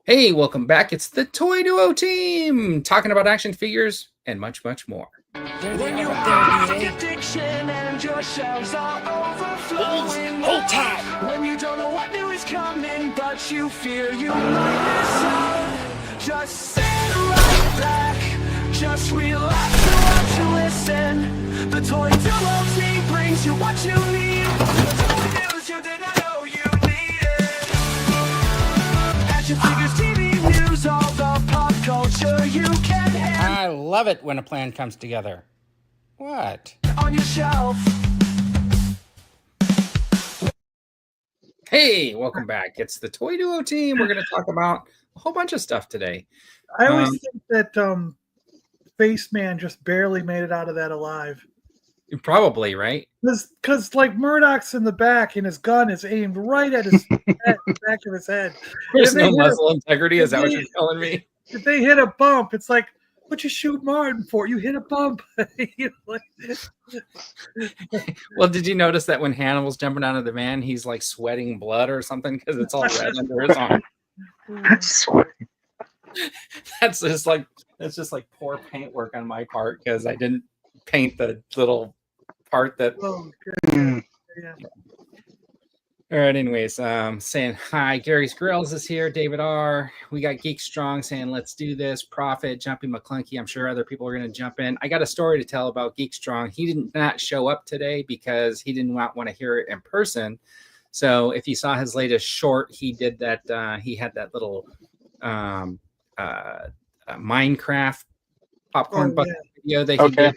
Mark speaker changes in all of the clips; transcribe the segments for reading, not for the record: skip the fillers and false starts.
Speaker 1: Hey, welcome back. It's the Toy Duo Team talking about action figures and much, much more.
Speaker 2: When you have addiction and your shelves are overflowing.
Speaker 3: Hold tight.
Speaker 2: When you don't know what new is coming, but you fear you might miss out. Just sit right back, just relax and watch and listen. The Toy Duo Team brings you what you need. The toy news you didn't know you needed. Action figures, TV news, all the pop culture you can handle
Speaker 3: I love it when a plan comes together. What?
Speaker 2: on your shelf.
Speaker 1: Hey, welcome back. It's the Toy Duo Team. We're going to talk about a whole bunch of stuff today.
Speaker 4: I always think that Face Man just barely made it out of that alive.
Speaker 1: Probably, right?
Speaker 4: Because like Murdoch's in the back and his gun is aimed right at his head, back of his head.
Speaker 1: There's
Speaker 4: If they
Speaker 1: no
Speaker 4: hit
Speaker 1: muzzle integrity. Is that what
Speaker 4: they-
Speaker 1: you're telling me?
Speaker 4: If they hit a bump, it's like, what you shoot Martin for? You hit a bump. You know, like-
Speaker 1: Well, did you notice that when Hannibal's jumping out of the van, he's like sweating blood or something because it's all red under his arm? That's just like poor paint work on my part because I didn't paint the little part that.
Speaker 4: Oh, good. Yeah.
Speaker 1: All right, anyways, saying hi. Gary's Grills is here. David R. We got Geek Strong saying, let's do this. Profit, Jumpy McClunky. I'm sure other people are going to jump in. I got a story to tell about Geek Strong. He did not show up today because he did not want to hear it in person. So if you saw his latest short, he did that. He had that little Minecraft popcorn bucket video that he did.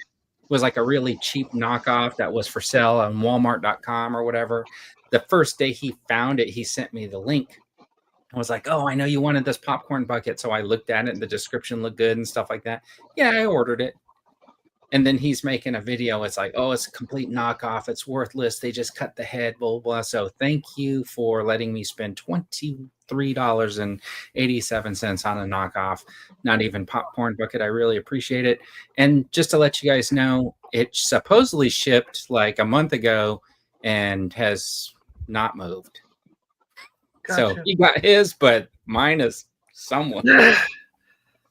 Speaker 1: Was like a really cheap knockoff that was for sale on Walmart.com or whatever. The first day he found it, he sent me the link. I was like, oh, I know you wanted this popcorn bucket. So I looked at it and the description looked good and stuff like that. Yeah, I ordered it. And then he's making a video. It's like, oh, it's a complete knockoff. It's worthless. They just cut the head, blah, blah. So thank you for letting me spend $23.87 on a knockoff, not even popcorn bucket. I really appreciate it. And just to let you guys know, it supposedly shipped like a month ago and has not moved.
Speaker 4: Gotcha.
Speaker 1: So he got his, but mine is someone.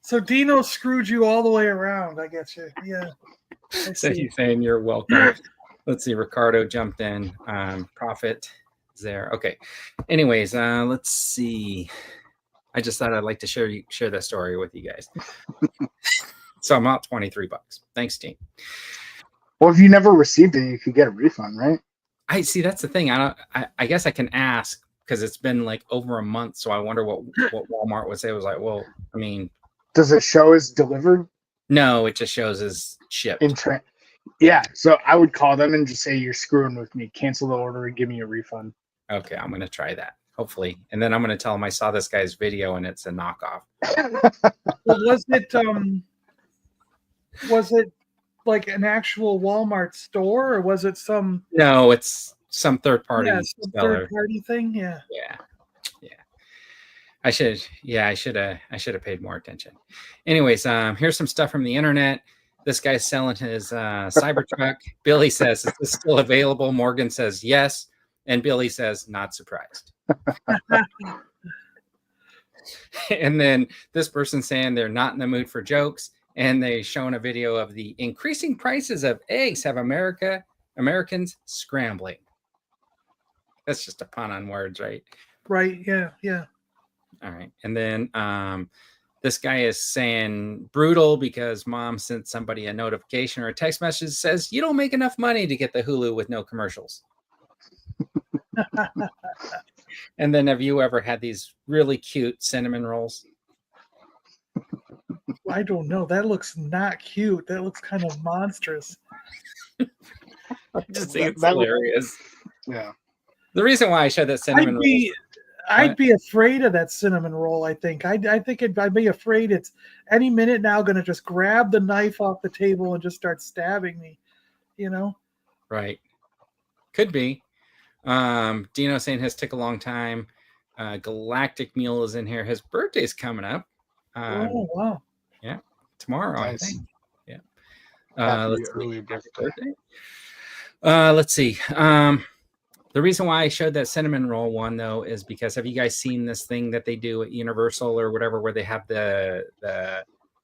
Speaker 4: So Dino screwed you all the way around. I get you. Yeah. I
Speaker 1: So
Speaker 4: see.
Speaker 1: he's saying you're welcome. Let's see. Ricardo jumped in. Profit is there. Okay. Anyways, let's see. I just thought I'd like to share that story with you guys. So I'm out $23. Thanks, team.
Speaker 5: Well, if you never received it, you could get a refund, right?
Speaker 1: I see. That's the thing. I guess I can ask because it's been like over a month. So I wonder what Walmart would say. It was like, well, I mean,
Speaker 5: Does it show as delivered?
Speaker 1: no, it just shows as shipped.
Speaker 5: Yeah, so I would call them and just say, you're screwing with me. Cancel the order and give me a refund.
Speaker 1: Okay, I'm gonna try that. Hopefully, and then I'm gonna tell them I saw this guy's video and it's a knockoff.
Speaker 4: Well, was it like an actual Walmart store, or was it some
Speaker 1: No, it's some third party
Speaker 4: some
Speaker 1: seller.
Speaker 4: third party thing? Yeah.
Speaker 1: Yeah. I should have paid more attention. Anyways, here's some stuff from the internet. This guy's selling his Cybertruck. Billy says, is this still available? Morgan says yes. And Billy says, not surprised. And then this person saying they're not in the mood for jokes. And they shown a video of the increasing prices of eggs have Americans scrambling. That's just a pun on words, right?
Speaker 4: Right. Yeah. Yeah.
Speaker 1: All right. And then this guy is saying brutal because mom sent somebody a notification or a text message that says you don't make enough money to get the Hulu with no commercials. And then have you ever had these really cute cinnamon rolls?
Speaker 4: I don't know. That looks not cute. That looks kind of monstrous.
Speaker 1: I just think it's
Speaker 5: That-
Speaker 1: hilarious.
Speaker 5: Yeah.
Speaker 1: The reason why I showed that cinnamon
Speaker 4: I'd be afraid of that cinnamon roll. I think I'd be afraid it's any minute now going to just grab the knife off the table and just start stabbing me. You know.
Speaker 1: right. Could be. Dino saying his took a long time. Galactic Mule is in here. His birthday's coming up.
Speaker 4: Oh wow.
Speaker 1: Tomorrow,
Speaker 5: Nice.
Speaker 1: I think. Yeah.
Speaker 5: Happy
Speaker 1: Let's see.
Speaker 5: early
Speaker 1: Happy
Speaker 5: birthday.
Speaker 1: birthday. Let's see. The reason why I showed that cinnamon roll one though is because have you guys seen this thing that they do at Universal or whatever where they have the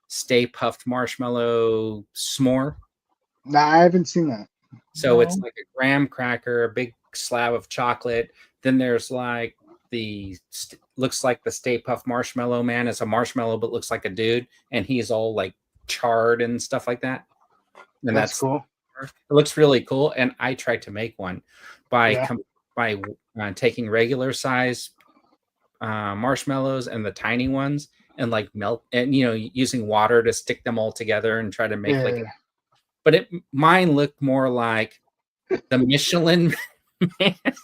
Speaker 1: Stay Puffed Marshmallow s'more?
Speaker 5: No, I haven't seen that.
Speaker 1: So it's like a graham cracker, a big slab of chocolate. Then there's like looks like the Stay Puft Marshmallow Man is a marshmallow, but looks like a dude, and he's all like charred and stuff like that. And
Speaker 5: that's cool.
Speaker 1: It looks really cool. And I tried to make one by taking regular size marshmallows and the tiny ones and like melt and using water to stick them all together and try to make but mine looked more like the Michelin Man.
Speaker 5: It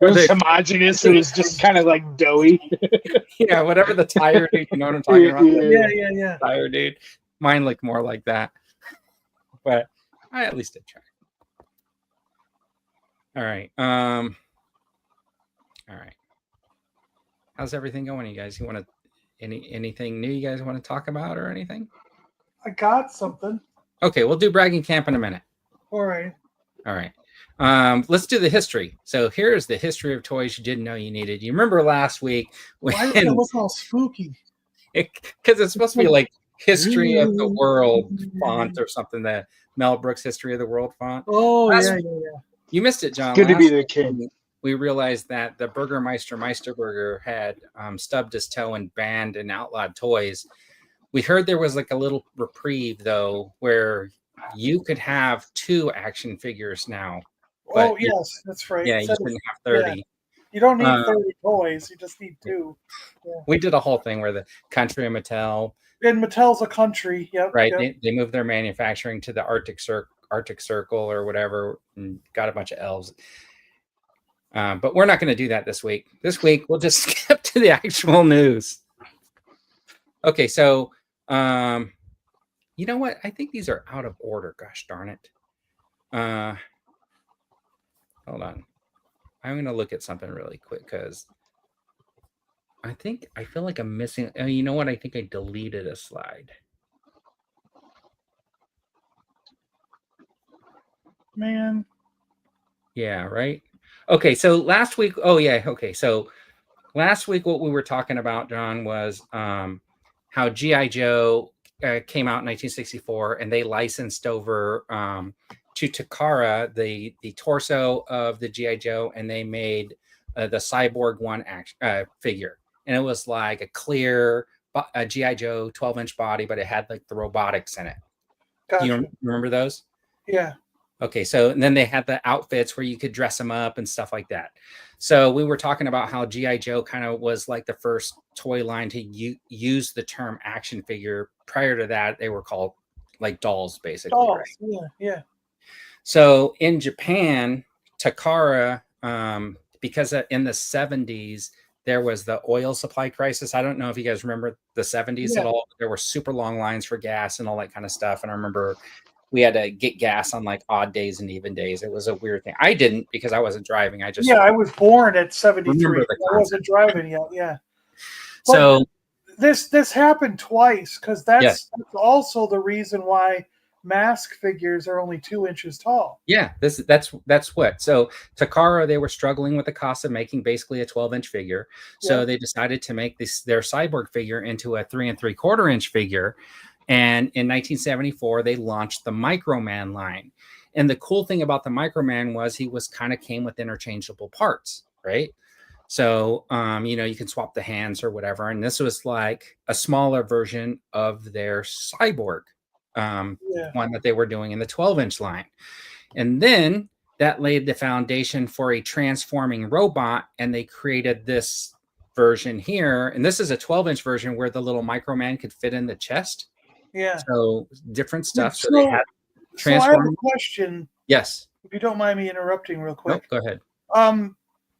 Speaker 5: was homogenous. It was just kind of like doughy.
Speaker 1: Yeah, whatever the tire dude, you know what I'm talking about?
Speaker 4: Yeah.
Speaker 1: Tire dude. Mine looked more like that. But I at least did try. All right. All right. How's everything going, you guys? You want to anything new you guys want to talk about or anything?
Speaker 4: I got something.
Speaker 1: Okay, we'll do bragging camp in a minute.
Speaker 4: All right.
Speaker 1: Let's do the history. So here's the history of toys you didn't know you needed. You remember last week when
Speaker 4: why does it look all spooky?
Speaker 1: Because it's supposed to be like history of the world font or something, the Mel Brooks History of the World font.
Speaker 4: Oh, yeah.
Speaker 1: You missed it, John.
Speaker 5: It's good to be the king.
Speaker 1: We realized that the Burgermeister Meisterburger had stubbed his toe and banned and outlawed toys. We heard there was like a little reprieve, though, where you could have 2 action figures now.
Speaker 4: Oh, yes, that's right.
Speaker 1: Yeah, you shouldn't have 30.
Speaker 4: Yeah. You don't need 30 toys. You just need 2. Yeah.
Speaker 1: We did a whole thing where the country and Mattel.
Speaker 4: And Mattel's a country. Yep.
Speaker 1: Right.
Speaker 4: Yep.
Speaker 1: They moved their manufacturing to the Arctic Circle or whatever and got a bunch of elves. But we're not going to do that this week. This week, we'll just skip to the actual news. Okay, so you know what? I think these are out of order. Gosh darn it. Hold on. I'm going to look at something really quick because I feel like I'm missing. You know what? I think I deleted a slide.
Speaker 4: Man.
Speaker 1: Yeah, right. Okay, so last week, so last week what we were talking about, John, was how G.I. Joe came out in 1964 and they licensed over to Takara the torso of the G.I. Joe, and they made the Cyborg 1 figure. And it was like a clear G.I. Joe 12-inch body, but it had like the robotics in it.
Speaker 4: Gotcha.
Speaker 1: Do you remember those?
Speaker 4: Yeah.
Speaker 1: Okay, so and then they had the outfits where you could dress them up and stuff like that. So we were talking about how G.I. Joe kind of was like the first toy line to use the term action figure. Prior to that, they were called like dolls, basically.
Speaker 4: Dolls,
Speaker 1: right?
Speaker 4: Yeah.
Speaker 1: So in Japan, Takara, because in the 70s, there was the oil supply crisis. I don't know if you guys remember the 70s at all. There were super long lines for gas and all that kind of stuff. And I remember we had to get gas on like odd days and even days. It was a weird thing. I didn't because I wasn't driving. I was
Speaker 4: born at 73. I wasn't driving yet. Yeah. But
Speaker 1: so
Speaker 4: this happened twice because that's also the reason why mask figures are only 2 inches tall.
Speaker 1: Yeah, that's what. So Takara, they were struggling with the cost of making basically a 12-inch figure. So they decided to make their Cyborg figure into a 3 3/4-inch figure. And in 1974, they launched the Microman line. And the cool thing about the Microman was he came with interchangeable parts, right? So, you can swap the hands or whatever. And this was like a smaller version of their Cyborg one that they were doing in the 12-inch line. And then that laid the foundation for a transforming robot. And they created this version here. And this is a 12-inch version where the little Microman could fit in the chest.
Speaker 4: Yeah.
Speaker 1: So different stuff.
Speaker 4: So
Speaker 1: they had
Speaker 4: I have a question.
Speaker 1: Yes.
Speaker 4: If you don't mind me interrupting real quick.
Speaker 1: Nope, go ahead.
Speaker 4: And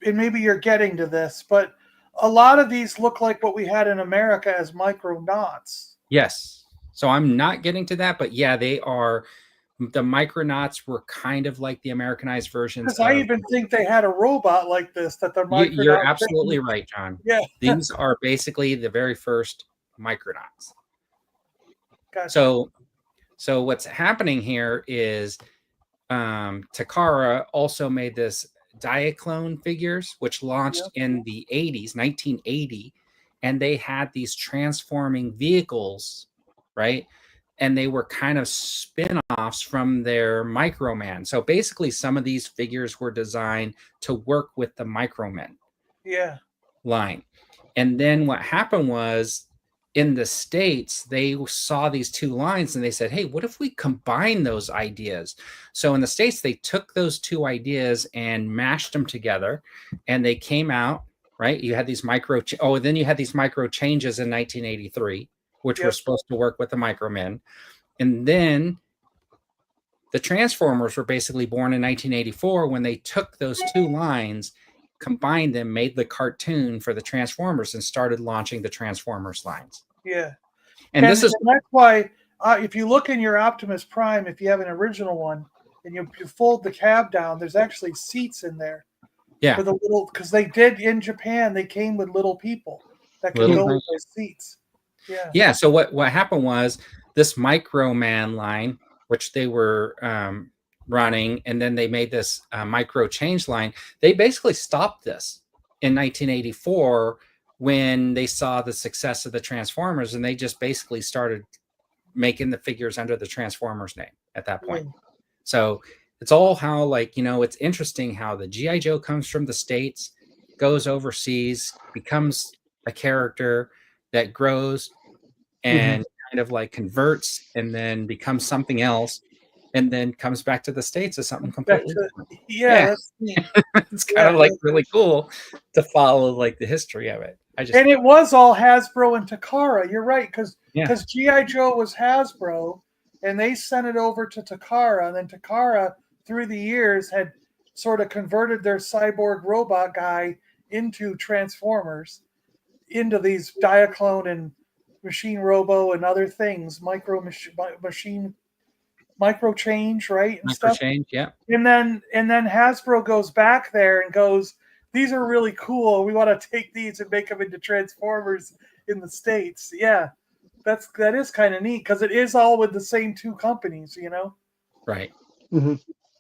Speaker 4: maybe you're getting to this, but a lot of these look like what we had in America as Micronauts.
Speaker 1: Yes. So I'm not getting to that, but yeah, they are. The Micronauts were kind of like the Americanized versions.
Speaker 4: Because I even think they had a robot like this that the Micronauts.
Speaker 1: You're absolutely right, John.
Speaker 4: Yeah.
Speaker 1: These are basically the very first Micronauts.
Speaker 4: Gotcha.
Speaker 1: So what's happening here is Takara also made this Diaclone figures, which launched in the 80s, 1980, and they had these transforming vehicles, right? And they were kind of spin-offs from their Microman. So basically, some of these figures were designed to work with the Microman line. And then what happened was, in the States, they saw these two lines and they said, hey, what if we combine those ideas? So in the States, they took those two ideas and mashed them together, and they came out, right? You had these then you had these micro changes in 1983, which were supposed to work with the Micromen. And then the Transformers were basically born in 1984 when they took those two lines, combined them, made the cartoon for the Transformers, and started launching the Transformers lines.
Speaker 4: Yeah.
Speaker 1: And this is,
Speaker 4: and that's why if you look in your Optimus Prime, if you have an original one and you fold the cab down, there's actually seats in there.
Speaker 1: Yeah.
Speaker 4: For the little, because they did in Japan, they came with little people that could go with those seats. Yeah.
Speaker 1: Yeah. So what happened was, this Microman line, which they were running, and then they made this micro change line. They basically stopped this in 1984 when they saw the success of the Transformers, and they just basically started making the figures under the Transformers name at that point. So it's all how, like, it's interesting how the G.I. Joe comes from the States, goes overseas, becomes a character that grows and kind of like converts, and then becomes something else, and then comes back to the States as something completely different.
Speaker 4: That's
Speaker 1: it's kind of like really cool to follow like the history of it.
Speaker 4: And it was all Hasbro and Takara. You're right, because G.I. Joe was Hasbro, and they sent it over to Takara, and then Takara, through the years, had sort of converted their cyborg robot guy into Transformers, into these Diaclone and Machine Robo and other things, micro change, right? And
Speaker 1: micro change, yeah.
Speaker 4: And then Hasbro goes back there and goes, these are really cool. We want to take these and make them into Transformers in the States. Yeah. That is kind of neat, because it is all with the same two companies,
Speaker 1: Right.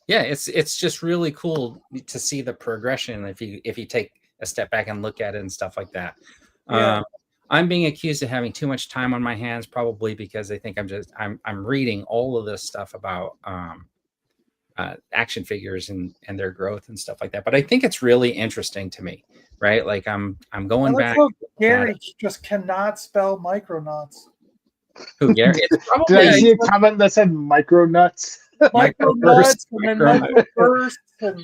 Speaker 1: Yeah, it's just really cool to see the progression if you take a step back and look at it and stuff like that. I'm being accused of having too much time on my hands, probably because I think I'm reading all of this stuff about action figures and their growth and stuff like that. But I think it's really interesting to me, right? Like I'm going back.
Speaker 4: Gary just cannot spell Micronauts.
Speaker 1: Who, Gary? It's probably,
Speaker 5: did I see a comment that said Micronuts?
Speaker 4: Micronuts and then Microbursts and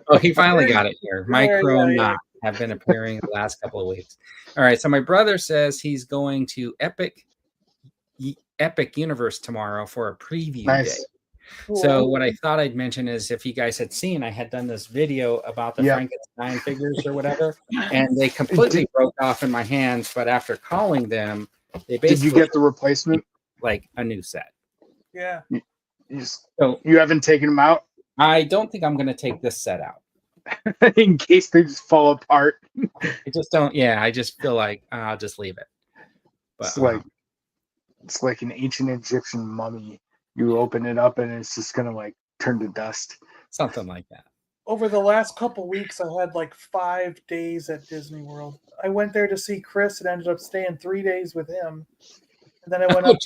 Speaker 1: Oh, he finally got it here. Micronauts have been appearing the last couple of weeks. All right, so my brother says he's going to Epic Universe tomorrow for a preview day. Cool. So what I thought I'd mention is, if you guys had seen, I had done this video about the Frankenstein figures or whatever, and they completely broke off in my hands. But after calling them, they basically,
Speaker 5: did you get the replacement?
Speaker 1: Like a new set.
Speaker 4: Yeah.
Speaker 1: So
Speaker 5: you haven't taken them out?
Speaker 1: I don't think I'm going to take this set out.
Speaker 5: In case they just fall apart.
Speaker 1: I just don't. Yeah, I just feel like I'll just leave it. But
Speaker 5: it's like an ancient Egyptian mummy. You open it up and it's just gonna like turn to dust.
Speaker 1: Something like that.
Speaker 4: Over the last couple weeks, I had like 5 days at Disney World. I went there to see Chris and ended up staying 3 days with him. And then I went up.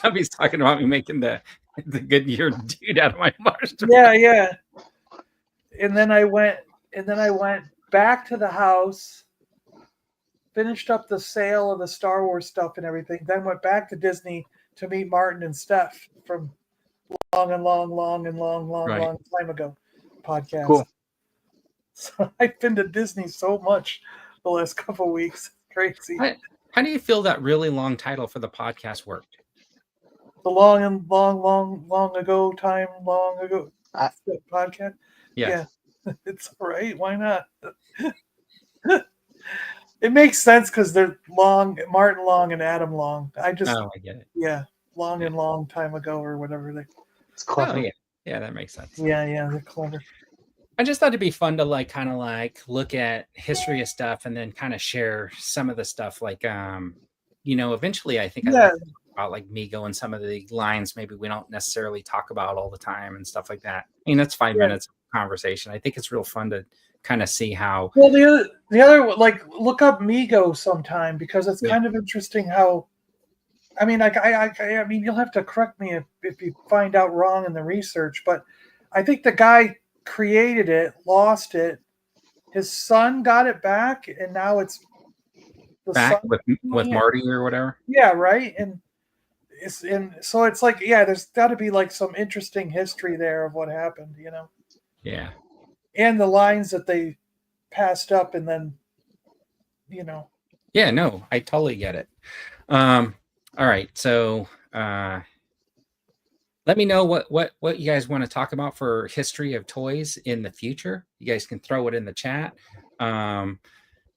Speaker 1: Jumpy's talking about me making the Goodyear dude out of my marshmallow.
Speaker 4: Yeah. And then I went back to the house, finished up the sale of the Star Wars stuff and everything, then went back to Disney to meet Martin and Steph from long time ago podcast.
Speaker 5: Cool.
Speaker 4: So I've been to Disney so much the last couple of weeks. Crazy.
Speaker 1: How do you feel that really long title for the podcast worked?
Speaker 4: The long ago podcast.
Speaker 1: Yeah.
Speaker 4: It's all right. Why not? It makes sense because they're long, Martin Long and Adam Long. I get it. Yeah, and long time ago or whatever.
Speaker 5: It's clever.
Speaker 1: Oh, yeah, that makes sense.
Speaker 4: Yeah, they're clever.
Speaker 1: I just thought it'd be fun to kind of look at history of stuff and then kind of share some of the stuff. Eventually I think I'd like to talk about like Mego and some of the lines maybe we don't necessarily talk about all the time and stuff like that. I mean, that's 5 minutes conversation. I think it's real fun to kind of see how.
Speaker 4: Well, the other like look up Mego sometime because it's kind of interesting how. I mean, like I mean, you'll have to correct me if you find out wrong in the research, but I think the guy created it, lost it. His son got it back, and now it's the
Speaker 1: back
Speaker 4: son
Speaker 1: with Marty or whatever.
Speaker 4: Yeah, right. And so it's like, yeah, there's got to be like some interesting history there of what happened, you know.
Speaker 1: Yeah.
Speaker 4: And the lines that they passed up, and then, you know.
Speaker 1: Yeah, no, I totally get it. All right, so let me know what you guys want to talk about for history of toys in the future. You guys can throw it in the chat and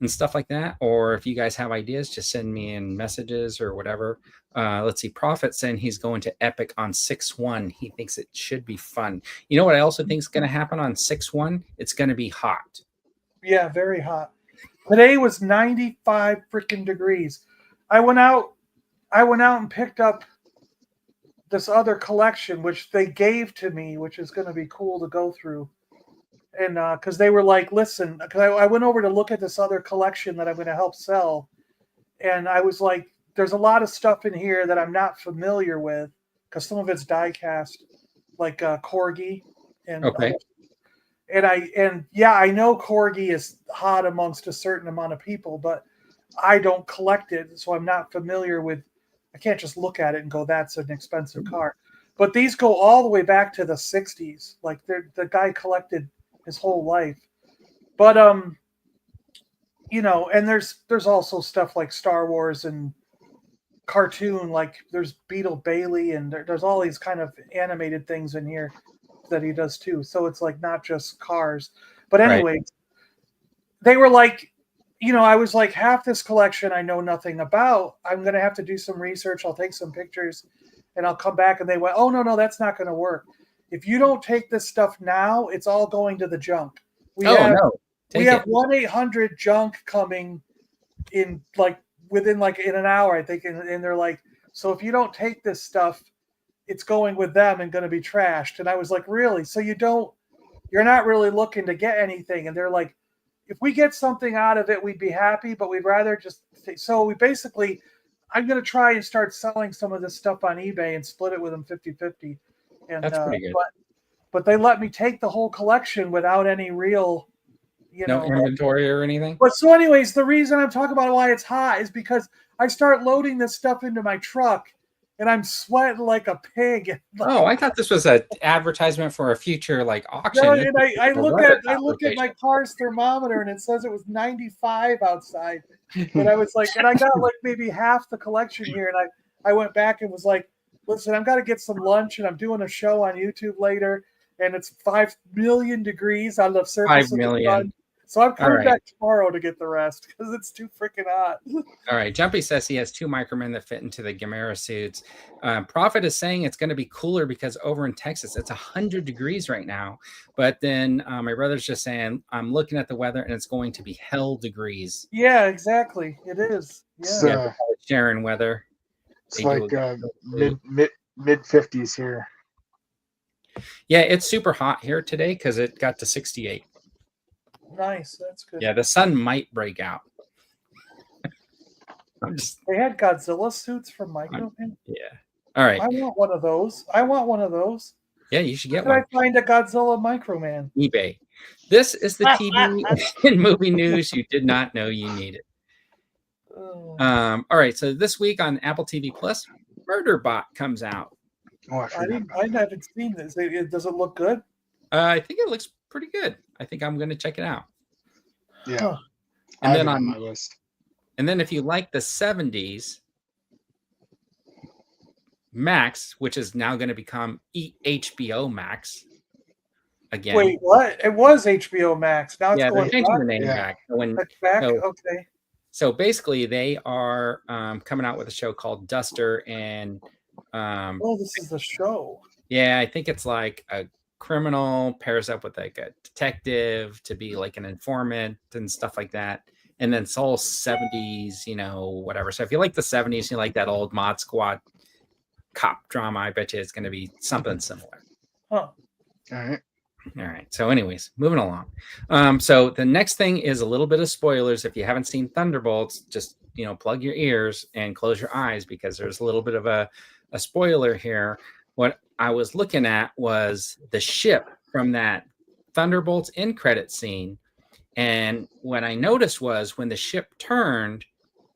Speaker 1: stuff like that. Or if you guys have ideas, just send me in messages or whatever. Let's see. Prophet saying he's going to Epic on 6/1. He thinks it should be fun. You know what I also think is going to happen on 6/1? It's going to be hot.
Speaker 4: Yeah, very hot. Today was 95 freaking degrees. I went out and picked up this other collection, which they gave to me, which is going to be cool to go through. And because they were like, listen, because I went over to look at this other collection that I'm going to help sell. And I was like, there's a lot of stuff in here that I'm not familiar with because some of it's die cast, like Corgi. And,
Speaker 1: okay.
Speaker 4: And yeah, I know Corgi is hot amongst a certain amount of people, but I don't collect it. So I'm not familiar with, I can't just look at it and go, that's an expensive car. But these go all the way back to the 60s. Like the guy collected his whole life. But you know, and there's also stuff like Star Wars and cartoon, like there's Beetle Bailey, and there's all these kind of animated things in here that he does too. So it's like not just cars. But anyway, they were like, you know, I was like, half this collection I know nothing about. I'm going to have to do some research. I'll take some pictures and I'll come back. And they went, oh, no, that's not going to work. If you don't take this stuff now, it's all going to the junk. We have 1-800 junk coming in like within like in an hour, I think. And they're like, so if you don't take this stuff, it's going with them and going to be trashed. And I was like, really? So you're not really looking to get anything. And they're like, if we get something out of it, we'd be happy, but we'd rather just. So we basically, I'm going to try and start selling some of this stuff on eBay and split it with them 50-50. And
Speaker 1: that's pretty good.
Speaker 4: But they let me take the whole collection without any real,
Speaker 1: no inventory or anything.
Speaker 4: But so, anyways, the reason I'm talking about why it's hot is because I start loading this stuff into my truck. And I'm sweating like a pig.
Speaker 1: Oh, I thought this was an advertisement for a future like auction.
Speaker 4: No, and I look at my car's thermometer and it says it was 95 outside. And I was like, and I got like maybe half the collection here. And I went back and was like, listen, I've got to get some lunch and I'm doing a show on YouTube later. And it's 5 million degrees on the surface
Speaker 1: 5 million.
Speaker 4: of the sun. So I'm coming back tomorrow to get the rest because it's too freaking hot.
Speaker 1: All right. Jumpy says he has 2 Micromen that fit into the Gamera suits. Prophet is saying it's going to be cooler because over in Texas, it's 100 degrees right now. But then my brother's just saying, I'm looking at the weather and it's going to be hell degrees.
Speaker 4: Yeah, exactly. It is. Yeah.
Speaker 1: Sharon weather.
Speaker 5: It's like mid 50s here.
Speaker 1: Yeah, it's super hot here today because it got to 68.
Speaker 4: Nice, that's good.
Speaker 1: Yeah, the sun might break out.
Speaker 4: They had Godzilla suits from Microman.
Speaker 1: Yeah. All right.
Speaker 4: I want one of those.
Speaker 1: Yeah, you should get
Speaker 4: one.
Speaker 1: one.
Speaker 4: I find a Godzilla Microman?
Speaker 1: eBay. This is the TV and movie news you did not know you needed. All right. So this week on Apple TV Plus, Murderbot comes out.
Speaker 5: Oh,
Speaker 4: I haven't seen this. Does it look good?
Speaker 1: I think it looks pretty good. I think I'm going to check it out.
Speaker 5: Yeah.
Speaker 4: Huh.
Speaker 1: And then
Speaker 5: on my list.
Speaker 1: And then if you like the 70s, Max, which is now going to become HBO Max again.
Speaker 4: Wait, what? It was HBO Max. Now it's going
Speaker 1: they're changing the name back.
Speaker 4: Okay.
Speaker 1: So basically, they are coming out with a show called Duster, and
Speaker 4: this is the show.
Speaker 1: Yeah, I think it's like a criminal pairs up with like a detective to be like an informant and stuff like that. And then it's all 70s, whatever. So if you like the 70s, you like that old Mod Squad cop drama, I bet you it's going to be something similar.
Speaker 4: Huh.
Speaker 5: All right.
Speaker 1: All right. So, anyways, moving along. So the next thing is a little bit of spoilers. If you haven't seen Thunderbolts, just plug your ears and close your eyes because there's a little bit of a spoiler here. What I was looking at was the ship from that Thunderbolts end credit scene, and what I noticed was when the ship turned,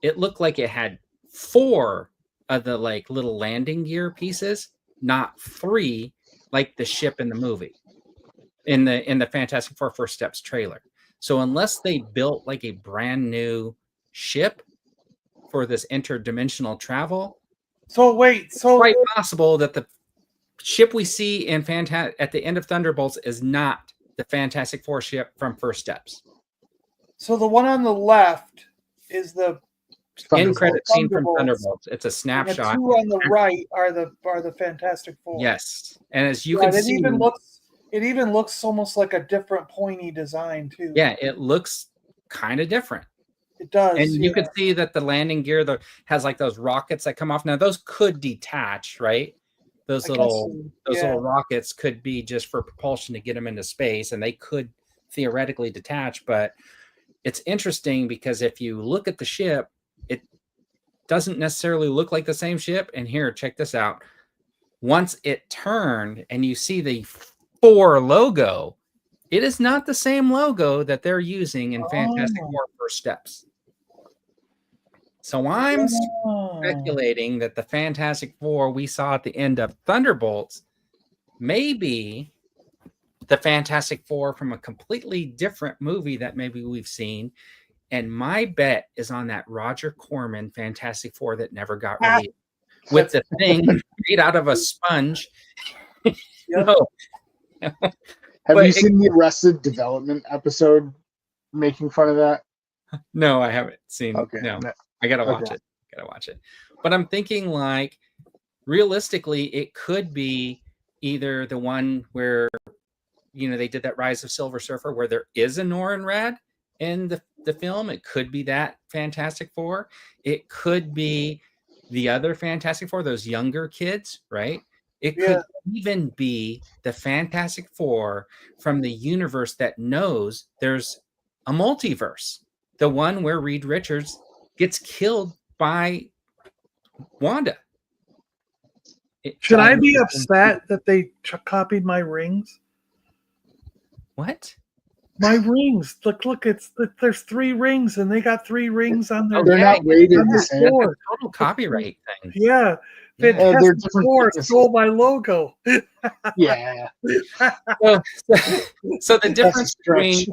Speaker 1: it looked like it had 4 of the like little landing gear pieces, not 3 like the ship in the movie in the Fantastic Four First Steps trailer. So unless they built like a brand new ship for this interdimensional travel,
Speaker 4: so
Speaker 1: it's quite possible that the ship we see in at the end of Thunderbolts is not the Fantastic Four ship from First Steps.
Speaker 4: So the one on the left is the
Speaker 1: end credit scene from Thunderbolts. It's a snapshot.
Speaker 4: And the 2 on the right are the Fantastic Four.
Speaker 1: Yes, and as you can see,
Speaker 4: it even looks almost like a different pointy design too.
Speaker 1: Yeah, it looks kind of different.
Speaker 4: It does,
Speaker 1: and you can see that the landing gear has like those rockets that come off. Now those could detach, right? Those little rockets could be just for propulsion to get them into space, and they could theoretically detach. But it's interesting because if you look at the ship, it doesn't necessarily look like the same ship. And here, check this out. Once it turned and you see the 4 logo, it is not the same logo that they're using in Fantastic Four First Steps. So I'm speculating that the Fantastic Four we saw at the end of Thunderbolts may be the Fantastic Four from a completely different movie that maybe we've seen. And my bet is on that Roger Corman Fantastic Four that never got released with the thing made out of a sponge. No.
Speaker 5: Have you seen the Arrested Development episode making fun of that?
Speaker 1: No, I haven't seen.
Speaker 5: Okay.
Speaker 1: No, I gotta watch it. Gotta watch it. But I'm thinking, like, realistically, it could be either the one where they did that Rise of Silver Surfer, where there is a Norrin Rad in the film. It could be that Fantastic Four. It could be the other Fantastic Four, those younger kids, right? It could even be the Fantastic Four from the universe that knows there's a multiverse. The one where Reed Richards gets killed by Wanda.
Speaker 4: Should I be upset that they copied my rings?
Speaker 1: What?
Speaker 4: My rings. Look, there's 3 rings, and they got 3 rings on their.
Speaker 5: They're not rated the same.
Speaker 1: Total copyright thing.
Speaker 4: Yeah. Fantastic Four stole my logo.
Speaker 5: Yeah.
Speaker 1: So the difference between.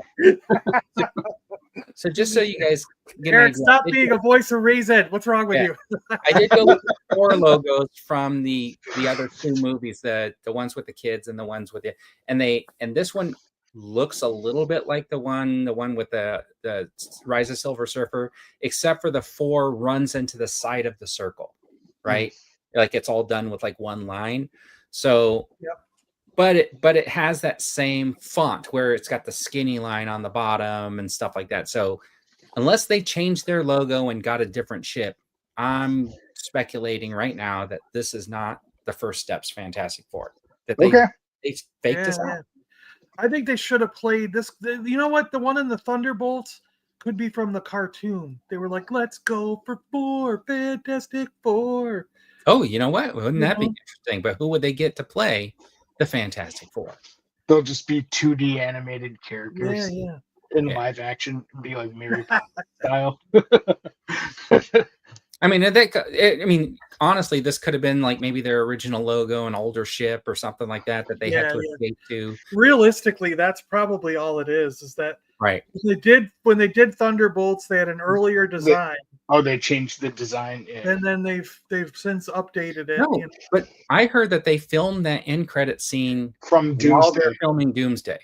Speaker 1: So just so you guys get
Speaker 4: Eric, stop being a voice of reason. What's wrong with you?
Speaker 1: I did go with the 4 logos from the other 2 movies, the ones with the kids and the ones with and this one looks a little bit like the one with the Rise of Silver Surfer, except for the 4 runs into the side of the circle, right? Like it's all done with like one line. So, but it has that same font where it's got the skinny line on the bottom and stuff like that. So unless they changed their logo and got a different ship, I'm speculating right now that this is not the First Steps Fantastic Four. That they faked this out.
Speaker 4: I think they should have played this. You know what? The one in the Thunderbolts could be from the cartoon. They were like, "Let's go for 4 Fantastic Four."
Speaker 1: Oh, you know what? Wouldn't that be interesting? But who would they get to play the Fantastic Four?
Speaker 5: They'll just be 2D animated characters in live action, be like Mary Poppins style.
Speaker 1: I mean, honestly, this could have been like maybe their original logo, an older ship or something like that they had to escape to.
Speaker 4: Realistically, that's probably all it is. Is that
Speaker 1: right?
Speaker 4: When they did Thunderbolts, they had an earlier design.
Speaker 5: They changed the design,
Speaker 4: and then they've since updated it.
Speaker 1: No, but I heard that they filmed that end credit scene
Speaker 5: from Doomsday.
Speaker 1: While they're filming Doomsday.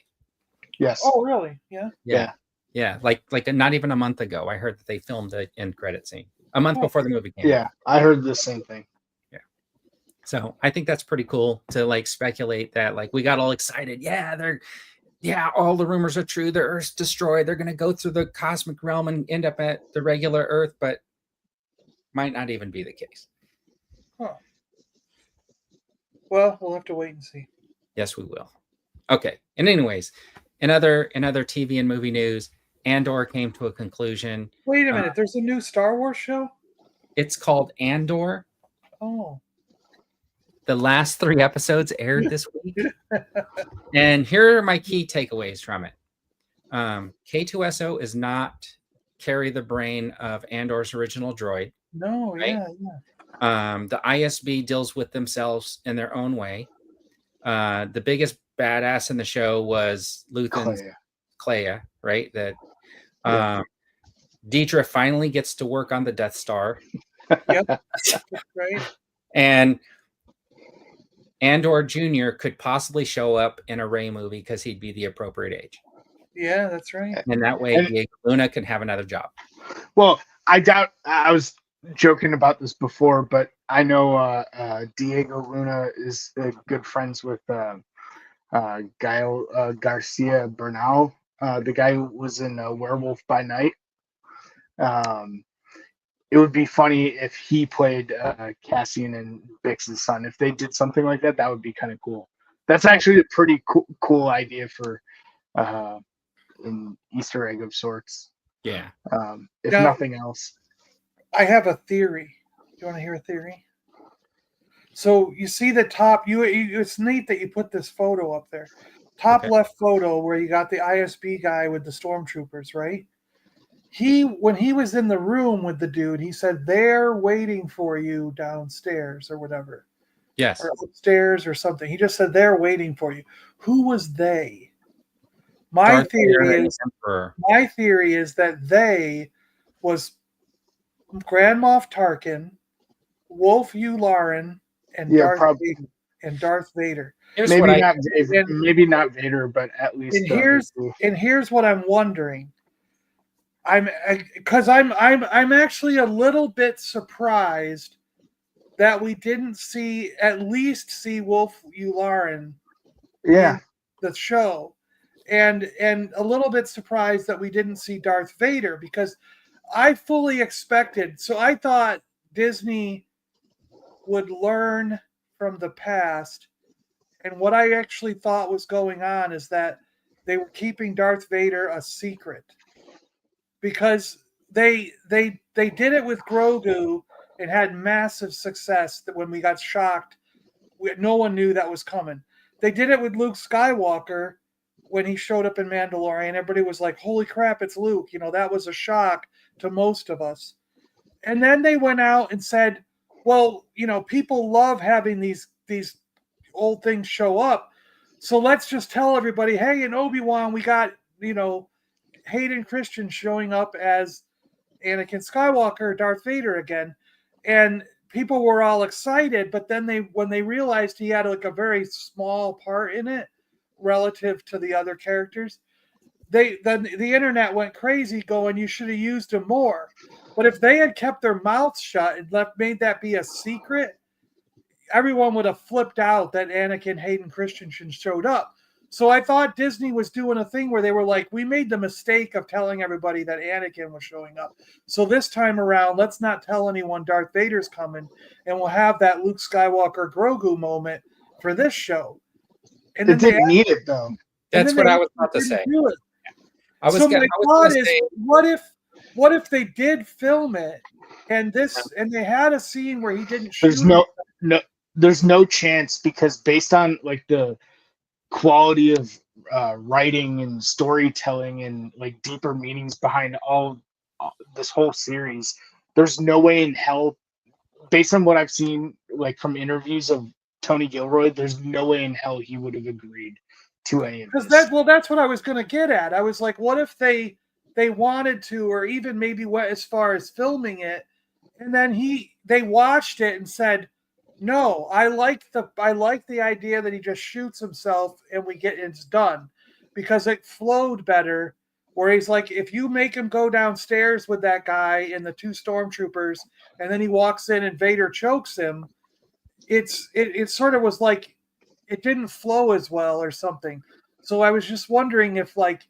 Speaker 5: Yes.
Speaker 4: Oh, really?
Speaker 1: Yeah. Like not even a month ago, I heard that they filmed the end credit scene a month before the movie came.
Speaker 5: Yeah, I heard the same thing.
Speaker 1: Yeah. So I think that's pretty cool to like speculate that like we got all excited. All the rumors are true. The Earth's destroyed. They're going to go through the cosmic realm and end up at the regular Earth, but might not even be the case.
Speaker 4: Huh. Well, we'll have to wait and see.
Speaker 1: Yes, we will. Okay. And anyways, in other TV and movie news, Andor came to a conclusion.
Speaker 4: Wait a minute. There's a new Star Wars show?
Speaker 1: It's called Andor.
Speaker 4: Oh.
Speaker 1: The last 3 episodes aired this week. And here are my key takeaways from it. K2SO is not carry the brain of Andor's original droid.
Speaker 4: No,
Speaker 1: right?
Speaker 4: yeah.
Speaker 1: The ISB deals with themselves in their own way. The biggest badass in the show was Luthen's Clea, right? That Deidre finally gets to work on the Death Star.
Speaker 4: Yep. Right.
Speaker 1: And Andor Jr. could possibly show up in a Rey movie because he'd be the appropriate age.
Speaker 4: Yeah, that's right.
Speaker 1: And that way Diego Luna can have another job.
Speaker 5: Well, I was joking about this before, but I know Diego Luna is good friends with Gael Garcia Bernal, the guy who was in Werewolf by Night. It would be funny if he played Cassian and Bix's son. If they did something like that, that would be kind of cool. That's actually a pretty cool idea for an Easter egg of sorts.
Speaker 1: Yeah.
Speaker 5: If nothing else.
Speaker 4: I have a theory. Do you want to hear a theory? So you see the top. It's neat that you put this photo up there. Top left photo where you got the ISB guy with the stormtroopers, right? When he was in the room with the dude, he said they're waiting for you downstairs or whatever.
Speaker 1: Yes.
Speaker 4: Or upstairs or something. He just said they're waiting for you. Who was they? My theory is that they was Grand Moff Tarkin, Wolf Yularen, and Darth Vader.
Speaker 5: Maybe not Vader, but at least.
Speaker 4: And here's what I'm wondering. I'm actually a little bit surprised that we didn't at least see Wolf Yularen in the show, and a little bit surprised that we didn't see Darth Vader, because I fully expected. So I thought Disney would learn from the past, and what I actually thought was going on is that they were keeping Darth Vader a secret, because they did it with Grogu and had massive success. That when we got shocked, no one knew that was coming. They did it with Luke Skywalker when he showed up in Mandalorian. Everybody was like, "Holy crap, it's Luke!" That was a shock to most of us. And then they went out and said, "Well, people love having these old things show up, so let's just tell everybody, hey, in Obi-Wan we got Hayden Christensen showing up as Anakin Skywalker, Darth Vader again." And people were all excited, but then when they realized he had like a very small part in it relative to the other characters, the internet went crazy going, "You should have used him more." But if they had kept their mouths shut and made that be a secret, everyone would have flipped out that Anakin Hayden Christensen showed up. So I thought Disney was doing a thing where they were like, "We made the mistake of telling everybody that Anakin was showing up. So this time around, let's not tell anyone Darth Vader's coming, and we'll have that Luke Skywalker Grogu moment for this show." And
Speaker 5: it didn't need it, though.
Speaker 1: That's what I was about to say.
Speaker 4: My thought is, what if they did film it and they had a scene where he didn't shoot?
Speaker 5: There's no chance, because based on like the quality of writing and storytelling and like deeper meanings behind all this whole series, there's no way in hell, based on what I've seen like from interviews of Tony Gilroy, there's no way in hell he would have agreed to any of this.
Speaker 4: That's what I was going to get at. I was like, what if they wanted to, or even maybe went as far as filming it, and then they watched it and said, "No, I like the idea that he just shoots himself and it's done," because it flowed better. Where he's like, if you make him go downstairs with that guy and the 2 stormtroopers, and then he walks in and Vader chokes him, it sort of was like it didn't flow as well or something. So I was just wondering if, like,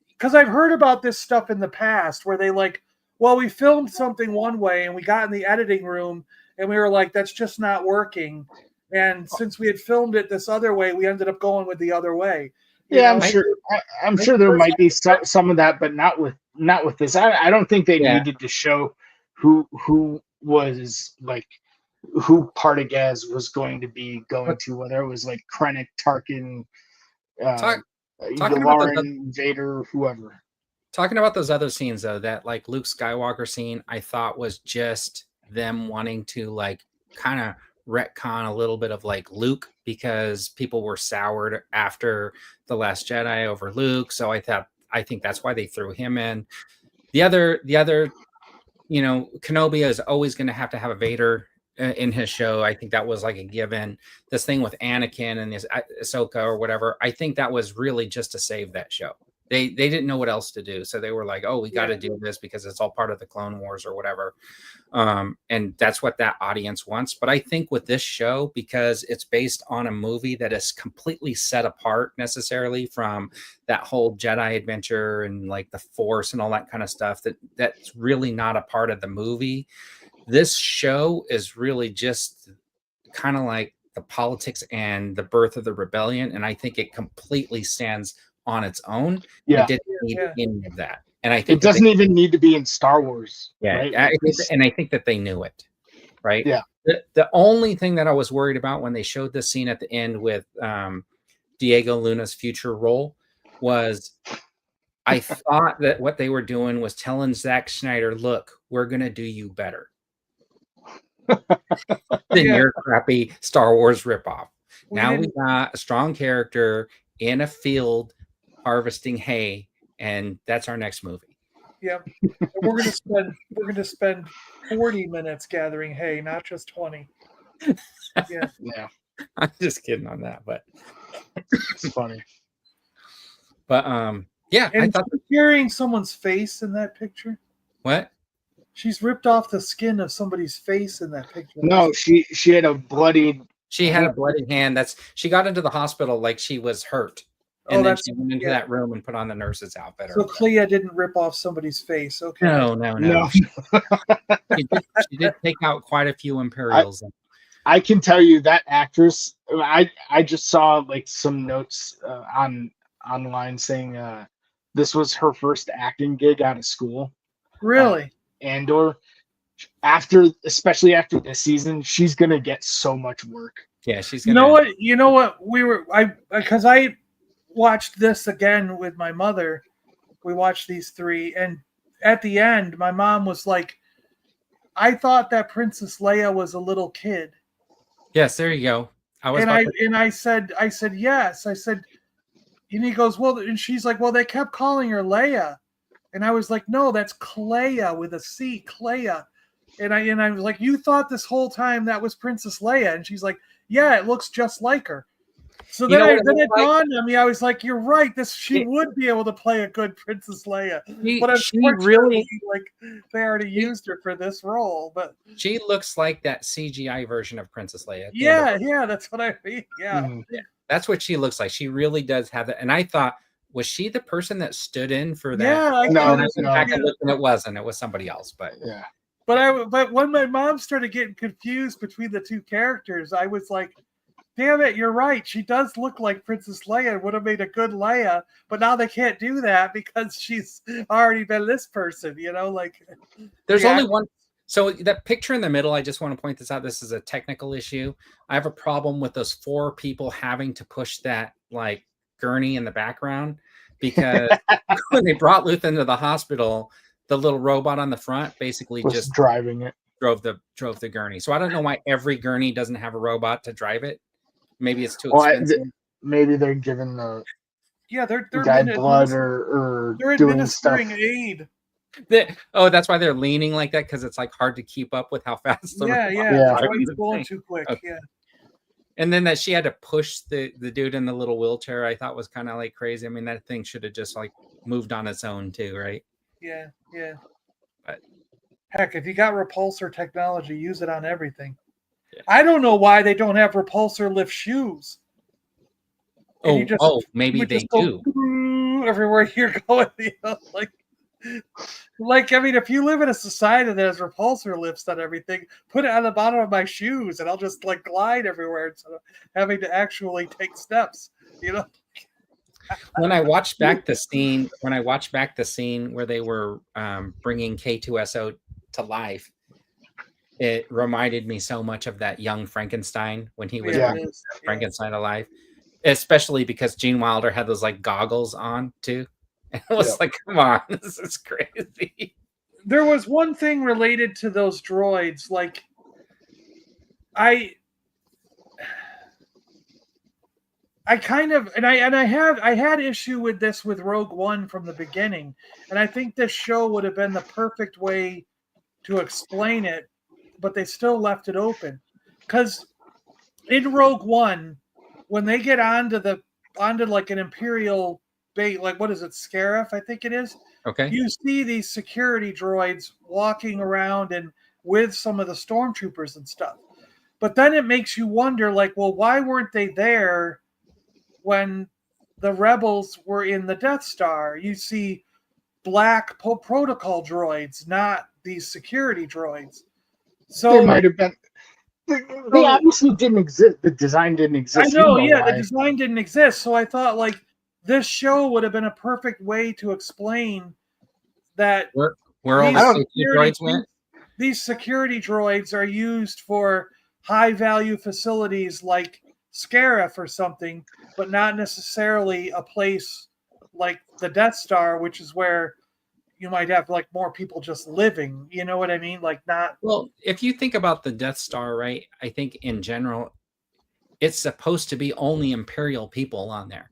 Speaker 4: because I've heard about this stuff in the past where they like, well, we filmed something one way and we got in the editing room and we were like, that's just not working. And since we had filmed it this other way, we ended up going with the other way.
Speaker 5: Yeah, I'm sure there might be some of that, but not with this. I don't think they needed to show who was like who Partagaz was going to be going to, whether it was like Krennic, Tarkin, Yularen, Vader, whoever.
Speaker 1: Talking about those other scenes though, that like Luke Skywalker scene, I thought was just them wanting to like kind of retcon a little bit of like Luke, because people were soured after The Last Jedi over Luke. So I think that's why they threw him in. The other, you know, Kenobi is always going to have a Vader in his show. I think that was like a given. This thing with Anakin and his Ahsoka or whatever, I think that was really just to save that show. They didn't know what else to do, so they were like, "Oh, we got to do this because it's all part of the Clone Wars or whatever," and that's what that audience wants. But I think with this show, because it's based on a movie that is completely set apart necessarily from that whole Jedi adventure and like the Force and all that kind of stuff, that's really not a part of the movie. This show is really just kind of like the politics and the birth of the rebellion, and I think it completely stands on its own.
Speaker 5: Yeah,
Speaker 1: it didn't need any of that, and I think
Speaker 5: it doesn't even need to be in Star Wars.
Speaker 1: Yeah,
Speaker 5: right?
Speaker 1: And I think that they knew it, right?
Speaker 5: Yeah.
Speaker 1: The only thing that I was worried about when they showed this scene at the end with Diego Luna's future role was, I thought that what they were doing was telling Zack Snyder, "Look, we're gonna do you better than your crappy Star Wars ripoff. Now we got a strong character in a field harvesting hay, and that's our next movie."
Speaker 4: Yep. We're gonna spend 40 minutes gathering hay, not just 20. Yeah.
Speaker 1: I'm just kidding on that, but
Speaker 5: it's funny.
Speaker 1: But yeah,
Speaker 4: and
Speaker 1: I thought
Speaker 4: carrying someone's face in that picture.
Speaker 1: What?
Speaker 4: She's ripped off the skin of somebody's face in that picture.
Speaker 5: No, she had a bloodied.
Speaker 1: She had a bloody hand. She got into the hospital like she was hurt. And then she went into that room and put on the nurse's outfit.
Speaker 4: So Clea didn't rip off somebody's face. Okay.
Speaker 1: No. She did take out quite a few Imperials.
Speaker 5: I can tell you that actress. I just saw like some notes online saying this was her first acting gig out of school.
Speaker 4: Really?
Speaker 5: Andor. Especially after this season, she's gonna get so much work.
Speaker 1: Yeah, she's gonna.
Speaker 4: You know what? Because I watched this again with my mother. We watched these three, and at the end, my mom was like, "I thought that Princess Leia was a little kid."
Speaker 1: Yes, there you go.
Speaker 4: I said yes. I said, and he goes, "Well," and she's like, "Well, they kept calling her Leia," and I was like, "No, that's Clea with a C, Clea." And I was like, "You thought this whole time that was Princess Leia?" And she's like, "Yeah, it looks just like her." So then it dawned on me. I was like, "You're right. She would be able to play a good Princess Leia." But unfortunately, they already used her for this role. But
Speaker 1: she looks like that CGI version of Princess Leia.
Speaker 4: Yeah, that's what I mean. Yeah.
Speaker 1: Yeah, that's what she looks like. She really does have that. And I thought, was she the person that stood in for that?
Speaker 4: Yeah,
Speaker 5: no.
Speaker 1: It wasn't. It was somebody else. But
Speaker 5: yeah.
Speaker 4: But when my mom started getting confused between the two characters, I was like, "Damn it, you're right. She does look like Princess Leia and would have made a good Leia, but now they can't do that because she's already been this person,
Speaker 1: there's only one. So that picture in the middle, I just want to point this out. This is a technical issue. I have a problem with those 4 people having to push that like gurney in the background, because when they brought Luth into the hospital, the little robot on the front basically
Speaker 5: was
Speaker 1: just
Speaker 5: driving it.
Speaker 1: Drove the gurney. So I don't know why every gurney doesn't have a robot to drive it. Maybe it's too expensive.
Speaker 5: Maybe they're giving the
Speaker 4: they're
Speaker 5: guy blood or
Speaker 4: they're
Speaker 5: doing stuff.
Speaker 4: aid.
Speaker 1: That's why they're leaning like that, because it's like hard to keep up with how fast.
Speaker 4: That's why he's going too quick. Okay. Yeah.
Speaker 1: And then that she had to push the dude in the little wheelchair, I thought was kind of like crazy. I mean, that thing should have just like moved on its own too, right?
Speaker 4: Yeah.
Speaker 1: But
Speaker 4: heck, if you got repulsor technology, use it on everything. Yeah. I don't know why they don't have repulsor lift shoes.
Speaker 1: Maybe they do.
Speaker 4: Everywhere you're going, Like, I mean, if you live in a society that has repulsor lifts on everything, put it on the bottom of my shoes and I'll just like glide everywhere instead of having to actually take steps, you know?
Speaker 1: When I watched back the scene where they were bringing K2SO to life, it reminded me so much of that young Frankenstein when he was Frankenstein alive, especially because Gene Wilder had those like goggles on too. And it was like, come on, this is crazy.
Speaker 4: There was one thing related to those droids, like I kind of I had issue with this with Rogue One from the beginning, and I think this show would have been the perfect way to explain it, but they still left it open. Because in Rogue One, when they get onto like an Imperial base, like what is it, Scarif, I think it is.
Speaker 1: Okay.
Speaker 4: You see these security droids walking around and with some of the stormtroopers and stuff. But then it makes you wonder, like, well, why weren't they there when the rebels were in the Death Star? You see black protocol droids, not these security droids. So
Speaker 5: they might have been. They obviously didn't exist. The design didn't exist.
Speaker 4: I know, the design didn't exist. So I thought, like, this show would have been a perfect way to explain that
Speaker 1: where all the security droids went.
Speaker 4: These security droids are used for high value facilities like Scarif or something, but not necessarily a place like the Death Star, which is where you might have like more people just living. You know what I mean? Like, not.
Speaker 1: Well, if you think about the Death Star, right? I think in general, it's supposed to be only Imperial people on there,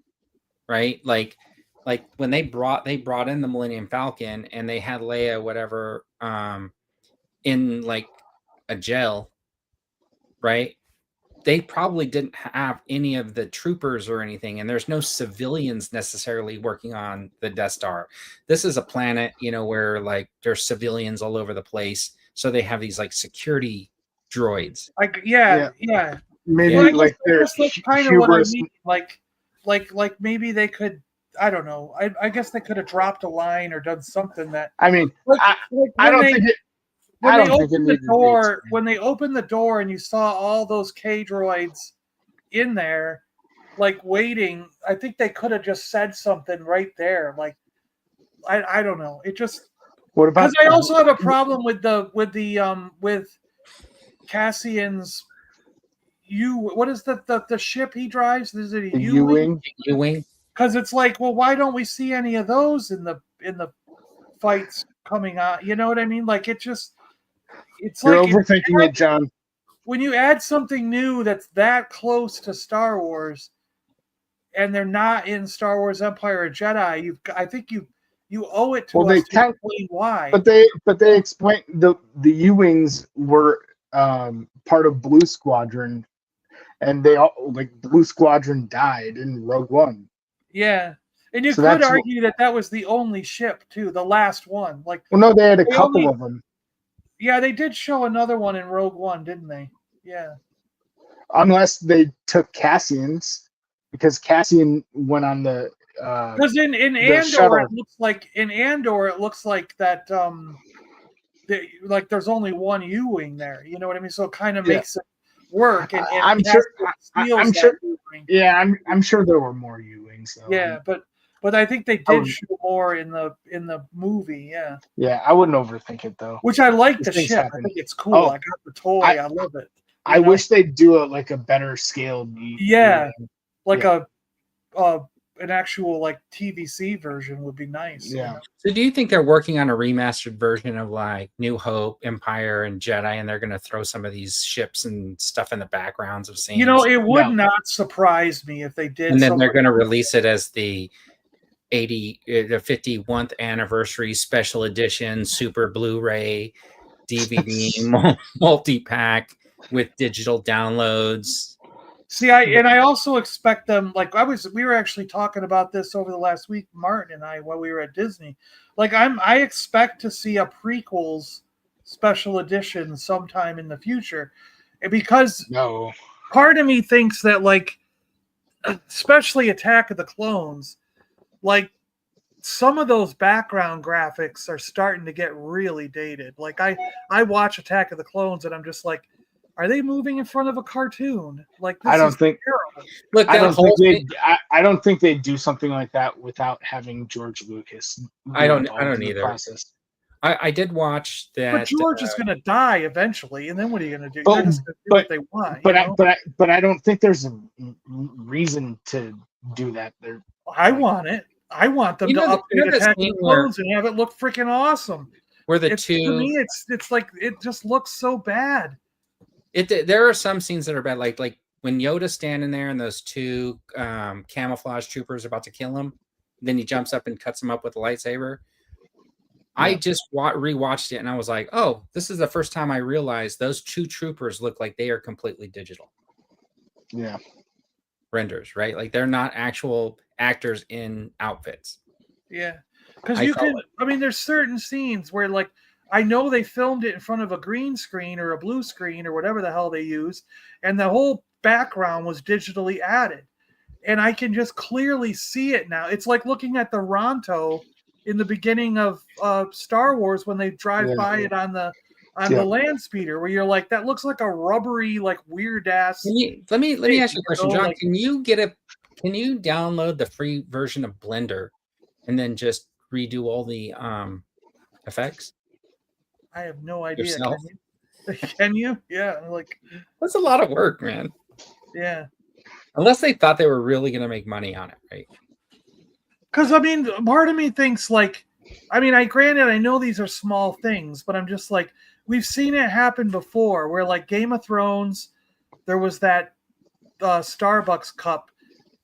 Speaker 1: right? Like when they brought in the Millennium Falcon and they had Leia, whatever, in like a jail, right? They probably didn't have any of the troopers or anything, and there's no civilians necessarily working on the Death Star. This is a planet, where like there's civilians all over the place, so they have these like security droids.
Speaker 4: Like, yeah.
Speaker 5: Maybe like
Speaker 4: that's kind of what I mean. Like maybe they could. I don't know. I guess they could have dropped a line or done something that.
Speaker 5: I mean, I don't think it.
Speaker 4: When they opened the door and you saw all those K droids in there, like waiting, I think they could have just said something right there. Like, I don't know. It just.
Speaker 5: What about?
Speaker 4: Because I also have a problem with Cassian's. What is the ship he drives? Is it a
Speaker 5: U-wing?
Speaker 1: U-wing.
Speaker 4: Because it's like, well, why don't we see any of those in the fights coming out? You know what I mean? Like, it's
Speaker 5: You're
Speaker 4: like
Speaker 5: overthinking it, John.
Speaker 4: When you add something new that's that close to Star Wars, and they're not in Star Wars Empire or Jedi, I think you owe it to us to explain why.
Speaker 5: But they explain the U-wings were part of Blue Squadron, and they all Blue Squadron died in Rogue One.
Speaker 4: Yeah, and you could argue that was the only ship too, the last one. Like,
Speaker 5: well, no, they had a couple of them.
Speaker 4: Yeah, they did show another one in Rogue One, didn't they? Yeah.
Speaker 5: Unless they took Cassian's, because Cassian went on the.
Speaker 4: Because in Andor, it looks like that. Like there's only one U-wing there. You know what I mean? So it kind of makes it work. And
Speaker 5: I'm sure. Yeah, I'm sure there were more U-wings. Though.
Speaker 4: Yeah, but I think they did show more in the movie. Yeah.
Speaker 5: Yeah, I wouldn't overthink it though.
Speaker 4: Which I like the ship. I think it's cool. I got the toy. I love it.
Speaker 5: I wish they'd do a better scaled.
Speaker 4: An actual like TVC version would be nice.
Speaker 5: Yeah.
Speaker 1: So do you think they're working on a remastered version of like New Hope, Empire, and Jedi, and they're going to throw some of these ships and stuff in the backgrounds of scenes?
Speaker 4: It would not surprise me if they did.
Speaker 1: And then they're going to release it as the 51st anniversary special edition Super Blu-ray DVD multi-pack with digital downloads.
Speaker 4: See, I also expect them, like we were actually talking about this over the last week, Martin and I, while we were at Disney. Like I expect to see a prequels special edition sometime in the future, because part of me thinks that, like, especially Attack of the Clones, like some of those background graphics are starting to get really dated. Like I watch Attack of the Clones and I'm just like, are they moving in front of a cartoon? Like this
Speaker 5: I don't
Speaker 4: is
Speaker 5: think.
Speaker 4: terrible.
Speaker 1: Look,
Speaker 5: I
Speaker 1: that
Speaker 5: don't
Speaker 1: whole
Speaker 5: think
Speaker 1: thing,
Speaker 5: I don't think they'd do something like that without having George Lucas.
Speaker 1: I don't
Speaker 5: involved in the
Speaker 1: either.
Speaker 5: process.
Speaker 1: I did watch
Speaker 4: But
Speaker 1: that.
Speaker 4: George is going to die eventually, and then what are you going to do?
Speaker 5: But-
Speaker 4: They're just going to do
Speaker 5: but-
Speaker 4: what they want. You know?
Speaker 5: But I don't think there's a reason to do that. There,
Speaker 4: I want it. I want them to update Attack of the Clones and have it look freaking awesome.
Speaker 1: Where the
Speaker 4: To me, it's like it just looks so bad.
Speaker 1: There are some scenes that are bad, like when Yoda's standing there and those two camouflage troopers are about to kill him, then he jumps up and cuts him up with a lightsaber. Yeah. I just rewatched it and I was like, oh, this is the first time I realized those two troopers look like they are completely digital.
Speaker 5: Yeah.
Speaker 1: Renders, right? Like they're not actual actors in outfits.
Speaker 4: Yeah. Because you can, I mean, there's certain scenes where, like, I know they filmed it in front of a green screen or a blue screen or whatever the hell they used, and the whole background was digitally added. And I can just clearly see it now. It's like looking at the Ronto in the beginning of Star Wars when they drive by it on the land speeder, where you're like, that looks like a rubbery, like weird ass.
Speaker 1: Let me ask you a question, John. Like, can you download the free version of Blender and then just redo all the effects?
Speaker 4: I have no idea.
Speaker 1: Yourself?
Speaker 4: Can you? Yeah, like
Speaker 1: that's a lot of work, man.
Speaker 4: Yeah.
Speaker 1: Unless they thought they were really going to make money on it, right?
Speaker 4: Because, I mean, part of me thinks, like, I mean, granted, I know these are small things, but I'm just like, we've seen it happen before where, like, Game of Thrones, there was that Starbucks cup,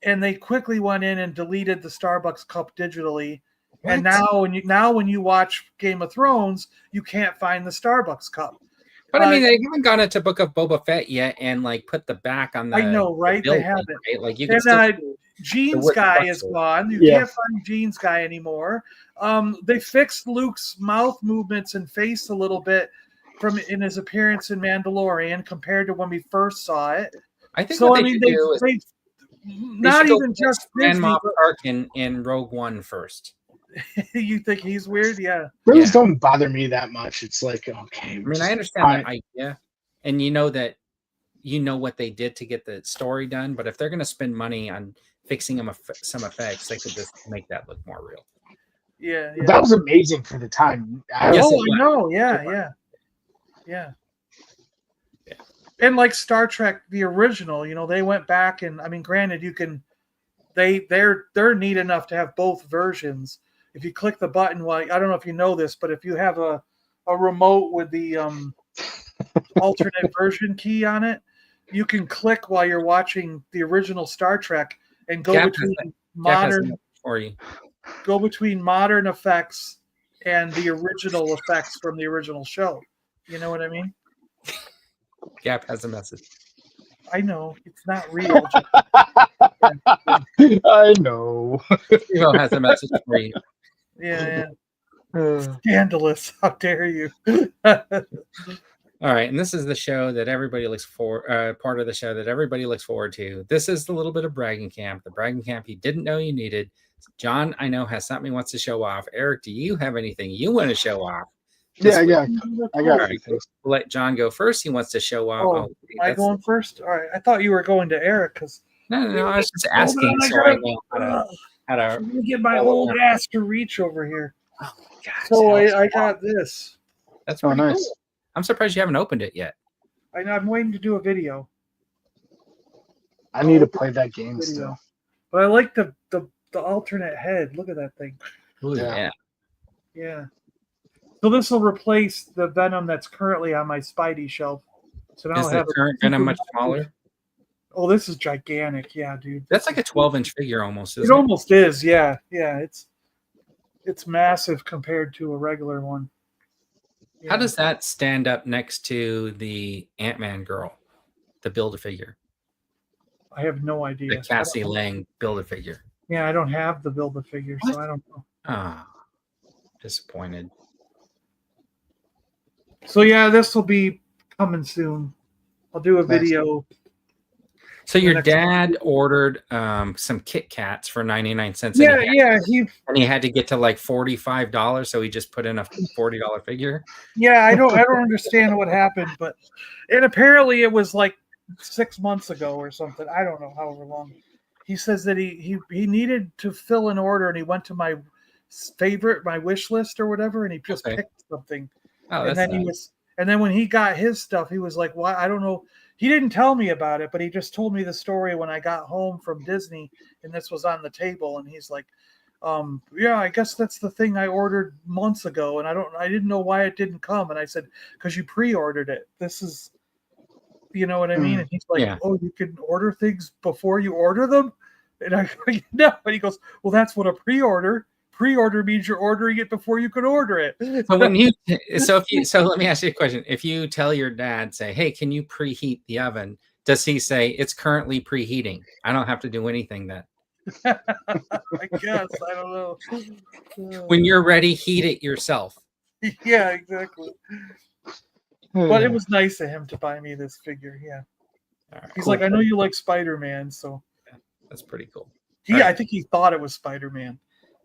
Speaker 4: and they quickly went in and deleted the Starbucks cup digitally. What? And now when you watch Game of Thrones, you can't find the Starbucks cup.
Speaker 1: But I mean, they haven't gone into Book of Boba Fett yet and like put the back on the.
Speaker 4: I know, right?
Speaker 1: The building,
Speaker 4: they haven't.
Speaker 1: Right? Like you can
Speaker 4: Gene's guy is gone. You can't find Gene's guy anymore. They fixed Luke's mouth movements and face a little bit in his appearance in Mandalorian compared to when we first saw it.
Speaker 1: I think so. I mean, they
Speaker 4: not even just
Speaker 1: Grand Moff Tarkin in Rogue One first.
Speaker 4: You think he's weird? Yeah.
Speaker 5: Those don't bother me that much. It's like, okay.
Speaker 1: I mean, I understand that idea, and you know what they did to get the story done. But if they're going to spend money on fixing some effects, they could just make that look more real.
Speaker 4: Yeah.
Speaker 5: That was amazing for the time.
Speaker 4: I know. Yeah. And like Star Trek, the original, you know, they went back and, I mean, granted, you can, they're neat enough to have both versions. If you click the button, I don't know if you know this, but if you have a remote with the alternate version key on it, you can click while you're watching the original Star Trek and go between modern effects and the original effects from the original show. You know what I mean?
Speaker 1: Gap has a message.
Speaker 4: I know it's not real.
Speaker 5: I know.
Speaker 1: Evo has a message for you.
Speaker 4: Yeah. Scandalous! How dare you?
Speaker 1: All right, and this is the show that everybody looks for. Part of the show that everybody looks forward to. This is the little bit of bragging camp. The bragging camp you didn't know you needed. John, I know, has something he wants to show off. Eric, do you have anything you want to show off?
Speaker 5: Yeah, I got.
Speaker 1: Right, we'll let John go first. He wants to show off.
Speaker 4: Oh, am I going first? All right. I thought you were going to Eric because.
Speaker 1: No. I was just asking.
Speaker 4: Let me get my old ass to reach over here.
Speaker 1: Oh my god!
Speaker 4: So I got this.
Speaker 1: That's pretty nice. Cool. I'm surprised you haven't opened it yet.
Speaker 4: I'm waiting to do a video.
Speaker 5: I need to play that game still.
Speaker 4: But I like the alternate head. Look at that thing.
Speaker 1: Ooh, yeah.
Speaker 4: Yeah. So this will replace the Venom that's currently on my Spidey shelf. So now
Speaker 1: is the current Venom much smaller?
Speaker 4: Oh, this is gigantic. Yeah, dude.
Speaker 1: That's like a 12-inch figure almost.
Speaker 4: It almost is. Yeah. It's massive compared to a regular one.
Speaker 1: Yeah. How does that stand up next to the Ant-Man girl, the Build-A-Figure?
Speaker 4: I have no idea.
Speaker 1: The Cassie Lang Build-A-Figure.
Speaker 4: Yeah, I don't have the Build-A-Figure, so I don't know.
Speaker 1: Ah, disappointed.
Speaker 4: So yeah, this will be coming soon. I'll do a video.
Speaker 1: So your dad ordered some Kit Kats for 99 cents.
Speaker 4: Yeah,
Speaker 1: and he had to get to like $45, so he just put in a $40 figure.
Speaker 4: Yeah, I don't understand what happened, but and apparently it was like 6 months ago or something. I don't know however long. He says that he needed to fill an order, and he went to my wish list or whatever, and he just picked something.
Speaker 1: Oh,
Speaker 4: and then
Speaker 1: nice.
Speaker 4: and then when he got his stuff, he was like, "Why? I don't know." He didn't tell me about it, but he just told me the story when I got home from Disney, and this was on the table, and he's like, yeah, I guess that's the thing I ordered months ago, and I didn't know why it didn't come." And I said, "Because you pre-ordered it. This is, you know what I mean?" And he's like, "Oh, you can order things before you order them?" And I go, "No." And he goes, "Well, that's what a pre-order. Pre-order means you're ordering it before you can order it."
Speaker 1: So let me ask you a question. If you tell your dad, say, "Hey, can you preheat the oven?" Does he say it's currently preheating? I don't have to do anything then.
Speaker 4: I guess I don't know.
Speaker 1: When you're ready, heat it yourself.
Speaker 4: Yeah, exactly. But it was nice of him to buy me this figure. Yeah, he's like, "I know you like Spider-Man, so
Speaker 1: yeah, that's pretty cool."
Speaker 4: I think he thought it was Spider-Man.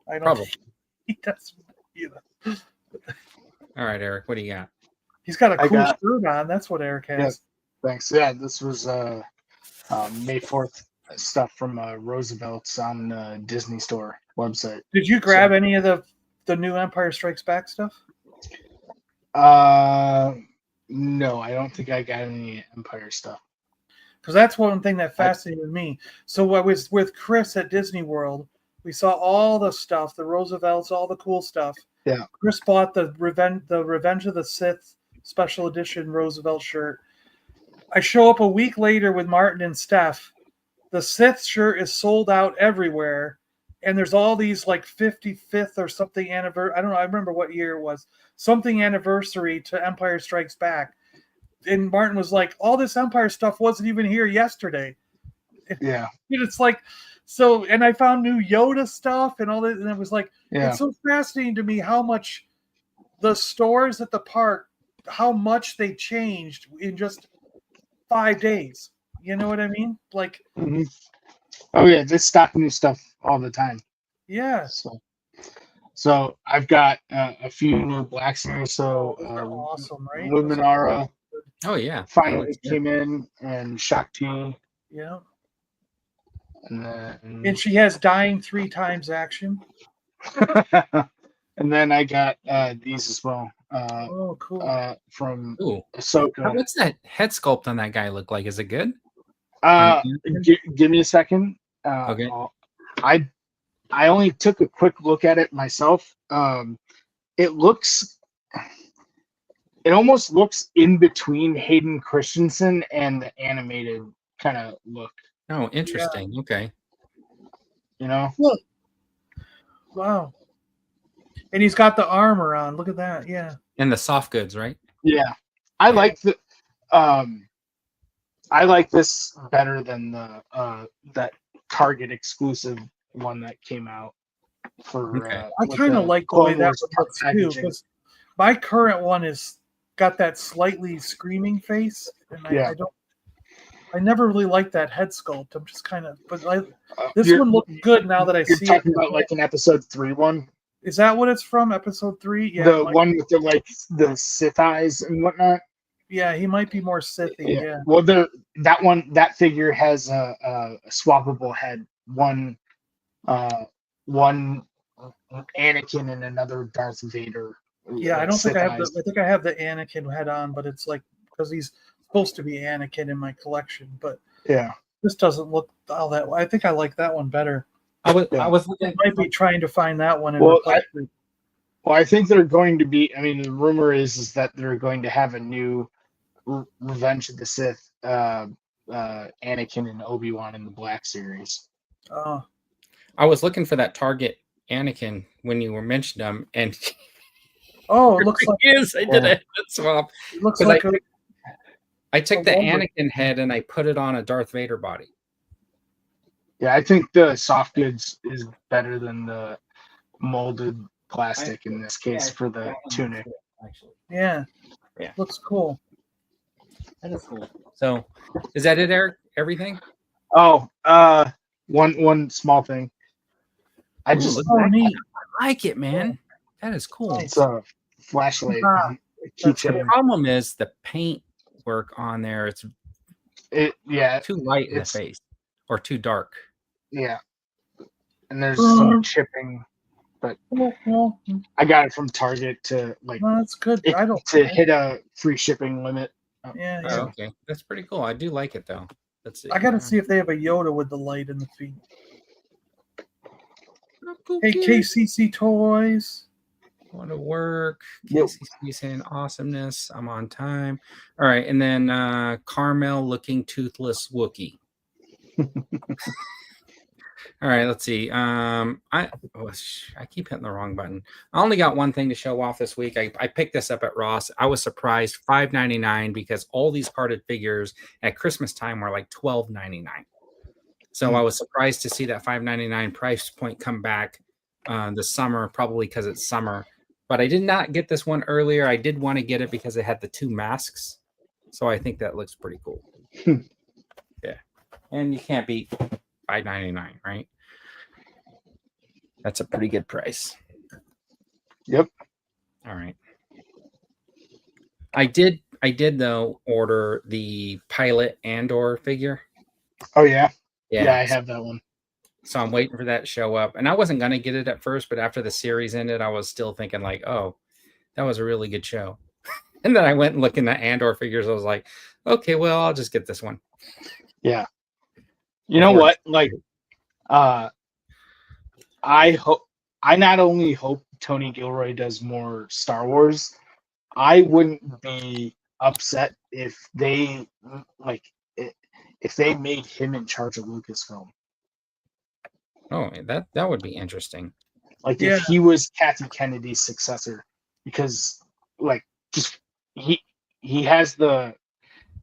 Speaker 4: I don't
Speaker 1: Probably.
Speaker 4: think he doesn't either.
Speaker 1: All right, Eric, what do you got?
Speaker 4: He's got a cool shirt on. That's what Eric has.
Speaker 5: Yeah, thanks. Yeah, this was May 4th stuff from Roosevelt's on the Disney Store website.
Speaker 4: Did you grab any of the new Empire Strikes Back stuff?
Speaker 5: No, I don't think I got any Empire stuff.
Speaker 4: Because that's one thing that fascinated me. So I was with Chris at Disney World. We saw all the stuff, the Roosevelts, all the cool stuff.
Speaker 5: Yeah.
Speaker 4: Chris bought the Revenge of the Sith special edition Roosevelt shirt. I show up a week later with Martin and Steph. The Sith shirt is sold out everywhere, and there's all these like 55th or something anniversary. I don't know. I remember what year it was. Something anniversary to Empire Strikes Back. And Martin was like, "All this Empire stuff wasn't even here yesterday."
Speaker 5: Yeah.
Speaker 4: It's like, so, and I found new Yoda stuff and all that, and it was like, it's so fascinating to me how much the stores at the park, how much they changed in just 5 days. You know what I mean? Like,
Speaker 5: oh yeah, they stock new stuff all the time.
Speaker 4: Yeah.
Speaker 5: So I've got a few new blacksmiths. So
Speaker 4: awesome, right?
Speaker 5: Luminara.
Speaker 1: Oh yeah,
Speaker 5: finally came in, and Shakti.
Speaker 4: Yeah.
Speaker 5: And
Speaker 4: she has dying 3 times action.
Speaker 5: And then I got these as well.
Speaker 4: Cool.
Speaker 5: From Ahsoka.
Speaker 1: What's that head sculpt on that guy look like? Is it good?
Speaker 5: Give me a second.
Speaker 1: Okay.
Speaker 5: I only took a quick look at it myself. It almost looks in between Hayden Christensen and the animated kind of look.
Speaker 1: Oh, interesting. Yeah. Okay.
Speaker 5: You know?
Speaker 4: Look. Wow. And he's got the armor on. Look at that. Yeah.
Speaker 1: And the soft goods, right?
Speaker 5: Yeah. I like this better than the that Target exclusive one that came out for
Speaker 4: I kind of like the way that one looks too, because my current one is got that slightly screaming face, and I never really liked that head sculpt. I'm just kind of, but this one looks good now that I see it.
Speaker 5: You're talking about like an episode 3 one?
Speaker 4: Is that what it's from? Episode 3? Yeah.
Speaker 5: The one with the Sith eyes and whatnot.
Speaker 4: Yeah, he might be more Sithy. Yeah.
Speaker 5: Well, that figure has a swappable head. One Anakin and another Darth Vader.
Speaker 4: Yeah, I don't think I have I think I have the Anakin head on, but it's like because he's supposed to be Anakin in my collection, but this doesn't look all that. I think I like that one better.
Speaker 1: I was looking.
Speaker 4: I might be trying to find that one.
Speaker 5: I think they're going to be. I mean, the rumor is that they're going to have a new Revenge of the Sith, Anakin and Obi-Wan in the Black series.
Speaker 4: Oh,
Speaker 1: I was looking for that Target Anakin when you were mentioning them, and
Speaker 4: it looks like
Speaker 1: I did a head swap.
Speaker 4: It looks like
Speaker 1: I took the Anakin head and I put it on a Darth Vader body.
Speaker 5: Yeah, I think the soft goods is better than the molded plastic in this case for the tunic.
Speaker 1: Actually.
Speaker 4: Yeah. Looks cool.
Speaker 1: That is cool. So, is that it, Eric? Everything?
Speaker 5: One small thing. I
Speaker 1: Ooh,
Speaker 5: just
Speaker 1: look at that.
Speaker 4: neat.
Speaker 1: I like it, man. That is cool.
Speaker 5: it's a flashlight
Speaker 4: Ah, that's
Speaker 1: The
Speaker 5: keychain.
Speaker 1: problem is the paint work on there. It's too light in the
Speaker 5: it's
Speaker 1: face or too dark.
Speaker 5: yeah, and there's some chipping, but
Speaker 4: Well,
Speaker 5: I got it from Target to like
Speaker 4: no, that's good.
Speaker 5: to hit a free shipping limit.
Speaker 4: Yeah,
Speaker 1: Oh, okay. That's pretty cool. I do like it though. Let's see.
Speaker 4: I got to see if they have a Yoda with the light in the feet.
Speaker 1: Cool
Speaker 4: Hey,
Speaker 1: kid.
Speaker 4: KCC Toys.
Speaker 1: Want to work.
Speaker 5: Yep.
Speaker 1: KCC saying awesomeness. I'm on time. All right. And then Carmel looking toothless Wookie. All right, let's see. I keep hitting the wrong button. I only got one thing to show off this week. I picked this up at Ross. I was surprised, $5.99 because all these carded figures at Christmas time were like $12.99. So I was surprised to see that $5.99 price point come back this summer, probably because it's summer. But I did not get this one earlier. I did want to get it because it had the 2 masks. So I think that looks pretty cool. Yeah. And you can't beat $5.99, right? That's a pretty good price.
Speaker 5: Yep.
Speaker 1: All right. I did though order the pilot Andor figure.
Speaker 5: Oh yeah. Yeah, I have that one.
Speaker 1: So I'm waiting for that to show up. And I wasn't gonna get it at first, but after the series ended, I was still thinking like, oh, that was a really good show. And then I went and looked in the Andor figures. I was like, okay, well, I'll just get this one.
Speaker 5: Yeah. You know what? Like, I not only hope Tony Gilroy does more Star Wars, I wouldn't be upset if they made him in charge of Lucasfilm.
Speaker 1: Oh, that would be interesting.
Speaker 5: Like if he was Kathy Kennedy's successor, because like just he has the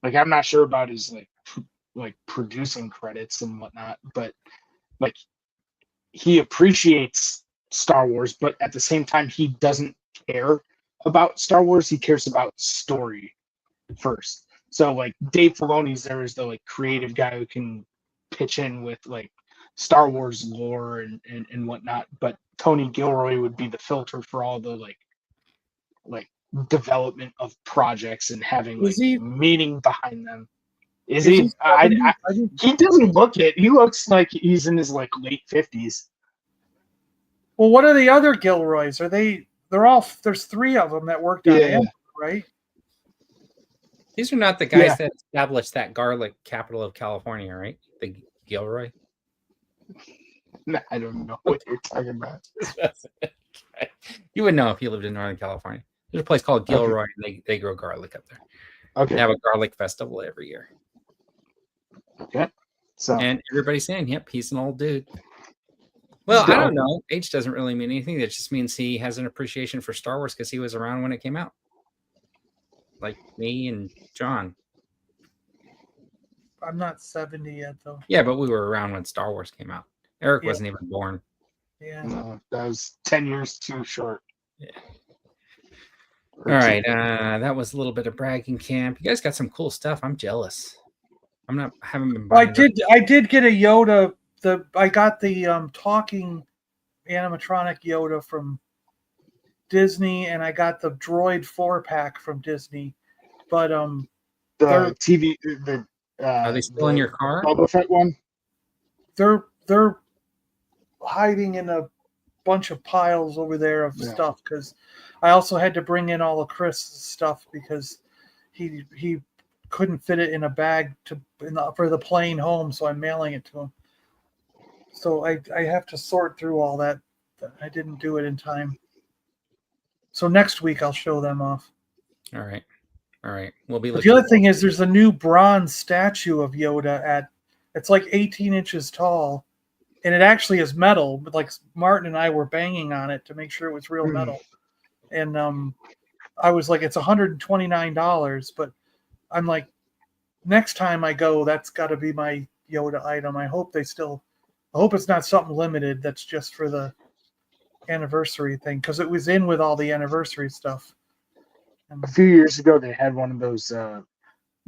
Speaker 5: like I'm not sure about his like producing credits and whatnot, but like he appreciates Star Wars, but at the same time he doesn't care about Star Wars. He cares about story first. So like Dave Filoni's there is the like creative guy who can pitch in with like Star Wars lore and whatnot, but Tony Gilroy would be the filter for all the like development of projects and having like meaning behind them. Is he? He doesn't look it. He looks like he's in his like late 50s.
Speaker 4: Well, what are the other Gilroys? They're all. There's 3 of them that worked on Andor, right?
Speaker 1: These are not the guys that established that garlic capital of California, right? The Gilroy.
Speaker 5: No, I don't know what you're talking about.
Speaker 1: You would know if you lived in Northern California. There's a place called Gilroy, and they grow garlic up there.
Speaker 5: Okay.
Speaker 1: They have a garlic festival every year.
Speaker 5: Okay. So
Speaker 1: and everybody's saying, yep, he's an old dude. Well, I don't know. Age doesn't really mean anything. It just means he has an appreciation for Star Wars because he was around when it came out. Like me and John.
Speaker 4: I'm not 70 yet, though.
Speaker 1: Yeah, but we were around when Star Wars came out. Eric wasn't even born.
Speaker 4: Yeah.
Speaker 5: No, that was 10 years too short.
Speaker 1: Yeah. All right. That was a little bit of bragging camp. You guys got some cool stuff. I'm jealous. Haven't been buying.
Speaker 4: I did get a Yoda. I got the talking animatronic Yoda from Disney, and I got the Droid 4-pack from Disney. But
Speaker 5: the TV,
Speaker 1: are they still in your car?
Speaker 5: Boba Fett one.
Speaker 4: They're hiding in a bunch of piles over there of stuff because I also had to bring in all of Chris' stuff because he couldn't fit it in a bag for the plane home, so I'm mailing it to him. So I have to sort through all that. I didn't do it in time. So next week I'll show them off.
Speaker 1: All right. We'll be.
Speaker 4: The other thing is there's a new bronze statue of Yoda it's like 18 inches tall, and it actually is metal. But like Martin and I were banging on it to make sure it was real metal, and I was like, it's $129, but I'm like, next time I go, that's got to be my Yoda item. I hope it's not something limited that's just for the anniversary thing, because it was in with all the anniversary stuff.
Speaker 5: A few years ago, they had one of those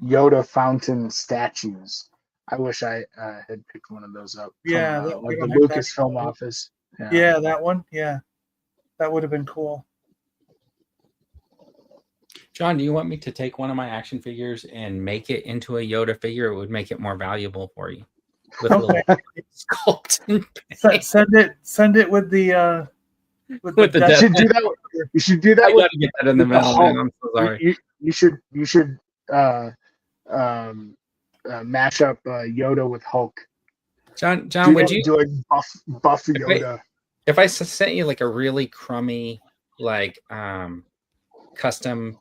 Speaker 5: Yoda fountain statues I wish I had picked one of those up.
Speaker 4: Yeah,
Speaker 5: From,
Speaker 4: we
Speaker 5: the
Speaker 4: don't have that.
Speaker 5: Lucasfilm office.
Speaker 4: Yeah, that one. Yeah, that would have been cool.
Speaker 1: John, do you want me to take one of my action figures and make it into a Yoda figure? It would make it more valuable for you. With a little sculpt.
Speaker 4: Send it with the
Speaker 1: with the
Speaker 5: You should do that. You should do that.
Speaker 1: I gotta get that in the mail, man. I'm so sorry.
Speaker 5: You should mash up Yoda with Hulk.
Speaker 1: John, would you
Speaker 5: do a buff Yoda?
Speaker 1: If I sent you like a really crummy, like custom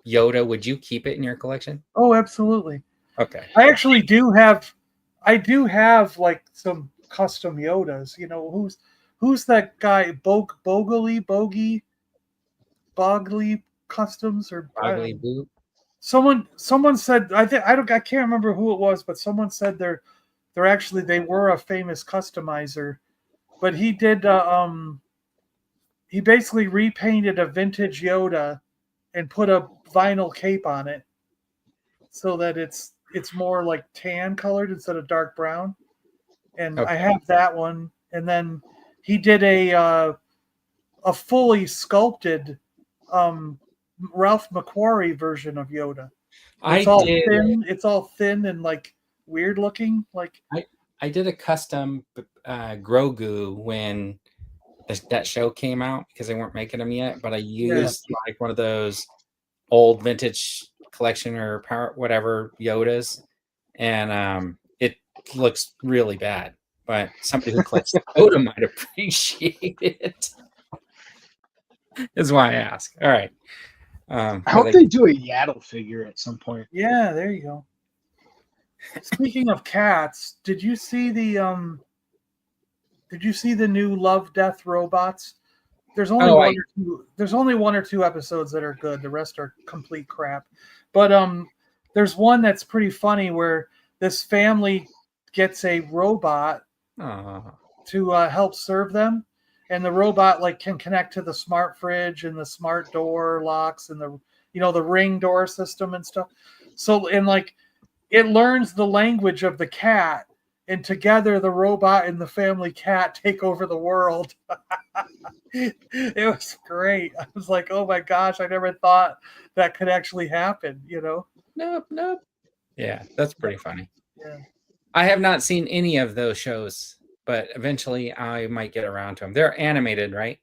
Speaker 1: Yoda, would you keep it in your collection?
Speaker 4: Oh, absolutely.
Speaker 1: Okay.
Speaker 4: I actually do have like some custom Yodas. You know, who's that guy? Bogley Customs or
Speaker 1: Bogley Boo?
Speaker 4: Someone said I can't remember who it was, but someone said they were a famous customizer, but he did he basically repainted a vintage Yoda and put a vinyl cape on it so that it's more like tan colored instead of dark brown. And okay. I have that one. And then he did a fully sculpted Ralph McQuarrie version of Yoda. It's all thin and like weird looking. Like
Speaker 1: I did a custom Grogu when that show came out because they weren't making them yet, but I used like one of those old vintage collection or power whatever Yodas, and it looks really bad. But somebody who collects Yoda might appreciate it. Is why I ask. All right.
Speaker 5: I hope they do a Yaddle figure at some point.
Speaker 4: Yeah, there you go. Speaking of cats, did you see the new Love Death Robots? There's only there's only one or two episodes that are good. The rest are complete crap. But there's one that's pretty funny where this family gets a robot to help serve them, and the robot like can connect to the smart fridge and the smart door locks and the ring door system and stuff. So and like it learns the language of the cat, and together the robot and the family cat take over the world. It was great. I was like, oh my gosh, I never thought that could actually happen,
Speaker 1: Nope. Yeah, that's pretty funny.
Speaker 4: Yeah.
Speaker 1: I have not seen any of those shows, but eventually I might get around to them. They're animated, right?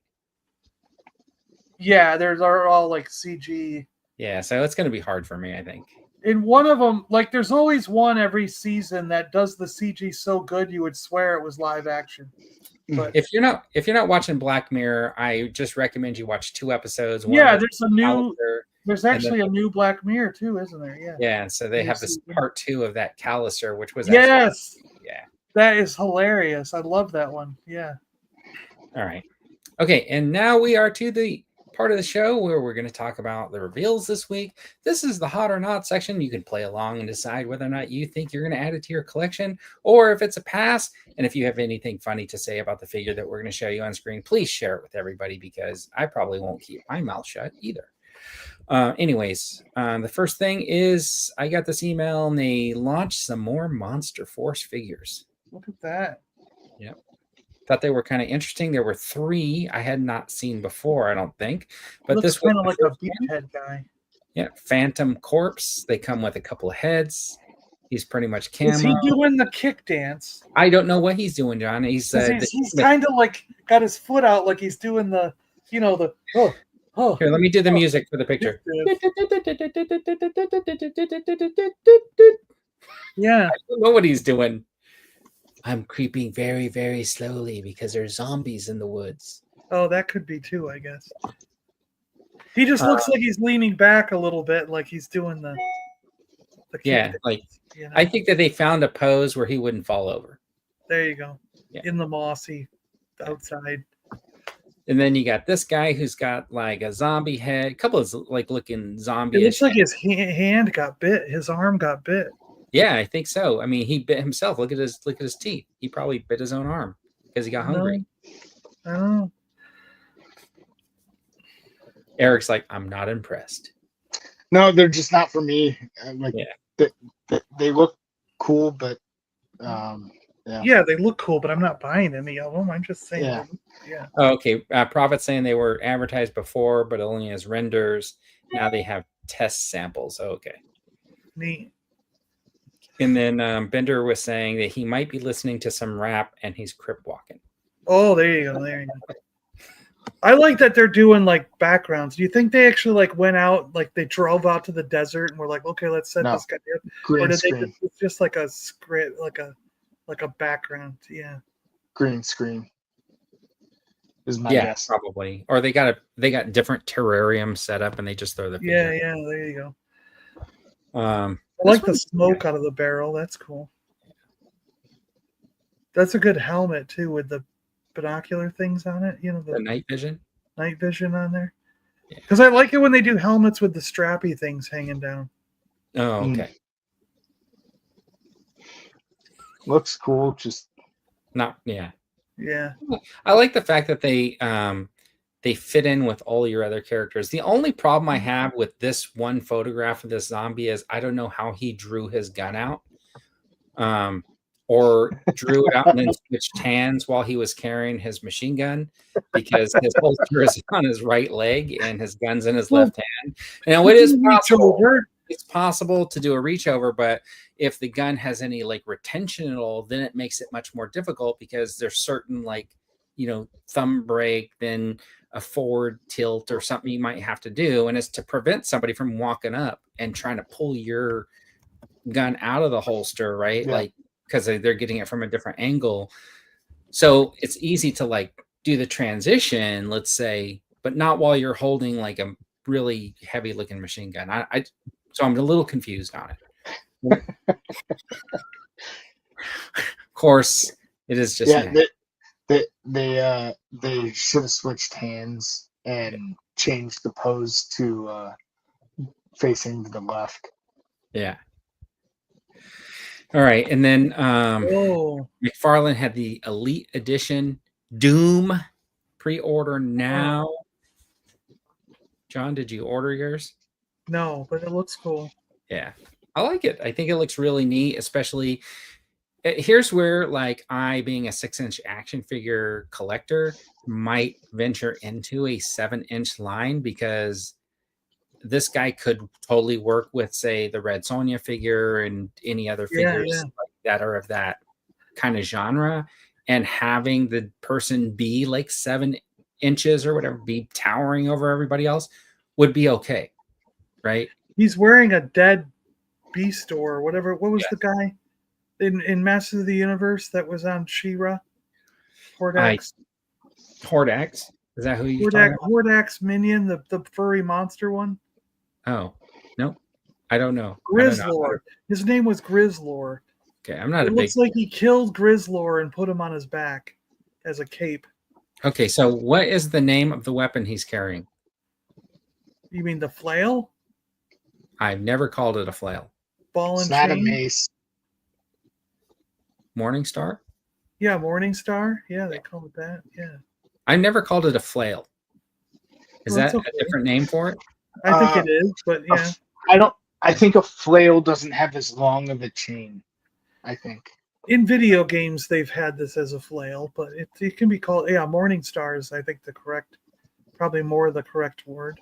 Speaker 4: Yeah, they're all like CG.
Speaker 1: Yeah, so it's going to be hard for me, I think.
Speaker 4: In one of them, like there's always one every season that does the CG so good you would swear it was live action. But
Speaker 1: if you're not watching Black Mirror, I just recommend you watch 2 episodes.
Speaker 4: There's actually a new Black Mirror too, isn't there? Yeah.
Speaker 1: Yeah, so they have this part 2 of that Callister, which was
Speaker 4: yeah, that is hilarious. I love that one. Yeah.
Speaker 1: All right. Okay, and now we are to the part of the show where we're going to talk about the reveals this week. This is the hot or not section. You can play along and decide whether or not you think you're going to add it to your collection or if it's a pass. And if you have anything funny to say about the figure that we're going to show you on screen, please share it with everybody because I probably won't keep my mouth shut either. Anyways, the first thing is I got this email and they launched some more Monster Force figures.
Speaker 4: Look at that.
Speaker 1: Yep. Thought they were kind of interesting. There were 3 I had not seen before, I don't think. But
Speaker 4: looks
Speaker 1: this was
Speaker 4: kind of like a beefhead guy.
Speaker 1: Yeah, Phantom Corpse. They come with a couple of heads. He's pretty much camo.
Speaker 4: Is he doing the kick dance?
Speaker 1: I don't know what he's doing, John. He's
Speaker 4: kind of like got his foot out like he's doing the
Speaker 1: Here, let me do the music for the picture.
Speaker 4: Yeah.
Speaker 1: I don't know what he's doing. I'm creeping very, very slowly because there's zombies in the woods.
Speaker 4: Oh, that could be too, I guess. He just looks like he's leaning back a little bit, like he's doing the
Speaker 1: like I think that they found a pose where he wouldn't fall over.
Speaker 4: There you go. Yeah. In the mossy outside.
Speaker 1: And then you got this guy who's got like a zombie head, a couple of like looking zombie.
Speaker 4: It looks like his hand got bit, his arm got bit.
Speaker 1: Yeah, I think so. I mean, he bit himself. Look at his teeth. He probably bit his own arm because he got hungry.
Speaker 4: I don't know.
Speaker 1: Eric's like, I'm not impressed.
Speaker 5: No, they're just not for me. They look cool, but
Speaker 4: yeah, they look cool, but I'm not buying any of them. I'm just saying,
Speaker 5: Yeah.
Speaker 4: yeah.
Speaker 1: Oh, okay. Prophet saying they were advertised before, but only as renders. Now they have test samples. Okay.
Speaker 4: Neat.
Speaker 1: And then Bender was saying that he might be listening to some rap and he's crip walking.
Speaker 4: Oh, there you go. There you go. I like that they're doing like backgrounds. Do you think they actually like went out, like they drove out to the desert and were like, okay, let's set this guy up?
Speaker 5: Green
Speaker 4: Or did
Speaker 5: screen.
Speaker 4: they just like a script, like a background? Yeah.
Speaker 5: Green screen is my
Speaker 1: Yeah,
Speaker 5: guess.
Speaker 1: probably. Or they got different terrariums set up and they just throw the
Speaker 4: Yeah,
Speaker 1: figure.
Speaker 4: yeah, there you go.
Speaker 1: I
Speaker 4: I like the smoke out of the barrel. That's cool. That's a good helmet too, with the binocular things on it. You know,
Speaker 1: the night vision.
Speaker 4: night vision on there.
Speaker 1: Yeah.
Speaker 4: Because I like it when they do helmets with the strappy things hanging down.
Speaker 1: Oh, okay.
Speaker 5: Looks cool. Just
Speaker 1: Not yeah.
Speaker 4: Yeah.
Speaker 1: I like the fact that they fit in with all your other characters. The only problem I have with this one photograph of this zombie is I don't know how he drew his gun out. Or drew it out and then switched hands while he was carrying his machine gun, because his holster is on his right leg and his gun's in his left hand. Now it is possible. It's possible to do a reach over, but if the gun has any like retention at all, then it makes it much more difficult, because there's certain like, thumb brake, then a forward tilt or something you might have to do. And it's to prevent somebody from walking up and trying to pull your gun out of the holster, right?
Speaker 5: Yeah.
Speaker 1: Like, because they're getting it from a different angle. So it's easy to like do the transition, let's say, but not while you're holding like a really heavy looking machine gun. So I'm a little confused on it. Of course, it is just
Speaker 5: they should have switched hands and changed the pose to facing to the left.
Speaker 1: Yeah. All right, and then McFarlane had the Elite Edition Doom pre-order now. John, did you order yours?
Speaker 4: No, but it looks cool.
Speaker 1: Yeah, I like it. I think it looks really neat, especially here's where, like, I, being a 6-inch action figure collector, might venture into a 7-inch line, because this guy could totally work with, say, the Red Sonja figure and any other figures like that are of that kind of genre, and having the person be like 7 inches or whatever, be towering over everybody else, would be okay, right?
Speaker 4: He's wearing a dead beast or whatever. What was the guy in Masters of the Universe that was on She-Ra? Hordax.
Speaker 1: Hordax? Is that who you're talking about?
Speaker 4: Hordax minion, the furry monster one?
Speaker 1: Oh, no. I don't know.
Speaker 4: Grizzlor. His name was Grizzlor.
Speaker 1: Okay, I'm not
Speaker 4: it looks like he killed Grizzlor and put him on his back as a cape.
Speaker 1: Okay, so what is the name of the weapon he's carrying?
Speaker 4: You mean the flail?
Speaker 1: I've never called it a flail.
Speaker 4: Ball and
Speaker 5: chain? It's not a
Speaker 4: mace.
Speaker 1: Morningstar?
Speaker 4: Yeah, Morningstar. Yeah, they call it that. Yeah.
Speaker 1: I never called it a flail. Is that a different name for it?
Speaker 4: I think it is, but yeah.
Speaker 5: I think a flail doesn't have as long of a chain. I think.
Speaker 4: In video games, they've had this as a flail, but it can be called, Morningstar is, I think, probably more the correct word.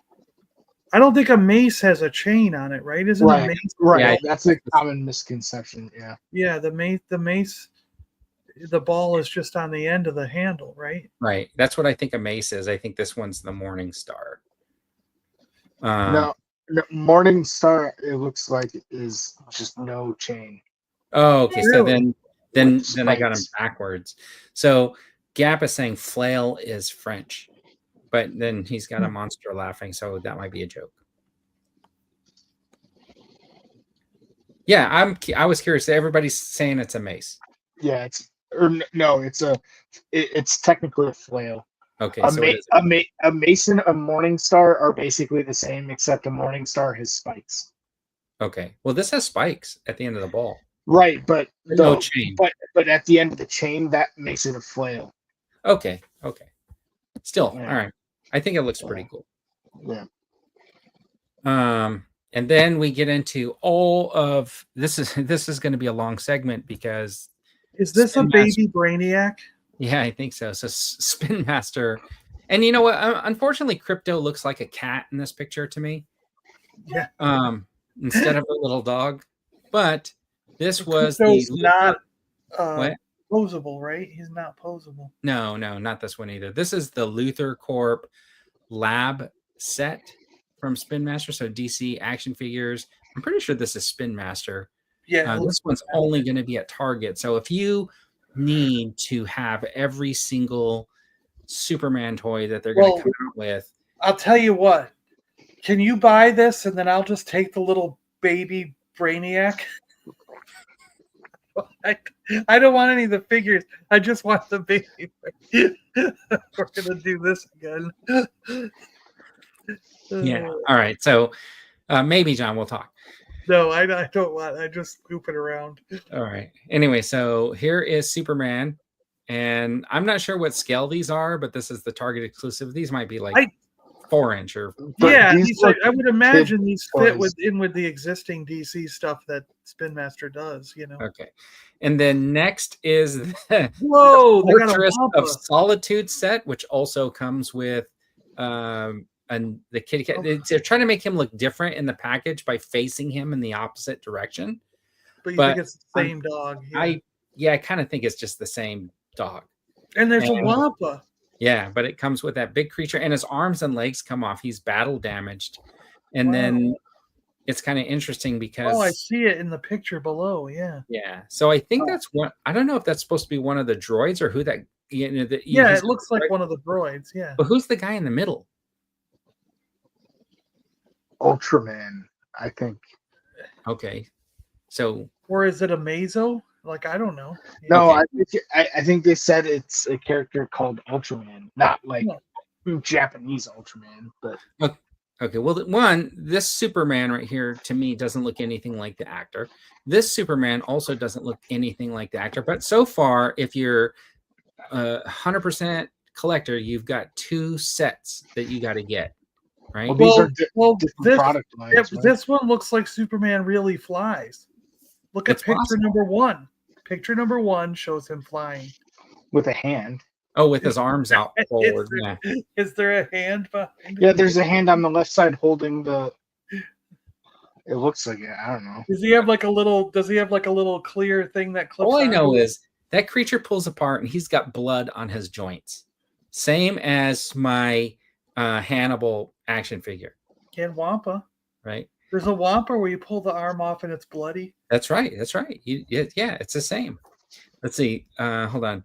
Speaker 4: I don't think a mace has a chain on it, right? Isn't a mace?
Speaker 5: Right. Yeah, that's a common misconception. Yeah.
Speaker 4: Yeah, the mace, the ball is just on the end of the handle, right?
Speaker 1: Right. That's what I think a mace is. I think this one's the Morningstar.
Speaker 5: No, Morningstar, it looks like, is just no chain.
Speaker 1: Oh, okay.
Speaker 4: Really?
Speaker 1: So then I got him backwards. So Gap is saying flail is French, but then he's got a monster laughing, so that might be a joke. Yeah, I was curious. Everybody's saying it's a mace.
Speaker 5: Yeah, it's technically a flail.
Speaker 1: Okay,
Speaker 5: a mace and a Morningstar are basically the same, except a Morningstar has spikes.
Speaker 1: Okay, well, this has spikes at the end of the ball.
Speaker 5: Right, but
Speaker 1: no chain.
Speaker 5: But at the end of the chain, that makes it a flail.
Speaker 1: Okay. Still, all right. I think it looks pretty cool.
Speaker 5: Yeah.
Speaker 1: And then we get into all of this is going to be a long segment because
Speaker 4: is this a baby Brainiac?
Speaker 1: Yeah, I think so. So Spin Master, and you know what? Unfortunately, Crypto looks like a cat in this picture to me.
Speaker 4: Yeah.
Speaker 1: Instead of a little dog, but this was
Speaker 4: Crypto's
Speaker 1: the
Speaker 4: not
Speaker 1: what?
Speaker 4: Posable, right? He's not posable.
Speaker 1: No, not this one either. This is the Luthor Corp Lab set from Spin Master. So DC action figures. I'm pretty sure this is Spin Master.
Speaker 4: Yeah,
Speaker 1: this one's only going to be at Target. So if you need to have every single Superman toy that they're going to come out with,
Speaker 4: I'll tell you what. Can you buy this and then I'll just take the little baby Brainiac? I don't want any of the figures. I just want the baby. We're gonna do this again.
Speaker 1: Yeah. All right. So maybe John will talk.
Speaker 4: No, I don't want. I just scoop it around.
Speaker 1: All right. Anyway, so here is Superman, and I'm not sure what scale these are, but this is the Target exclusive. These might be like 4-inch or.
Speaker 4: Yeah, I would imagine these fit with the existing DC stuff that Spin Master does. You know.
Speaker 1: Okay, and then next is the
Speaker 4: Fortress
Speaker 1: of Solitude set, which also comes with and the kitty cat. They're trying to make him look different in the package by facing him in the opposite direction.
Speaker 4: But you think it's the same dog?
Speaker 1: Yeah. I kind of think it's just the same dog.
Speaker 4: And there's a Wampa.
Speaker 1: Yeah, but it comes with that big creature, and his arms and legs come off. He's battle damaged, and then it's kind of interesting because
Speaker 4: I see it in the picture below. Yeah.
Speaker 1: So I think that's one. I don't know if that's supposed to be one of the droids or who that.
Speaker 4: It looks like one of the droids. Yeah.
Speaker 1: But who's the guy in the middle?
Speaker 5: Ultraman, I think.
Speaker 1: Okay, so
Speaker 4: or is it a Mazo? Like I don't know.
Speaker 5: No, I think they said it's a character called Ultraman, not like Japanese Ultraman, but
Speaker 1: okay. Well, this Superman right here to me doesn't look anything like the actor. This Superman also doesn't look anything like the actor. But so far, if you're 100% collector, you've got 2 sets that you got to get. Right.
Speaker 5: Well, these are different product lines.
Speaker 4: This one looks like Superman really flies. Look at picture number 1. Picture number 1 shows him flying
Speaker 5: with a hand.
Speaker 1: Oh, with his arms out forward.
Speaker 4: Is there a hand behind?
Speaker 5: Yeah, there's a hand on the left side holding the. It looks like it. I don't know.
Speaker 4: Does he have like a little clear thing that clips?
Speaker 1: All I know is that creature pulls apart and he's got blood on his joints, same as my Hannibal action figure.
Speaker 4: And Wampa,
Speaker 1: right?
Speaker 4: There's a Wampa where you pull the arm off and it's bloody.
Speaker 1: That's right. Yeah, it's the same. Let's see. Hold on.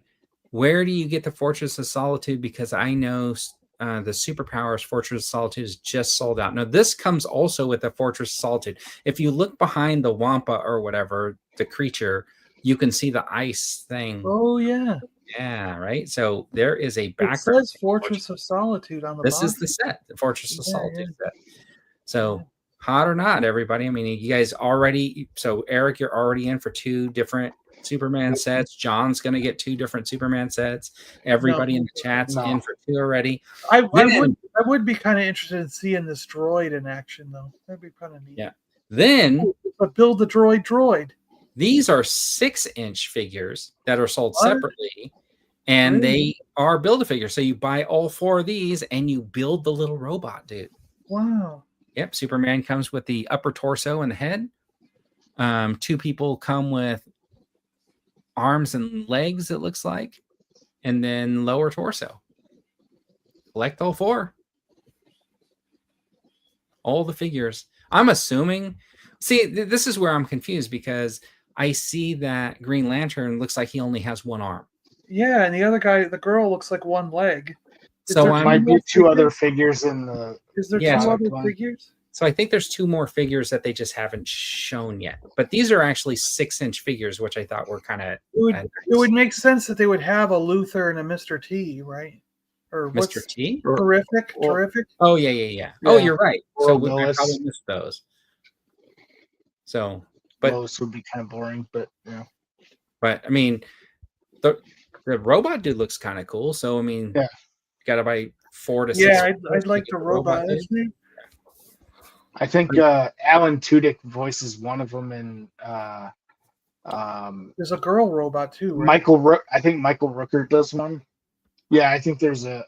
Speaker 1: Where do you get the Fortress of Solitude? Because I know the Superpowers Fortress of Solitude is just sold out. Now, this comes also with the Fortress of Solitude. If you look behind the Wampa or whatever, the creature, you can see the ice thing.
Speaker 4: Oh, yeah.
Speaker 1: Yeah, right. So there is a background.
Speaker 4: It says Fortress of Solitude on the
Speaker 1: This
Speaker 4: bottom.
Speaker 1: is the set, the Fortress of Solitude set. So hot or not, everybody. I mean, you guys already. So Eric, you're already in for 2 different Superman sets. John's going to get 2 different Superman sets. Everybody in the chat's in for 2 already.
Speaker 4: I would be kind of interested in seeing this droid in action, though. That'd be kind of neat.
Speaker 1: Yeah. Then
Speaker 4: build the droid.
Speaker 1: These are 6-inch figures that are sold separately, and they are Build-A-Figure. So you buy all 4 of these, and you build the little robot, dude.
Speaker 4: Wow.
Speaker 1: Yep. Superman comes with the upper torso and the head. 2 people come with arms and legs, it looks like, and then lower torso. Collect all 4. All the figures. I'm assuming. See, this is where I'm confused because I see that Green Lantern looks like he only has 1 arm.
Speaker 4: Yeah, and the other guy, the girl, looks like 1 leg.
Speaker 5: So I might be 2 other figures in the.
Speaker 4: Is there 2 other figures?
Speaker 1: So I think there's 2 more figures that they just haven't shown yet. But these are actually 6-inch figures, which I thought were kind of.
Speaker 4: It would make sense that they would have a Luthor and a Mr. T, right? Or
Speaker 1: Mr. T?
Speaker 4: Terrific.
Speaker 1: Oh yeah. Oh, you're right. So we probably missed those. So, but
Speaker 5: those would be kind of boring, but yeah.
Speaker 1: But I mean, the robot dude looks kind of cool. So I mean, got to buy 4 to 6.
Speaker 4: Yeah, I'd like the robot.
Speaker 5: I think Alan Tudyk voices one of them, and
Speaker 4: there's a girl robot too, right?
Speaker 5: I think Michael Rooker does one. Yeah, I think there's a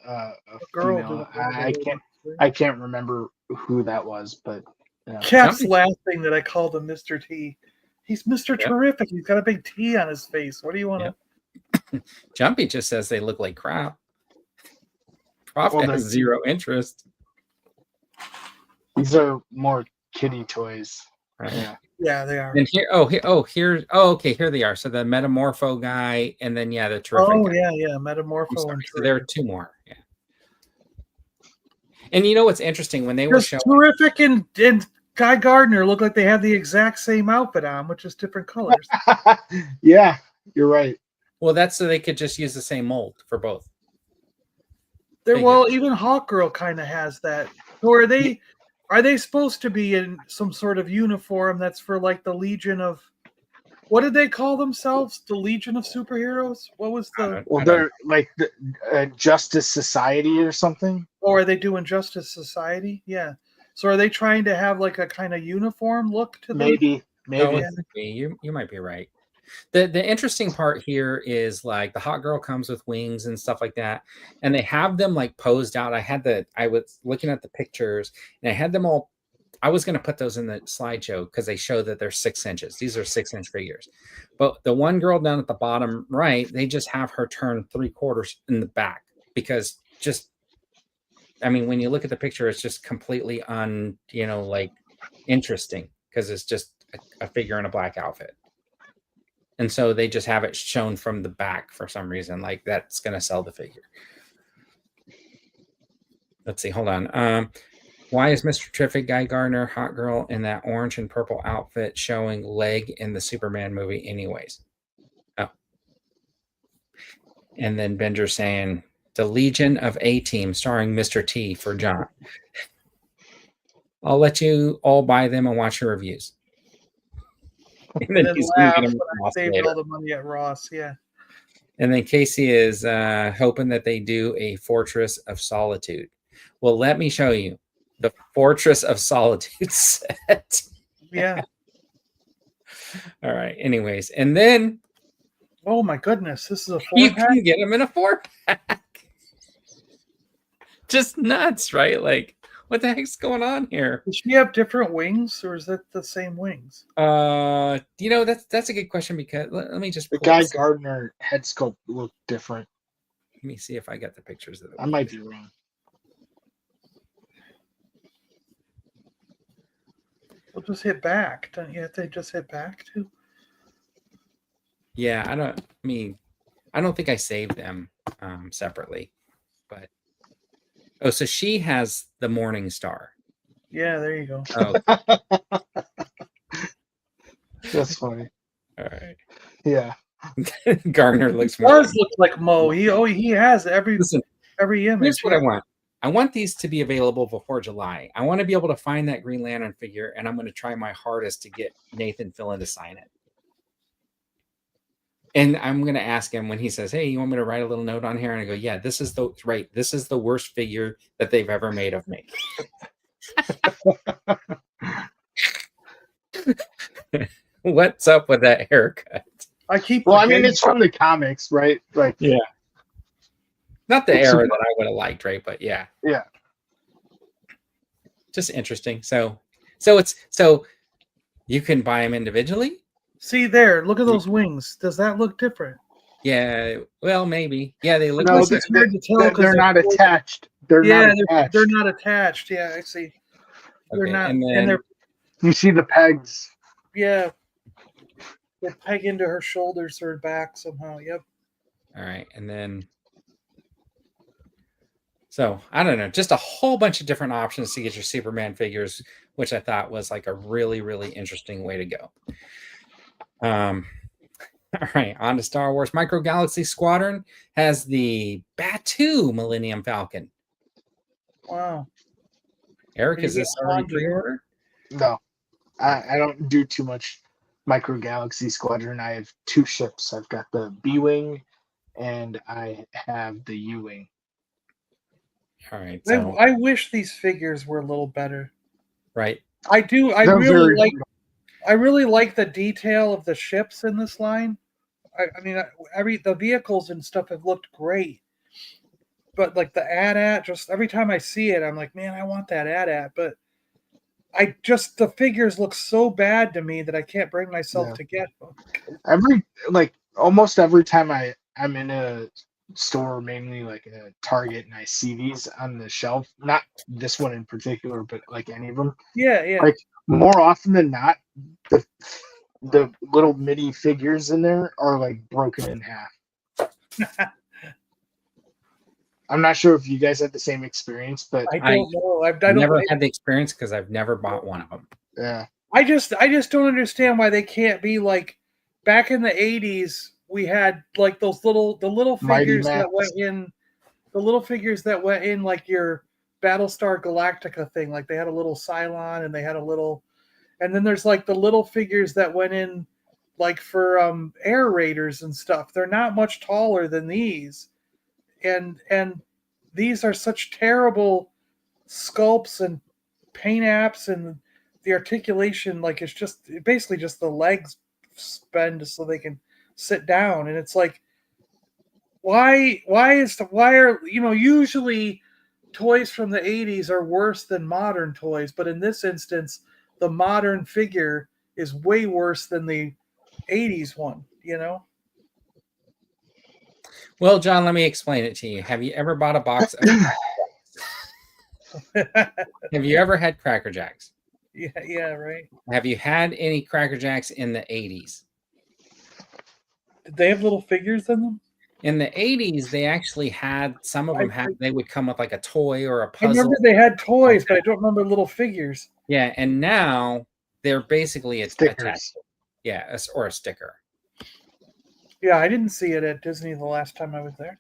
Speaker 4: girl
Speaker 5: female.
Speaker 4: doing one of the robots, right?
Speaker 5: I can't remember who that was, but yeah.
Speaker 4: Jeff's laughing that I called him Mr. T. He's Mr.
Speaker 1: Yep.
Speaker 4: Terrific. He's got a big T on his face. What do you want to?
Speaker 1: Jumpy just says they look like crap. Prof has zero interest.
Speaker 5: These are more kiddie toys.
Speaker 1: Right.
Speaker 4: Yeah, they are.
Speaker 5: And
Speaker 1: here they are. So the Metamorpho guy, and then the Terrific guy.
Speaker 4: Yeah, Metamorpho. And
Speaker 1: so there are two more. Yeah. And you know what's interesting when they were showing
Speaker 4: Terrific and Guy Gardner look like they have the exact same outfit on, which is different colors.
Speaker 5: Yeah, you're right.
Speaker 1: Well, that's so they could just use the same mold for both.
Speaker 4: Even Hawkgirl kind of has that. Or are they supposed to be in some sort of uniform that's for like the Legion of? What did they call themselves? The Legion of Superheroes? What was the?
Speaker 5: Well, they're like the Justice Society or something.
Speaker 4: Or are they doing Justice Society? Yeah. So are they trying to have like a kind of uniform look to them?
Speaker 5: Maybe.
Speaker 1: No, you might be right. The interesting part here is like the hot girl comes with wings and stuff like that, and they have them like posed out. I was looking at the pictures and I had them all. I was going to put those in the slideshow because they show that they're 6 inches. These are 6-inch figures, but the one girl down at the bottom right, they just have her turn 3/4 in the back because when you look at the picture, it's just completely interesting because it's just a figure in a black outfit. And so they just have it shown from the back for some reason, like that's going to sell the figure. Let's see. Hold on. Why is Mr. Terrific, Guy Gardner, Hot Girl in that orange and purple outfit showing leg in the Superman movie anyways? Oh. And then Bender saying the Legion of A-Team starring Mr. T for John. I'll let you all buy them and watch your reviews.
Speaker 4: And then laugh when I saved all the money at Ross, yeah.
Speaker 1: And then Casey is hoping that they do a Fortress of Solitude. Well, let me show you the Fortress of Solitude set.
Speaker 4: Yeah.
Speaker 1: All right. Anyways, and then
Speaker 4: oh my goodness, this is a 4-pack.
Speaker 1: You can get them in a 4-pack. Just nuts, right? Like, what the heck's going on here?
Speaker 4: Does she have different wings, or is that the same wings?
Speaker 1: That's a good question because let me just.
Speaker 5: The Guy Gardner head sculpt looked different.
Speaker 1: Let me see if I got the pictures of it.
Speaker 5: I might be wrong.
Speaker 4: We'll just hit back. Don't you have to just hit back too?
Speaker 1: Yeah, I don't think I saved them separately, but. Oh, so she has the Morning Star.
Speaker 4: Yeah, there you go.
Speaker 1: Oh.
Speaker 5: That's funny.
Speaker 1: All right.
Speaker 5: Yeah.
Speaker 1: Gardner looks
Speaker 4: more. Does look like Mo. He has every image.
Speaker 1: Here's what I want. I want these to be available before July. I want to be able to find that Green Lantern figure, and I'm going to try my hardest to get Nathan Fillion to sign it. And I'm going to ask him when he says, hey, you want me to write a little note on here? And I go, yeah, this is the worst figure that they've ever made of me. What's up with that haircut?
Speaker 5: It's from the comics, right? Like,
Speaker 1: yeah. Not the era that I would have liked, right? But yeah.
Speaker 5: Yeah.
Speaker 1: Just interesting. So you can buy them individually.
Speaker 4: See there, look at those wings. Does that look different?
Speaker 1: Yeah, well, maybe. Yeah, they look.
Speaker 5: No, it's hard to tell they're not attached. They're
Speaker 4: not attached. Yeah, I see. They're not, and they're.
Speaker 5: You see the pegs.
Speaker 4: Yeah, they peg into her shoulders or back somehow. Yep.
Speaker 1: All right, and then. So I don't know, just a whole bunch of different options to get your Superman figures, which I thought was like a really, really interesting way to go. All right, on to Star Wars. Micro Galaxy Squadron has the Batu Millennium Falcon.
Speaker 4: Wow.
Speaker 1: Eric, is this already pre-ordered?
Speaker 5: No, I don't do too much Micro Galaxy Squadron. I have 2 ships. I've got the B-Wing and I have the U-Wing.
Speaker 1: All right.
Speaker 4: So I wish these figures were a little better.
Speaker 1: Right.
Speaker 4: I do.
Speaker 5: They're very
Speaker 4: I really like the detail of the ships in this line. I mean, the vehicles and stuff have looked great, but like the AT-AT, just every time I see it, I'm like, man, I want that AT-AT. But the figures look so bad to me that I can't bring myself to get them.
Speaker 5: Almost every time I'm in a store, mainly like a Target, and I see these on the shelf, not this one in particular, but like any of them.
Speaker 4: Yeah, yeah.
Speaker 5: Like more often than not, the little mini figures in there are like broken in half. I'm not sure if you guys had the same experience, but
Speaker 4: I don't know.
Speaker 1: I've never had the experience because I've never bought one of them.
Speaker 5: Yeah.
Speaker 4: I just don't understand why they can't be like back in the 80s. We had like the little figures that went in, like your Battlestar Galactica thing. Like they had a little Cylon and they had a little, and then there's like the little figures that went in like for air raiders and stuff. They're not much taller than these, and these are such terrible sculpts and paint apps, and the articulation, like it's just basically just the legs bend so they can sit down, and it's like why are usually toys from the 80s are worse than modern toys, but in this instance the modern figure is way worse than the 80s one.
Speaker 1: Well, John, let me explain it to you. Have you ever bought a box of have you ever had Cracker Jacks?
Speaker 4: Yeah, right.
Speaker 1: Have you had any Cracker Jacks in the 80s?
Speaker 4: Did they have little figures in them?
Speaker 1: In the 80s, they actually had some of them they would come with like a toy or a puzzle.
Speaker 4: I remember they had toys, but I don't remember little figures.
Speaker 1: Yeah, and now they're basically attached. Yeah, or a sticker.
Speaker 4: Yeah, I didn't see it at Disney the last time I was there.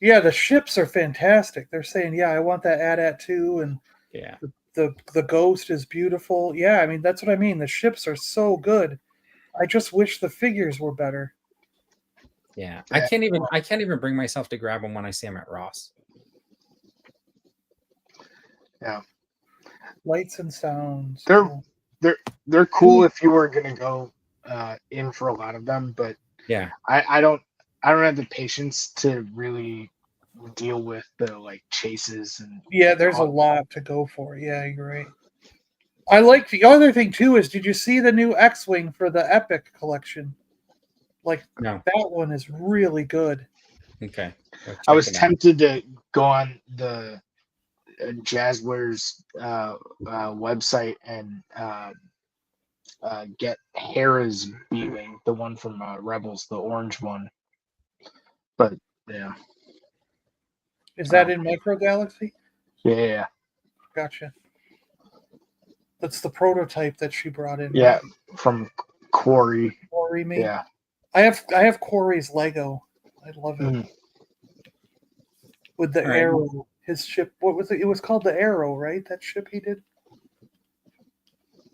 Speaker 4: Yeah, the ships are fantastic. They're saying, yeah, I want that AT-AT too, and
Speaker 1: yeah,
Speaker 4: the Ghost is beautiful. Yeah, I mean that's what I mean. The ships are so good. I just wish the figures were better.
Speaker 1: Yeah, I can't even bring myself to grab them when I see them at Ross.
Speaker 5: Yeah,
Speaker 4: lights and sounds.
Speaker 5: They're cool if you were gonna go in for a lot of them, but
Speaker 1: yeah,
Speaker 5: I don't have the patience to really deal with the like chases and
Speaker 4: there's a lot to go for. Yeah, you're right. I like the other thing too is, did you see the new X-Wing for the Epic collection? Like
Speaker 1: no.
Speaker 4: That one is really good.
Speaker 1: Okay.
Speaker 5: I was tempted to go on the Jazzwares website and get Hera's B-Wing, the one from Rebels, the orange one. But yeah.
Speaker 4: Is that in Micro Galaxy?
Speaker 5: Yeah.
Speaker 4: Gotcha. That's the prototype that she brought in.
Speaker 5: Yeah, right? From Corey.
Speaker 4: Corey made.
Speaker 5: Yeah.
Speaker 4: I have Corey's Lego. I love it. With the Arrow, his ship. What was it? It was called the Arrow, right? That ship he did.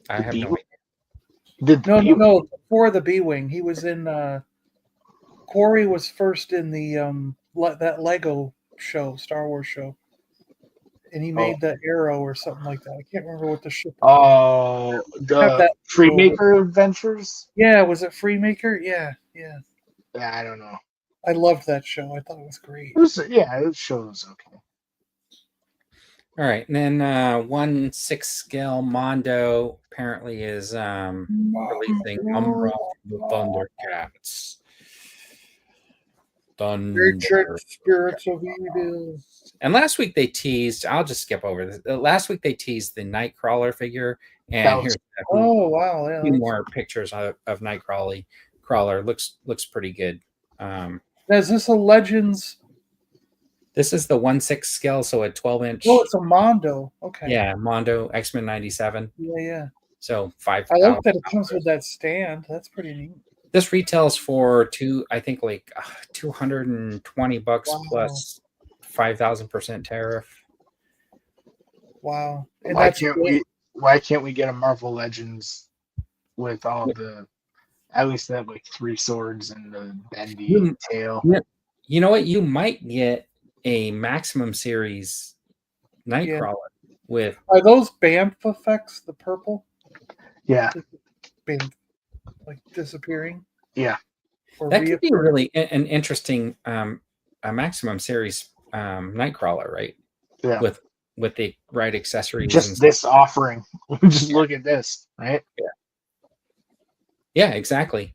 Speaker 1: I have no idea.
Speaker 4: No. Before the B-Wing, he was in. Corey was first in the that Lego show, Star Wars show, and he made the Arrow or something like that. I can't remember what the ship was.
Speaker 5: Oh, the Freemaker Adventures?
Speaker 4: Yeah, was it Freemaker? Yeah.
Speaker 5: Yeah, I don't know.
Speaker 4: I loved that show. I thought it was great.
Speaker 5: It shows okay.
Speaker 1: All right, and then 1/6 scale Mondo apparently is releasing Umbra the Thundercats.
Speaker 4: Spirits of Evil.
Speaker 1: And last week they teased. I'll just skip over this. Last week they teased the Nightcrawler figure, and here's
Speaker 4: wow,
Speaker 1: a few more pictures of Nightcrawler. Looks pretty good.
Speaker 4: Is this a Legends?
Speaker 1: This is the 1/6 scale, so a 12-inch.
Speaker 4: Oh, it's a Mondo. Okay.
Speaker 1: Yeah, Mondo X-Men 97.
Speaker 4: Yeah.
Speaker 1: So $5,000.
Speaker 4: I like that it comes with that stand. That's pretty neat.
Speaker 1: This retails for $220 plus 5,000% tariff.
Speaker 4: Wow! And
Speaker 5: why can't we get a Marvel Legends with all the, at least that like 3 swords and the bendy tail?
Speaker 1: You know what? You might get a Maximum Series Nightcrawler. with.
Speaker 4: Are those Banff effects? The purple,
Speaker 5: Yeah.
Speaker 4: Banff, like disappearing.
Speaker 5: Yeah.
Speaker 4: Or
Speaker 1: That could be
Speaker 4: reappearing?
Speaker 1: really an interesting a Maximum series Nightcrawler, right?
Speaker 5: Yeah.
Speaker 1: With the right accessories.
Speaker 5: Just
Speaker 1: and
Speaker 5: this
Speaker 1: stuff.
Speaker 5: offering. Just look at this, right?
Speaker 1: Yeah, exactly.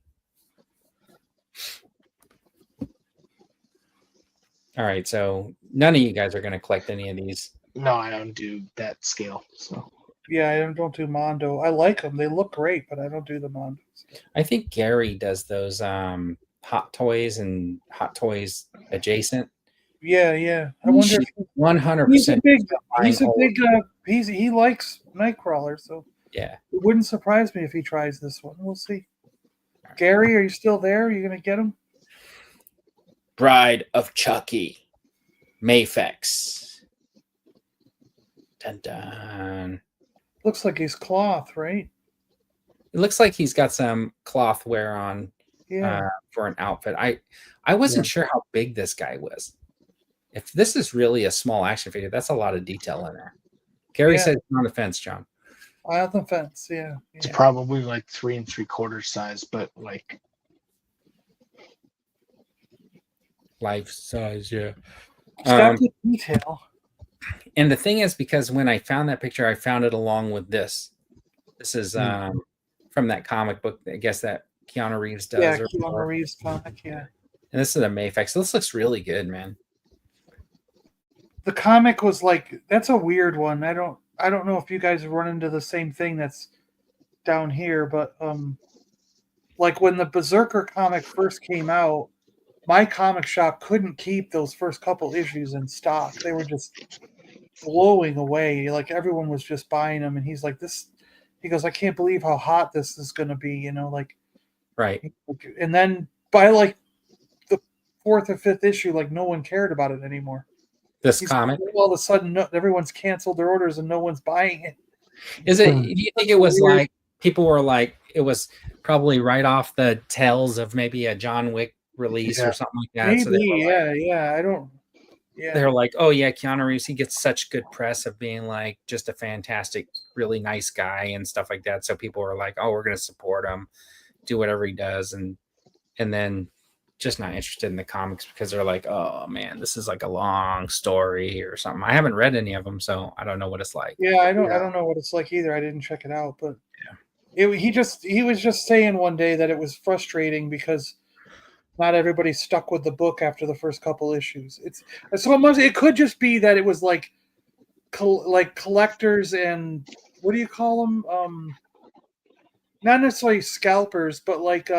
Speaker 1: All right, so none of you guys are going to collect any of these.
Speaker 5: No, I don't do that scale. So
Speaker 4: Yeah, I don't do Mondo. I like them; they look great, but I don't do the Mondos.
Speaker 1: I think Gary does those Hot Toys and Hot Toys adjacent.
Speaker 4: Yeah, yeah. I wonder if
Speaker 1: 100%.
Speaker 4: he likes Nightcrawler, so
Speaker 1: Yeah.
Speaker 4: it wouldn't surprise me if he tries this one. We'll see. Gary, are you still there? Are you gonna get him?
Speaker 1: Bride of Chucky, Mayfex. Dun dun.
Speaker 4: Looks like he's cloth, right?
Speaker 1: It looks like he's got some cloth wear on for an outfit. I wasn't sure how big this guy was. If this is really a small action figure, that's a lot of detail in there. Gary said it's on the fence, John.
Speaker 4: On the fence, yeah.
Speaker 5: it's probably like 3 3/4 size, but like
Speaker 1: Life size, yeah.
Speaker 4: It's got good detail.
Speaker 1: And the thing is, because when I found that picture, I found it along with this. This is from that comic book, I guess that Keanu Reeves does.
Speaker 4: Yeah, Keanu Reeves comic, yeah.
Speaker 1: And this is a Mayfex. This looks really good, man.
Speaker 4: The comic was like, that's a weird one. I don't know if you guys run into the same thing that's down here, but like when the Berserker comic first came out, my comic shop couldn't keep those first couple issues in stock. They were just blowing away. Like everyone was just buying them, and he's like, he goes, I can't believe how hot this is going to be, you know, like,
Speaker 1: right.
Speaker 4: And then by like the 4th or 5th issue, like no one cared about it anymore.
Speaker 1: This comic,
Speaker 4: all of a sudden, everyone's canceled their orders and no one's buying it.
Speaker 1: Is it? Do you think it was like people were like, it was probably right off the tails of maybe a John Wick release or something like that?
Speaker 4: Maybe,
Speaker 1: so
Speaker 4: I don't. Yeah,
Speaker 1: they're like, oh yeah, Keanu Reeves, he gets such good press of being like just a fantastic, really nice guy and stuff like that. So people are like, oh, we're going to support him, do whatever he does, and then just not interested in the comics because they're like, oh man, this is like a long story or something. I haven't read any of them, so I don't know what it's like.
Speaker 4: Yeah, I don't know what it's like either. I didn't check it out, but he was just saying one day that it was frustrating because not everybody stuck with the book after the first couple issues. It could just be that it was like collectors and what do you call them? Not necessarily scalpers, but like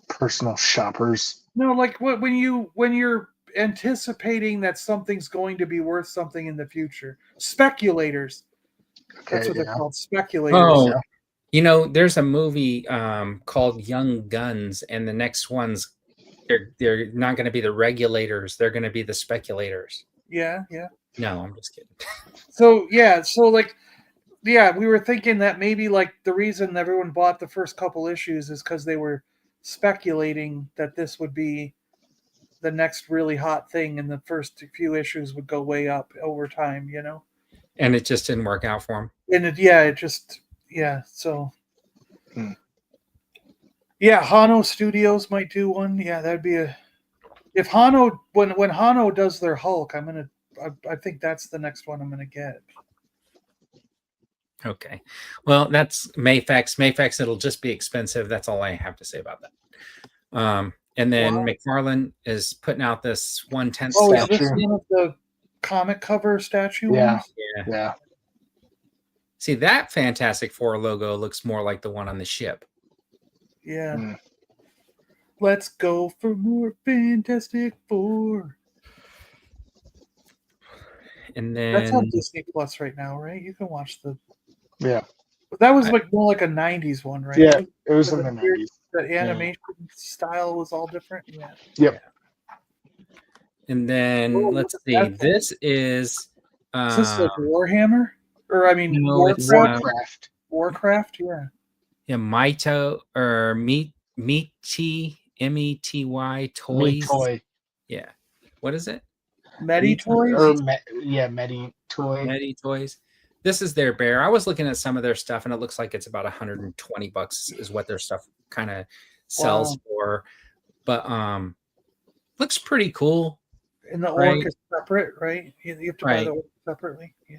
Speaker 5: personal shoppers.
Speaker 4: No, like when you're anticipating that something's going to be worth something in the future. Speculators.
Speaker 5: Okay,
Speaker 4: that's what they're called. Speculators.
Speaker 1: Oh, you know, there's a movie called Young Guns, and the next ones they're not going to be the regulators; they're going to be the speculators.
Speaker 4: Yeah.
Speaker 1: No, I'm just kidding.
Speaker 4: So we were thinking that maybe like the reason everyone bought the first couple issues is because they were speculating that this would be the next really hot thing, and the first few issues would go way up over time, you know.
Speaker 1: And it just didn't work out for him.
Speaker 4: And so. Yeah, Hano Studios might do one. Yeah, that'd be if Hano when Hano does their Hulk, I think that's the next one I'm gonna get.
Speaker 1: Okay. Well, that's Mayfex. Mayfex, it'll just be expensive. That's all I have to say about that. And then McFarlane is putting out this 1/10
Speaker 4: statue.
Speaker 1: Is
Speaker 4: this one of the comic cover statue
Speaker 5: ones?
Speaker 1: Yeah. See, that Fantastic Four logo looks more like the one on the ship.
Speaker 4: Yeah. Let's go for more Fantastic Four.
Speaker 1: And then
Speaker 4: that's on Disney Plus right now, right? You can watch the.
Speaker 5: Yeah.
Speaker 4: That was like more like a '90s one, right?
Speaker 5: Yeah, it was in the '90s.
Speaker 4: The animation style was all different. Yeah.
Speaker 5: Yep.
Speaker 1: And then let's see. This is.
Speaker 4: Is this like Warhammer? Or I mean,
Speaker 5: Warcraft.
Speaker 4: Warcraft, yeah.
Speaker 1: Yeah, Mito or Mety METY Toys.
Speaker 5: Toy.
Speaker 1: Yeah. What is it?
Speaker 4: Medi Toys?
Speaker 5: Or Medi Toy.
Speaker 1: Medi Toys. This is their bear. I was looking at some of their stuff, and it looks like it's about $120 is what their stuff kind of sells for. But looks pretty cool.
Speaker 4: And the orc is separate, right? You have to buy the orc separately. Yeah.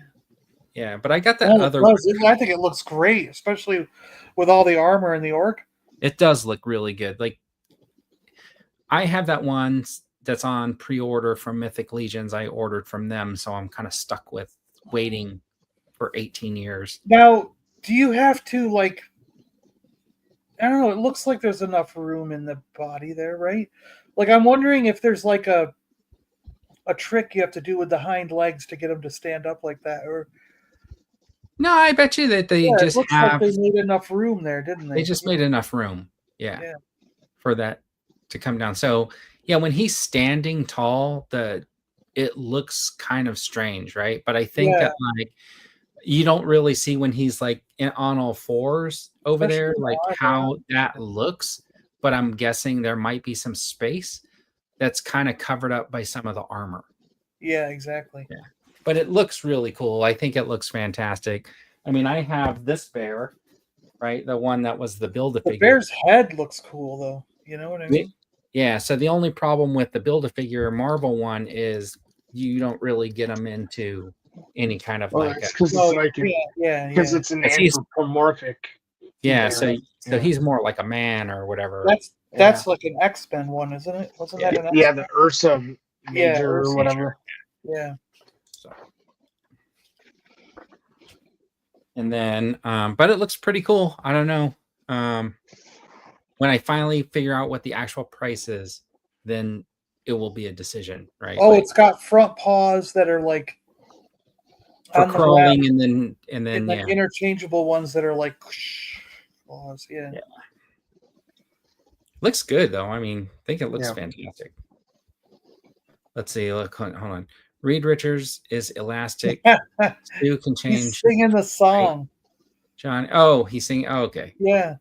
Speaker 1: Yeah, but I got that other.
Speaker 4: I think it looks great, especially with all the armor and the orc.
Speaker 1: It does look really good. Like, I have that one that's on pre-order from Mythic Legions. I ordered from them, so I'm kind of stuck with waiting for 18 years.
Speaker 4: Now, do you have to, like, I don't know, it looks like there's enough room in the body there, right? Like, I'm wondering if there's like a trick you have to do with the hind legs to get them to stand up like that, or
Speaker 1: no, I bet you that they just
Speaker 4: looks like they made enough room there, didn't they?
Speaker 1: They just made enough room, yeah, for that to come down. So yeah, when he's standing tall, it looks kind of strange, right? But I think that like you don't really see when he's like on all fours over there, like how that looks. But I'm guessing there might be some space that's kind of covered up by some of the armor.
Speaker 4: Yeah, exactly.
Speaker 1: Yeah. But it looks really cool. I think it looks fantastic. I mean, I have this bear, right? The one that was the Build-A-Figure.
Speaker 4: The bear's head looks cool, though. You know what I mean?
Speaker 1: Yeah. So the only problem with the Build-A-Figure Marvel one is you don't really get them into any kind of
Speaker 5: because it's an anthropomorphic.
Speaker 1: Yeah. So he's more like a man or whatever.
Speaker 4: That's like an X-Men one, isn't it? Wasn't that an X-Men?
Speaker 5: Yeah, the Ursa Major or whatever.
Speaker 4: Yeah.
Speaker 1: So. And then, but it looks pretty cool. I don't know. When I finally figure out what the actual price is, then it will be a decision, right?
Speaker 4: Oh, like, it's got front paws that are like
Speaker 1: for crawling, and then
Speaker 4: like interchangeable ones that are like paws. Yeah.
Speaker 1: Looks good though. I mean, I think it looks fantastic. Let's see. Look, hold on. Reed Richards is elastic. Stu can change.
Speaker 4: He's singing the song.
Speaker 1: Right. John. Oh, he's singing. Oh, okay.
Speaker 4: Yeah.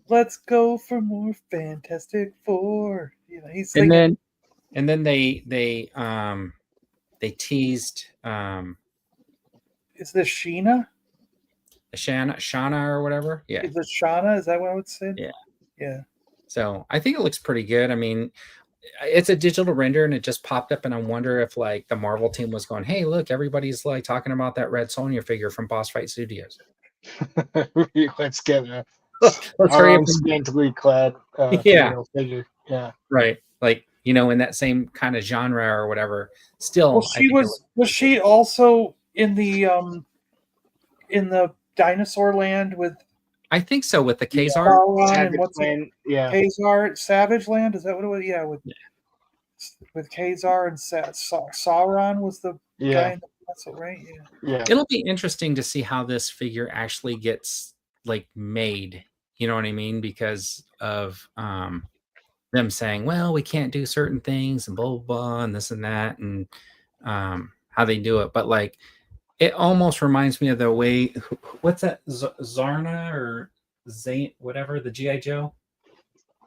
Speaker 4: Let's go for more Fantastic Four. You know, he's singing.
Speaker 1: And then they teased.
Speaker 4: Is this Sheena?
Speaker 1: Shauna or whatever. Yeah.
Speaker 4: Is it Shauna? Is that what I would say?
Speaker 1: Yeah.
Speaker 4: Yeah.
Speaker 1: So I think it looks pretty good. I mean, it's a digital render and it just popped up, and I wonder if like the Marvel team was going, "Hey, look, everybody's like talking about that Red Sonja figure from Boss Fight Studios.
Speaker 5: Let's get
Speaker 1: let's hurry up
Speaker 5: scantily clad figure." Yeah, right.
Speaker 1: Like, you know, in that same kind of genre or whatever. Still,
Speaker 4: well, was she also in the dinosaur land with?
Speaker 1: I think so, with the Khazar.
Speaker 4: Khazar Savage Land, is that what it was? Yeah, with Khazar and Sauron was the guy in the castle, right?
Speaker 5: Yeah.
Speaker 1: It'll be interesting to see how this figure actually gets like made. You know what I mean? Because of them saying, well, we can't do certain things and blah blah blah and this and that, and how they do it. But like, it almost reminds me of the way, what's that, Zarna or Zane, whatever, the G.I. Joe,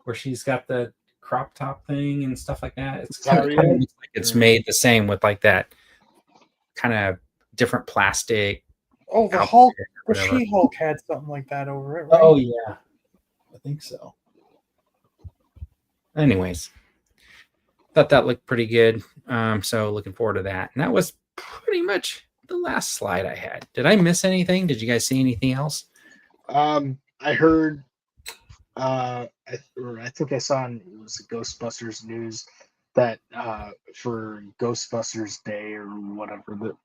Speaker 1: where she's got the crop top thing and stuff like that. It's kind of like it's made the same with like that kind of different plastic.
Speaker 4: Oh, the Hulk, the She-Hulk had something like that over it, right?
Speaker 1: Oh, yeah. I think so. Anyways, thought that looked pretty good. So looking forward to that. And that was pretty much the last slide I had. Did I miss anything? Did you guys see anything else?
Speaker 5: I heard I think I saw on Ghostbusters news that for Ghostbusters Day or whatever, the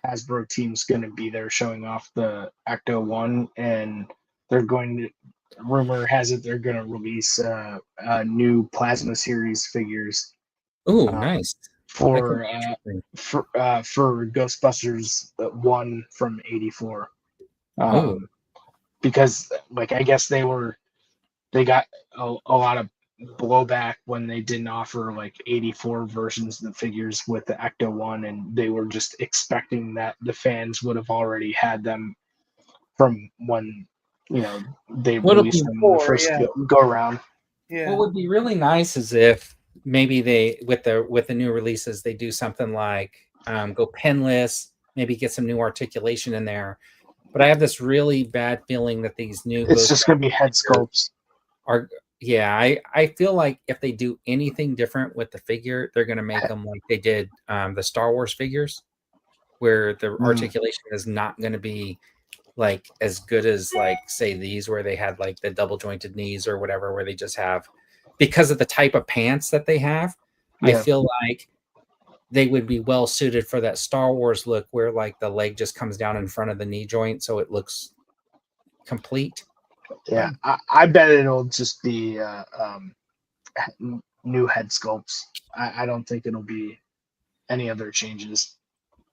Speaker 5: Hasbro team's going to be there showing off the Ecto 1, and they're going to, rumor has it, they're going to release new Plasma Series figures.
Speaker 1: Oh, nice.
Speaker 5: For Ghostbusters 1 from '84, because like I guess they got a lot of blowback when they didn't offer like '84 versions of the figures with the Ecto 1, and they were just expecting that the fans would have already had them from when they released them the first go around.
Speaker 4: Yeah.
Speaker 1: What would be really nice is if maybe they with the new releases they do something like go pinless, maybe get some new articulation in there. But I have this really bad feeling that these new
Speaker 5: It's just going to be head
Speaker 1: Ghostbusters
Speaker 5: sculpts.
Speaker 1: are yeah, I feel like if they do anything different with the figure, they're going to make them like they did the Star Wars figures, where the articulation is not going to be like as good as like say these where they had like the double jointed knees or whatever, where they just have, because of the type of pants that they have. I feel like they would be well suited for that Star Wars look where like the leg just comes down in front of the knee joint so it looks complete.
Speaker 5: Yeah, I bet it'll just be new head sculpts. I don't think it'll be any other changes.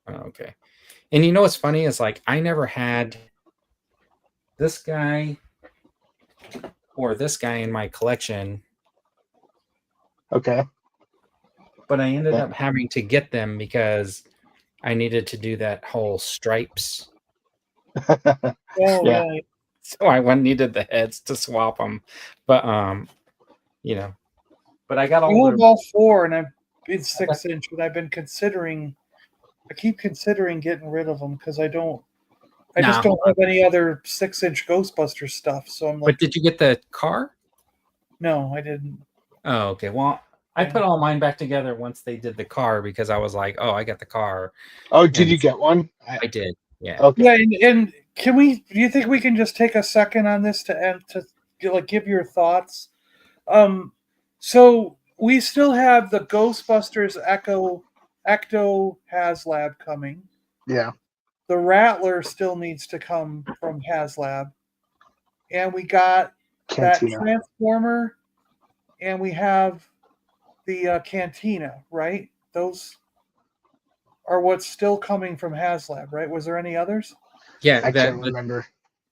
Speaker 1: Okay. And you know what's funny is like I never had this guy or this guy in my collection.
Speaker 5: Okay.
Speaker 1: But I ended up having to get them because I needed to do that whole stripes.
Speaker 5: Yeah.
Speaker 1: So I needed the heads to swap them. But you know, but I got
Speaker 4: all 4 and I've been 6-inch, and I've been considering. I keep considering getting rid of them because I just don't have any other 6-inch Ghostbuster stuff. So I'm like,
Speaker 1: but did you get the car?
Speaker 4: No, I didn't.
Speaker 1: Oh, okay. Well, I put all mine back together once they did the car because I was like, oh, I got the car.
Speaker 5: Oh, did you get one?
Speaker 1: I did. Yeah.
Speaker 5: Okay.
Speaker 4: Yeah, and can we? Do you think we can just take a second on this to like give your thoughts? So we still have the Ghostbusters Ecto HasLab coming.
Speaker 5: Yeah.
Speaker 4: The Rattler still needs to come from HasLab, and we got
Speaker 5: Cantina.
Speaker 4: that Transformer, and we have the Cantina. Right? Those are what's still coming from HasLab. Right? Was there any others?
Speaker 1: Yeah,
Speaker 5: I can't remember.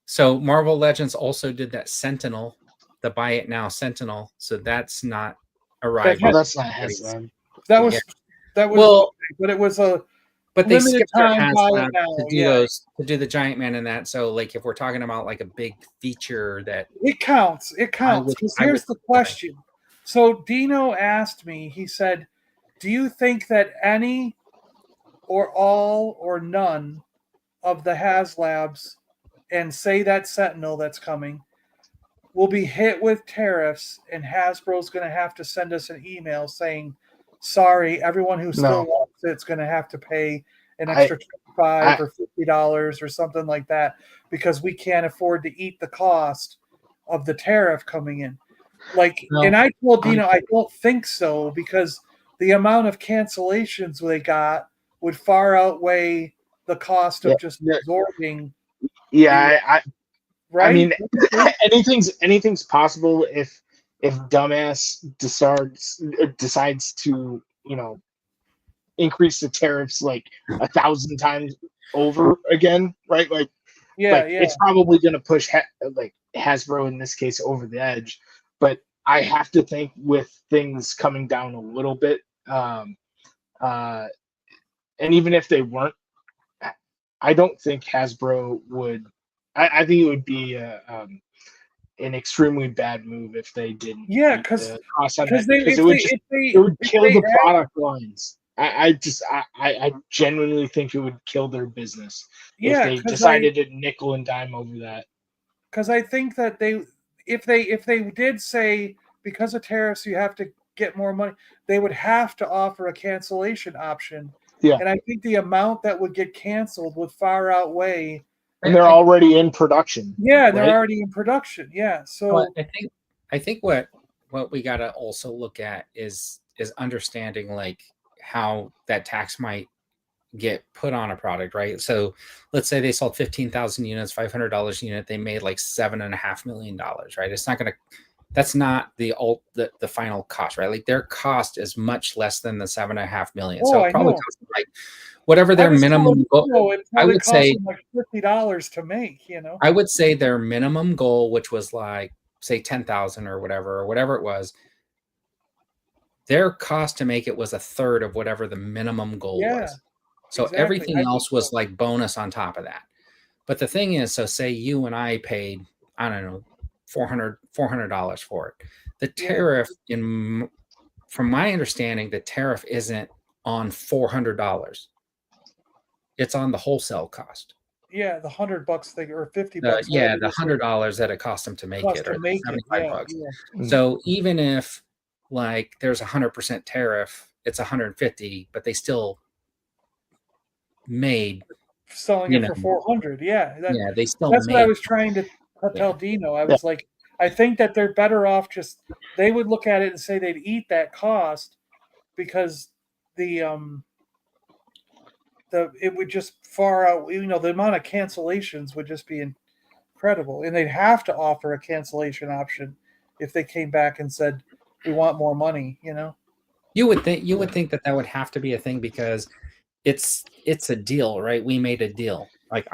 Speaker 1: So Marvel Legends also did that Sentinel, the Buy It Now Sentinel. So that's not arrived.
Speaker 5: Well, that's not HasLab.
Speaker 4: That was
Speaker 1: well,
Speaker 4: okay, but it was a
Speaker 1: but they
Speaker 4: limited
Speaker 1: skipped their
Speaker 4: time
Speaker 1: HasLab
Speaker 4: now.
Speaker 1: to do those, to do the Giant Man and that. So like if we're talking about like a big feature that
Speaker 4: it counts. Because here's the question. So Dino asked me, he said, do you think that any or all or none of the HasLabs, and say that Sentinel that's coming, will be hit with tariffs, and Hasbro's going to have to send us an email saying, sorry, everyone who still wants it's going to have to pay an extra $25 or $50 or something like that because we can't afford to eat the cost of the tariff coming in. And I told Dino I don't think so because the amount of cancellations they got would far outweigh the cost of just absorbing.
Speaker 5: Yeah,
Speaker 4: right?
Speaker 5: I mean, anything's possible if dumbass decides to increase the tariffs like 1,000 times over again, right? It's probably going to push Hasbro in this case over the edge. But I have to think with things coming down a little bit, and even if they weren't, I don't think Hasbro would. I think it would be an extremely bad move if they didn't.
Speaker 4: Yeah, because
Speaker 5: it would kill the product lines. I genuinely think it would kill their business if they decided to nickel and dime over that.
Speaker 4: Because I think that if they did say because of tariffs you have to get more money, they would have to offer a cancellation option.
Speaker 5: Yeah,
Speaker 4: and I think the amount that would get canceled would far outweigh.
Speaker 5: And they're already in production.
Speaker 4: Yeah,
Speaker 5: right?
Speaker 4: they're already in production. Yeah, so
Speaker 1: well, I think what we got to also look at is understanding like how that tax might get put on a product, right? So let's say they sold 15,000 units, $500 a unit, they made like $7.5 million, right? It's not going to. That's not the final cost, right? Like their cost is much less than the $7.5 million. So it probably costs like whatever their minimum goal. I would say
Speaker 4: like $50 to make.
Speaker 1: I would say their minimum goal, which was like say 10,000 or whatever it was, their cost to make it was a third of whatever the minimum goal was. So everything else was like bonus on top of that. But the thing is, so say you and I paid, I don't know, $400 for it. The tariff from my understanding, the tariff isn't on $400. It's on the wholesale cost.
Speaker 4: Yeah, the $100 thing or $50.
Speaker 1: Yeah, the $100 that it cost them to make it, or the 75 bucks. So even if like there's 100% tariff, it's 150, but they still made
Speaker 4: selling it for 400. Yeah,
Speaker 1: they still.
Speaker 4: That's what I was trying to tell Dino. I was like, I think that they're better off just. They would look at it and say they'd eat that cost because it would just far out. You know, the amount of cancellations would just be incredible, and they'd have to offer a cancellation option if they came back and said we want more money. You know,
Speaker 1: you would think that would have to be a thing because it's a deal, right? We made a deal. Like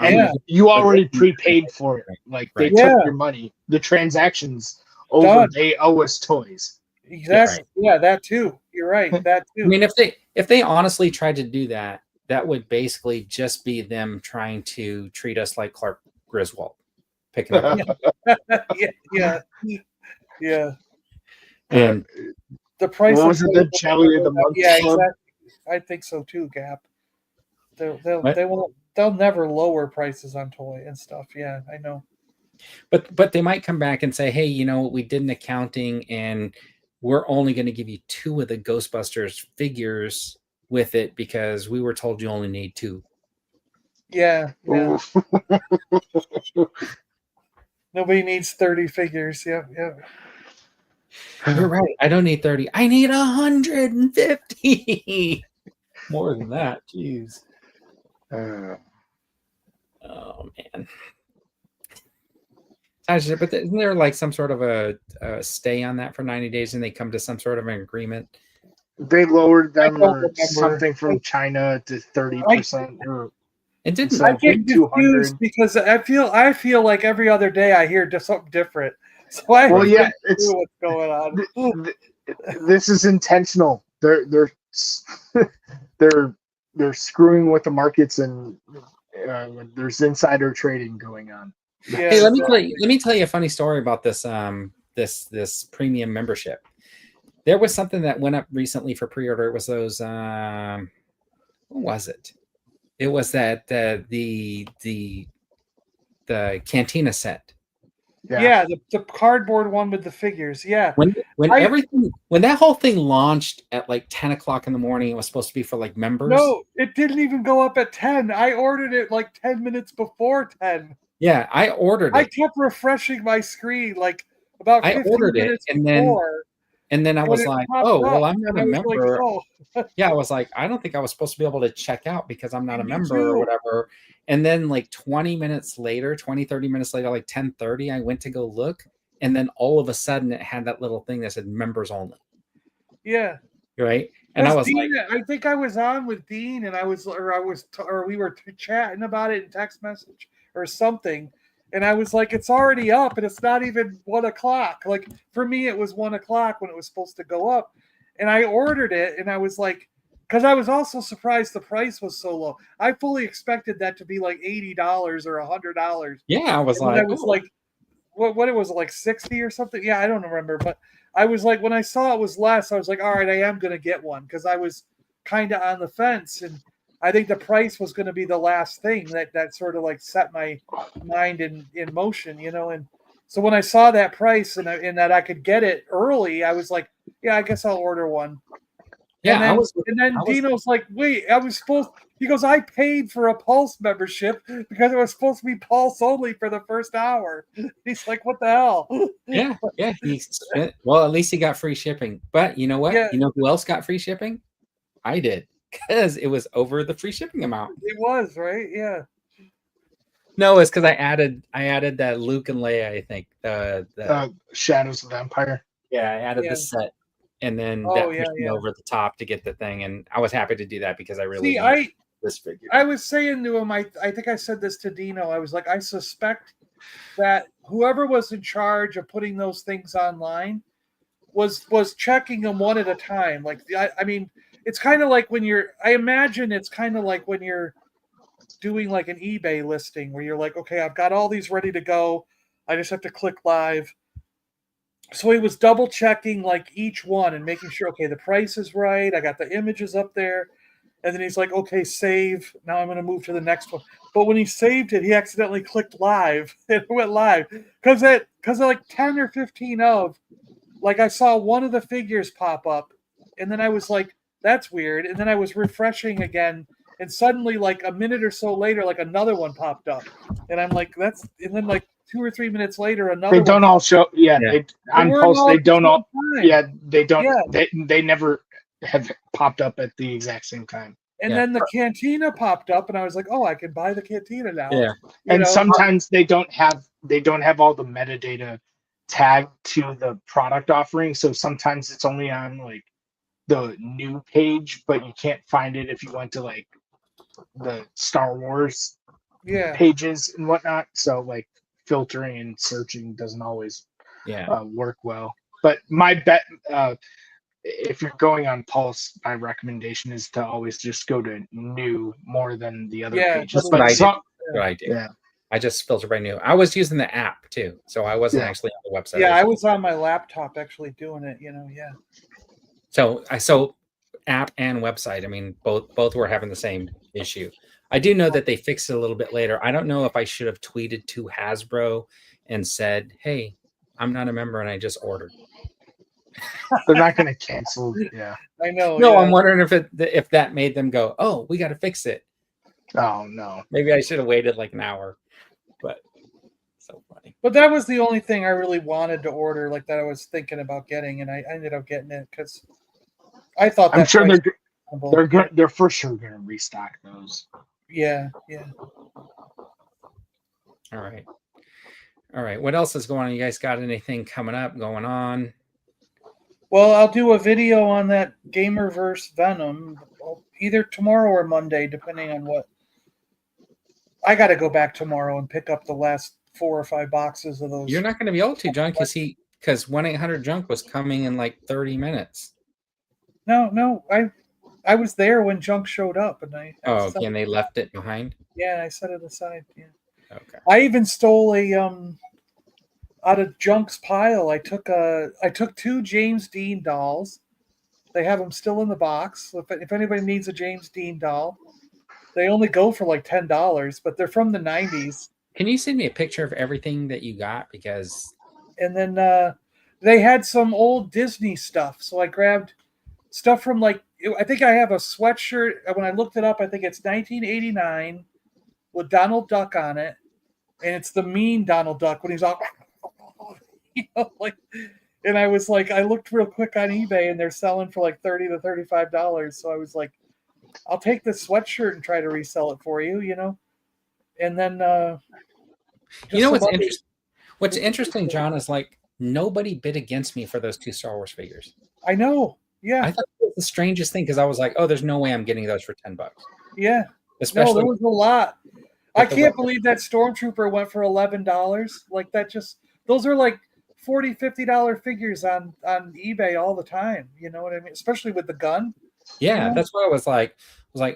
Speaker 5: you already prepaid for it. Like they took your money. The transaction's over. Done. They owe us toys.
Speaker 4: Exactly. Yeah, that too. You're right. That too.
Speaker 1: I mean, if they honestly tried to do that, that would basically just be them trying to treat us like Clark Griswold, picking up.
Speaker 4: Yeah.
Speaker 1: And
Speaker 4: the price
Speaker 5: was the jelly of the month?
Speaker 4: Yeah, exactly. I think so too, Gap. They'll never lower prices on toy and stuff. Yeah, I know.
Speaker 1: But they might come back and say, hey, you know, we did an accounting and we're only going to give you 2 of the Ghostbusters figures with it because we were told you only need 2.
Speaker 4: Yeah. Nobody needs 30 figures. Yeah.
Speaker 1: You're right. I don't need 30. I need 150. More than that. Jeez. Oh man. But isn't there like some sort of a stay on that for 90 days and they come to some sort of an agreement?
Speaker 5: They lowered them or something from China to 30%.
Speaker 1: It didn't.
Speaker 4: I get confused because I feel like every other day I hear something different. So it's what's going on.
Speaker 5: This is intentional. They're screwing with the markets and there's insider trading going on.
Speaker 1: Yeah, hey, let me tell you a funny story about this this premium membership. There was something that went up recently for pre-order. It was those what was it? It was that the Cantina set.
Speaker 4: Yeah, the cardboard one with the figures. Yeah.
Speaker 1: When that whole thing launched at like 10 o'clock in the morning, it was supposed to be for like members.
Speaker 4: No, it didn't even go up at 10. I ordered it like 10 minutes before 10.
Speaker 1: Yeah, I ordered it.
Speaker 4: I kept refreshing my screen like about 15 minutes before.
Speaker 1: And then I was like, oh, well, I'm not a member. Yeah, I was like, I don't think I was supposed to be able to check out because I'm not a member or whatever. And then like 30 minutes later, like 10:30, I went to go look. And then all of a sudden it had that little thing that said members only.
Speaker 4: Yeah.
Speaker 1: Right. And I was
Speaker 4: Dean, I think I was on with Dean and we were chatting about it in text message or something. And I was like, it's already up and it's not even 1 o'clock. Like for me, it was 1 o'clock when it was supposed to go up. And I ordered it and I was like, because I was also surprised the price was so low. I fully expected that to be like $80 or $100.
Speaker 1: Yeah, I was like,
Speaker 4: what it was like 60 or something. Yeah, I don't remember. But I was like, when I saw it was less, I was like, all right, I am going to get one because I was kind of on the fence. And I think the price was going to be the last thing that sort of like set my mind in motion, you know. And so when I saw that price and that I could get it early, I was like, yeah, I guess I'll order one.
Speaker 1: Yeah,
Speaker 4: and then Dino's like, wait, he goes, I paid for a Pulse membership because it was supposed to be Pulse only for the first hour. He's like, what the hell?
Speaker 1: Yeah. Well, at least he got free shipping. But you know what? Yeah. You know who else got free shipping? I did. Because it was over the free shipping amount.
Speaker 4: It was, right? Yeah.
Speaker 1: No, it's because I added that Luke and Leia, I think. The
Speaker 5: Shadows of the Empire.
Speaker 1: Yeah, I added the set. And then that pushed me over the top to get the thing. And I was happy to do that because I really wanted this figure.
Speaker 4: I was saying to him, I think I said this to Dino. I was like, I suspect that whoever was in charge of putting those things online was checking them one at a time. Like, I mean, it's kind of like when I imagine it's kind of like when you're doing like an eBay listing where you're like, okay, I've got all these ready to go. I just have to click live. So he was double checking like each one and making sure, okay, the price is right. I got the images up there. And then he's like, okay, save. Now I'm going to move to the next one. But when he saved it, he accidentally clicked live. It went live. Because at like 10 or 15 of, like I saw one of the figures pop up. And then I was like, that's weird. And then I was refreshing again. And suddenly, like a minute or so later, like another one popped up. And I'm like, that's, and then like 2 or 3 minutes later, another
Speaker 5: They don't all show. Yeah,
Speaker 1: Yeah.
Speaker 5: They, on Pulse, they don't all.
Speaker 4: time.
Speaker 5: Yeah, they don't.
Speaker 4: Yeah.
Speaker 5: They never have popped up at the exact same time.
Speaker 4: And then the Cantina popped up, and I was like, "Oh, I can buy the Cantina now."
Speaker 1: Yeah,
Speaker 5: and sometimes they don't have all the metadata tagged to the product offering, so sometimes it's only on like the new page, but you can't find it if you went to like the Star Wars pages and whatnot. So like filtering and searching doesn't always work well. But my bet, if you're going on Pulse, my recommendation is to always just go to new more than the other pages.
Speaker 1: That's what I do. Yeah. I just filter by new. I was using the app too, so I wasn't actually on the website.
Speaker 4: Yeah, I was on my laptop actually doing it.
Speaker 1: So app and website. I mean, both were having the same issue. I do know that they fixed it a little bit later. I don't know if I should have tweeted to Hasbro and said, "Hey, I'm not a member and I just ordered."
Speaker 5: They're not going to cancel. Yeah,
Speaker 4: I know.
Speaker 1: No, I'm wondering if that made them go, "Oh, we got to fix it."
Speaker 5: Oh no.
Speaker 1: Maybe I should have waited like an hour. But so funny.
Speaker 4: But that was the only thing I really wanted to order, like that I was thinking about getting, and I ended up getting it because I thought
Speaker 5: I'm sure they're for sure going to restock those.
Speaker 4: Yeah.
Speaker 1: All right. What else is going on? You guys got anything coming up, going on?
Speaker 4: Well, I'll do a video on that Gamerverse Venom either tomorrow or Monday, depending on what. I got to go back tomorrow and pick up the last 4 or 5 boxes of those.
Speaker 1: You're not going to be able to, John, because 1-800-JUNK was coming in like 30 minutes.
Speaker 4: No, I was there when Junk showed up, and
Speaker 1: and they left it behind.
Speaker 4: Yeah, I set it aside. Yeah.
Speaker 1: Okay.
Speaker 4: I even stole a out of Junk's pile. I took 2 James Dean dolls. They have them still in the box. If anybody needs a James Dean doll, they only go for like $10, but they're from the 90s.
Speaker 1: Can you send me a picture of everything that you got?
Speaker 4: And then they had some old Disney stuff, so I grabbed stuff from like, I think I have a sweatshirt. When I looked it up, I think it's 1989 with Donald Duck on it, and it's the mean Donald Duck when he's all, and I was like, I looked real quick on eBay, and they're selling for like $30 to $35. So I was like, I'll take this sweatshirt and try to resell it for you, And then,
Speaker 1: what's interesting, John, is like nobody bid against me for those 2 Star Wars figures.
Speaker 4: I know. Yeah.
Speaker 1: I thought it was the strangest thing because I was like, oh, there's no way I'm getting those for $10.
Speaker 4: Yeah.
Speaker 1: Especially
Speaker 4: there was a lot. I can't believe that Stormtrooper went for $11. Like that those are like $40, $50 figures on eBay all the time. You know what I mean? Especially with the gun.
Speaker 1: Yeah, that's what I was like.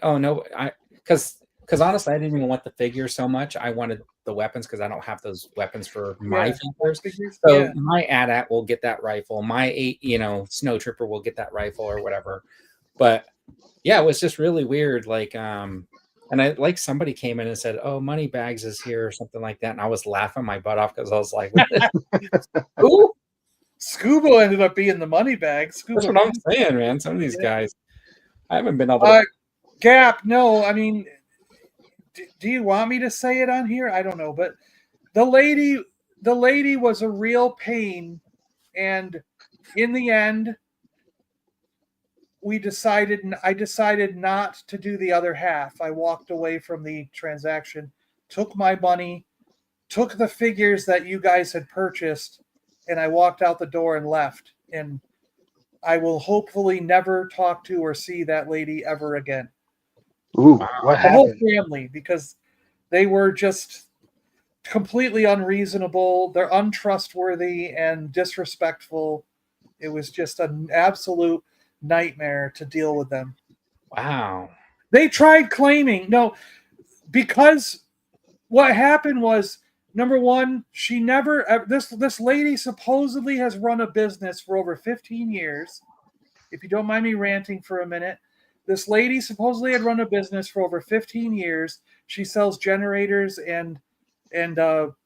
Speaker 1: Oh no, because honestly, I didn't even want the figure so much. I wanted the weapons because I don't have those weapons for my figures. So my AT-AT will get that rifle. My Snow Trooper will get that rifle or whatever. But yeah, it was just really weird. Like, and somebody came in and said, "Oh, Moneybags is here" or something like that, and I was laughing my butt off because I was like,
Speaker 4: "Ooh." Scuba ended up being the Moneybags.
Speaker 1: That's what I'm saying, man. Some of these guys, I haven't been able to.
Speaker 4: Gap, no, I mean, do you want me to say it on here? I don't know, but the lady was a real pain, and in the end, I decided not to do the other half. I walked away from the transaction, took my money, took the figures that you guys had purchased, and I walked out the door and left. And I will hopefully never talk to or see that lady ever again.
Speaker 5: Ooh, what happened?
Speaker 4: The whole family, because they were just completely unreasonable. They're untrustworthy and disrespectful. It was just an absolute nightmare to deal with them.
Speaker 1: Wow.
Speaker 4: They tried claiming, because what happened was number one, she never this lady supposedly has run a business for over 15 years. If you don't mind me ranting for a minute, this lady supposedly had run a business for over 15 years. She sells generators and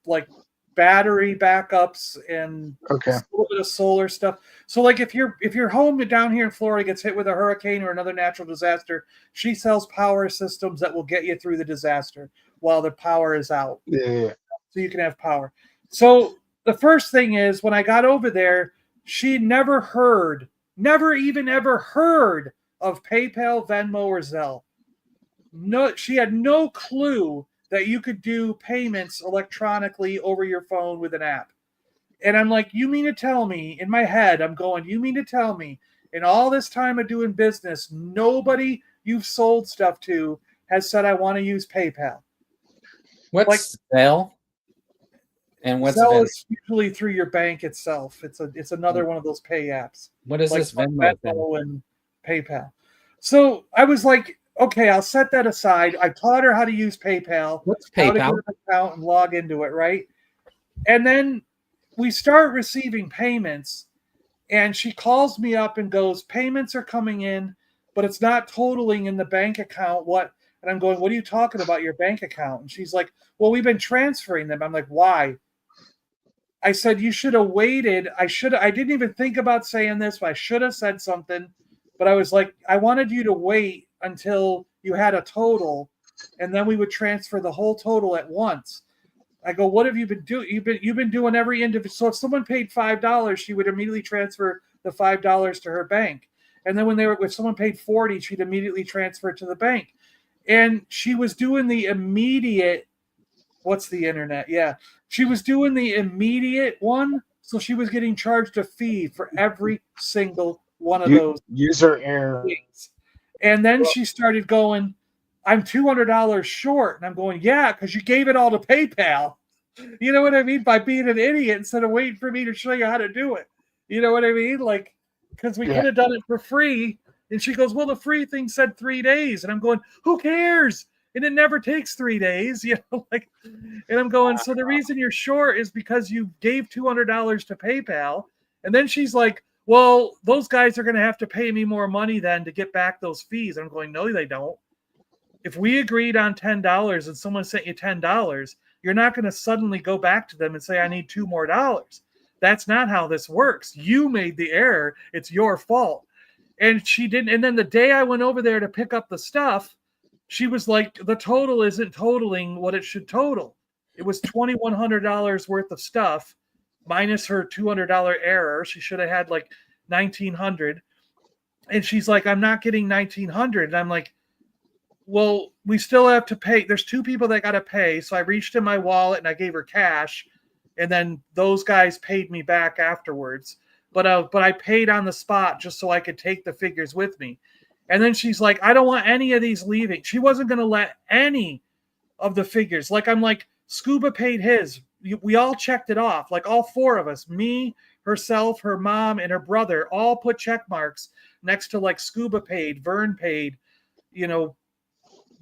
Speaker 4: like battery backups and a little bit of solar stuff. So like if your home down here in Florida gets hit with a hurricane or another natural disaster, she sells power systems that will get you through the disaster while the power is out.
Speaker 5: Yeah.
Speaker 4: So you can have power. So the first thing is when I got over there, she never even ever heard of PayPal, Venmo, or Zelle. No, she had no clue that you could do payments electronically over your phone with an app. And I'm like, you mean to tell me, in my head, I'm going, you mean to tell me, in all this time of doing business, nobody you've sold stuff to has said, I want to use PayPal.
Speaker 1: What's Zelle? And what's
Speaker 4: Zelle
Speaker 1: Venmo?
Speaker 4: is usually through your bank itself. It's another one of those pay apps.
Speaker 1: What is
Speaker 4: like
Speaker 1: this Venmo
Speaker 4: and PayPal? So I was like, okay, I'll set that aside. I taught her how to use PayPal.
Speaker 1: What's
Speaker 4: How to
Speaker 1: PayPal?
Speaker 4: get an account and log into it, right? And then we start receiving payments, and she calls me up and goes, payments are coming in, but it's not totaling in the bank account. What? And I'm going, what are you talking about, your bank account? And she's like, well, we've been transferring them. I'm like, why? I said, you should have waited. I didn't even think about saying this, but I should have said something. But I was like, I wanted you to wait until you had a total, and then we would transfer the whole total at once. I go, what have you been doing? You've been doing every individual. So if someone paid $5, she would immediately transfer the $5 to her bank. And then if someone paid $40, she'd immediately transfer it to the bank. And she was doing the immediate, what's the internet? Yeah. She was doing the immediate one. So she was getting charged a fee for every single one of those
Speaker 5: user error
Speaker 4: things. And then she started going, I'm $200 short. And I'm going, yeah, because you gave it all to PayPal. You know what I mean? By being an idiot instead of waiting for me to show you how to do it. You know what I mean? Like, because we could have done it for free. And she goes, well, the free thing said 3 days. And I'm going, who cares? And it never takes 3 days, you know, like, and I'm going, so the reason you're short is because you gave $200 to PayPal. And then she's like, well, those guys are going to have to pay me more money then to get back those fees. I'm going, no, they don't. If we agreed on $10 and someone sent you $10, you're not going to suddenly go back to them and say, I need $2 more. That's not how this works. You made the error. It's your fault. And she didn't. And then the day I went over there to pick up the stuff, she was like, the total isn't totaling what it should total. It was $2,100 worth of stuff minus her $200 error. She should have had like $1,900. And she's like, I'm not getting $1,900. And I'm like, well, we still have to pay. There's 2 people that got to pay. So I reached in my wallet and I gave her cash. And then those guys paid me back afterwards. But I paid on the spot just so I could take the figures with me. And then she's like, I don't want any of these leaving. She wasn't going to let any of the figures. Like, I'm like, Scuba paid his. We all checked it off. Like, all 4 of us, me, herself, her mom, and her brother, all put check marks next to, like, Scuba paid, Vern paid, you know,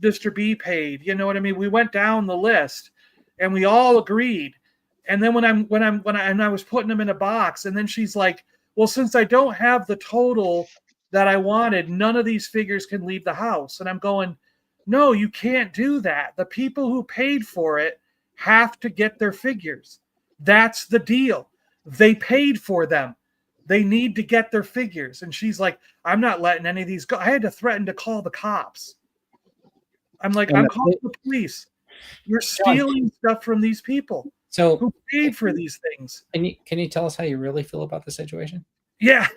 Speaker 4: Mr. B paid. You know what I mean? We went down the list, and we all agreed. And then when I was putting them in a box, and then she's like, well, since I don't have the total that I wanted, none of these figures can leave the house. And I'm going, no, you can't do that. The people who paid for it have to get their figures. That's the deal. They paid for them. They need to get their figures. And she's like, I'm not letting any of these go. I had to threaten to call the cops. I'm like, I'm calling the police. You're stealing stuff from these people.
Speaker 1: So
Speaker 4: who paid for these things?
Speaker 1: Can you tell us how you really feel about the situation?
Speaker 4: Yeah.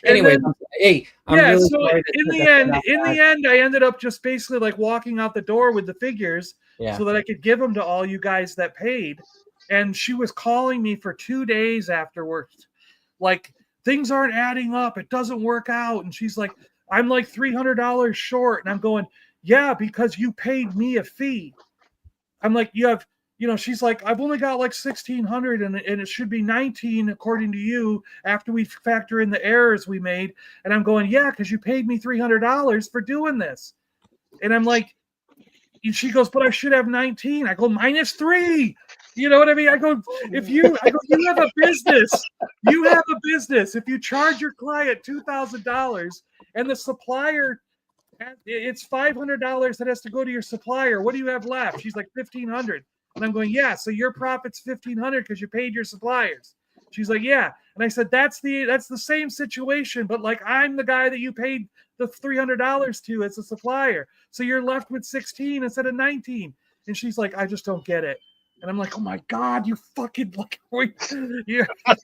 Speaker 1: Anyway, hey, I'm really
Speaker 4: so
Speaker 1: sorry
Speaker 4: in the end, I ended up just basically like walking out the door with the figures so that I could give them to all you guys that paid. And she was calling me for 2 days afterwards, like, things aren't adding up. It doesn't work out. And she's like, I'm like $300 short. And I'm going, yeah, because you paid me a fee. I'm like, she's like, I've only got like 1,600 and it should be 19 according to you after we factor in the errors we made. And I'm going, yeah, because you paid me $300 for doing this. And I'm like, she goes, but I should have 19. I go, -3. You know what I mean? I go, you have a business. You have a business. If you charge your client $2,000 and the supplier, it's $500 that has to go to your supplier. What do you have left? She's like, 1,500. And I'm going, yeah. So your profit's 1,500 because you paid your suppliers. She's like, yeah. And I said, that's the same situation, but like I'm the guy that you paid the $300 to as a supplier. So you're left with 16 instead of 19. And she's like, I just don't get it. And I'm like, oh my God, you fucking like, you're like,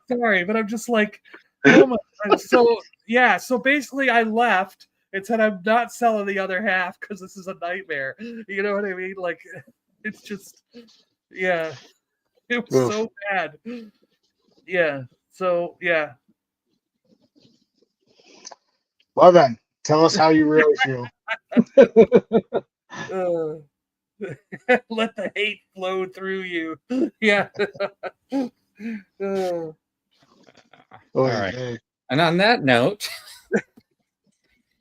Speaker 4: sorry, but I'm just like, oh my God. So yeah, so basically I left and said I'm not selling the other half because this is a nightmare. You know what I mean? Like, it's just, yeah, it was so bad. Yeah, so yeah.
Speaker 5: Well then, tell us how you really feel.
Speaker 4: Let the hate flow through you. Yeah.
Speaker 1: All right. And on that note,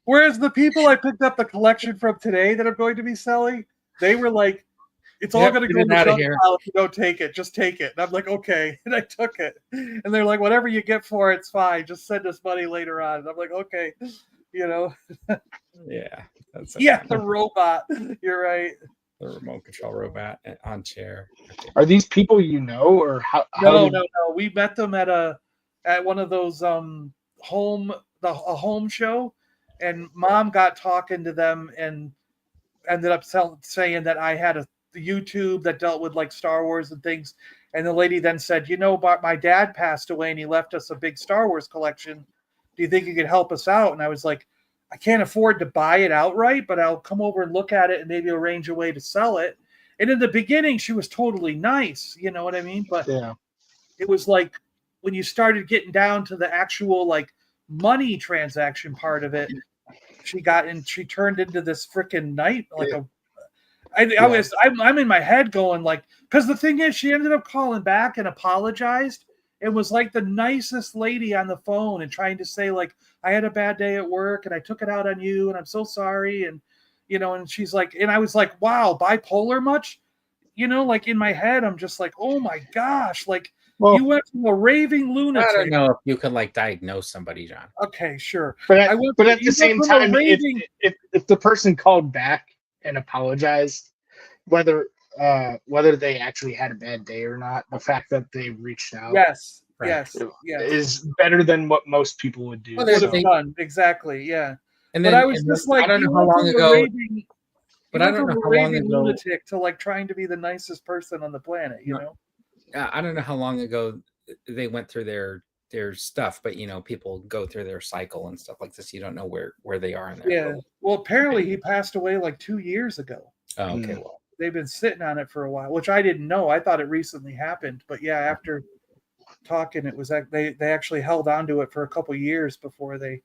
Speaker 4: whereas the people I picked up the collection from today that I'm going to be selling, they were like, it's all going to go out of here. If you don't take it, just take it. And I'm like, okay. And I took it. And they're like, whatever you get for it's fine. Just send us money later on. And I'm like, okay. You know?
Speaker 1: Yeah.
Speaker 4: Yeah, the robot. You're right.
Speaker 1: The remote control robot on chair. Okay.
Speaker 5: Are these people you know, or how?
Speaker 4: No. We met them at one of those a home show, and Mom got talking to them and ended up saying that I had a YouTube that dealt with like Star Wars and things. And the lady then said, you know, but my dad passed away and he left us a big Star Wars collection. Do you think you could help us out? And I was like, I can't afford to buy it outright, but I'll come over and look at it and maybe arrange a way to sell it. And in the beginning, she was totally nice. You know what I mean? But
Speaker 5: yeah,
Speaker 4: it was like when you started getting down to the actual like money transaction part of it, she turned into this freaking night. Like I'm in my head going like, because the thing is, she ended up calling back and apologized. It was like the nicest lady on the phone and trying to say like, I had a bad day at work and I took it out on you and I'm so sorry. And, you know, and she's like, and I was like, wow, bipolar much? You know, like in my head, I'm just like, oh my gosh, like you went from a raving lunatic.
Speaker 1: I don't know if you can like diagose somebody, John.
Speaker 4: Okay, sure.
Speaker 5: But at the same time, if the person called back and apologized, whether they actually had a bad day or not, the fact that they reached out,
Speaker 4: yes,
Speaker 5: is better than what most people would do.
Speaker 4: Would have done exactly, yeah.
Speaker 1: And
Speaker 4: then, I was just like,
Speaker 1: I don't know how long ago.
Speaker 4: But I don't know how long ago. Lunatic to like trying to be the nicest person on the planet, you know.
Speaker 1: I don't know how long ago they went through their stuff, but you know, people go through their cycle and stuff like this. You don't know where they are in there.
Speaker 4: Yeah. Well, apparently he passed away like 2 years ago.
Speaker 1: Oh, okay. Well,
Speaker 4: they've been sitting on it for a while, which I didn't know. I thought it recently happened, but yeah, after talking, it was like they actually held on to it for a couple years before they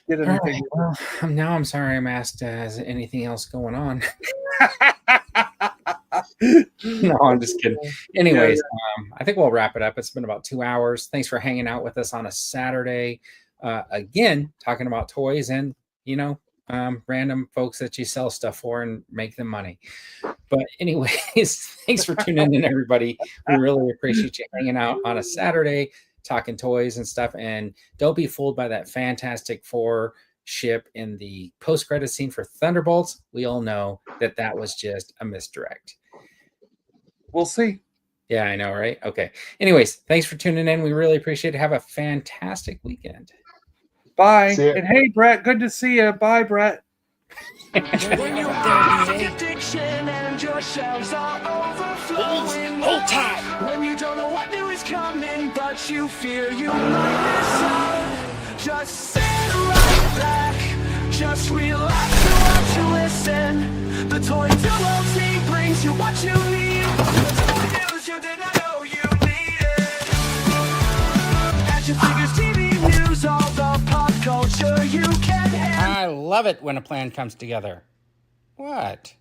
Speaker 4: did anything.
Speaker 1: Right, well, now I'm sorry I'm asked, is anything else going on? No, I'm just kidding. Anyways, I think we'll wrap it up. It's been about 2 hours. Thanks for hanging out with us on a Saturday. Again, talking about toys and, you know, random folks that you sell stuff for and make them money. But anyways, thanks for tuning in, everybody. We really appreciate you hanging out on a Saturday, talking toys and stuff. And don't be fooled by that Fantastic Four ship in the post-credit scene for Thunderbolts. We all know that was just a misdirect.
Speaker 4: We'll see.
Speaker 1: Yeah, I know, right? Okay. Anyways, thanks for tuning in. We really appreciate it. Have a fantastic weekend.
Speaker 4: Bye. And hey, Brett, good to see you. Bye, Brett.
Speaker 2: When you have addiction and your shelves are overflowing, hold tight. When you don't know what new is coming, but you fear you might miss out. Just sit right back, just relax and watch and listen. The Toy Duo Team brings you what you need. The toy news you didn't know you needed. Action figures, TV news, all the pop culture you can handle.
Speaker 3: I love it when a plan comes together. What?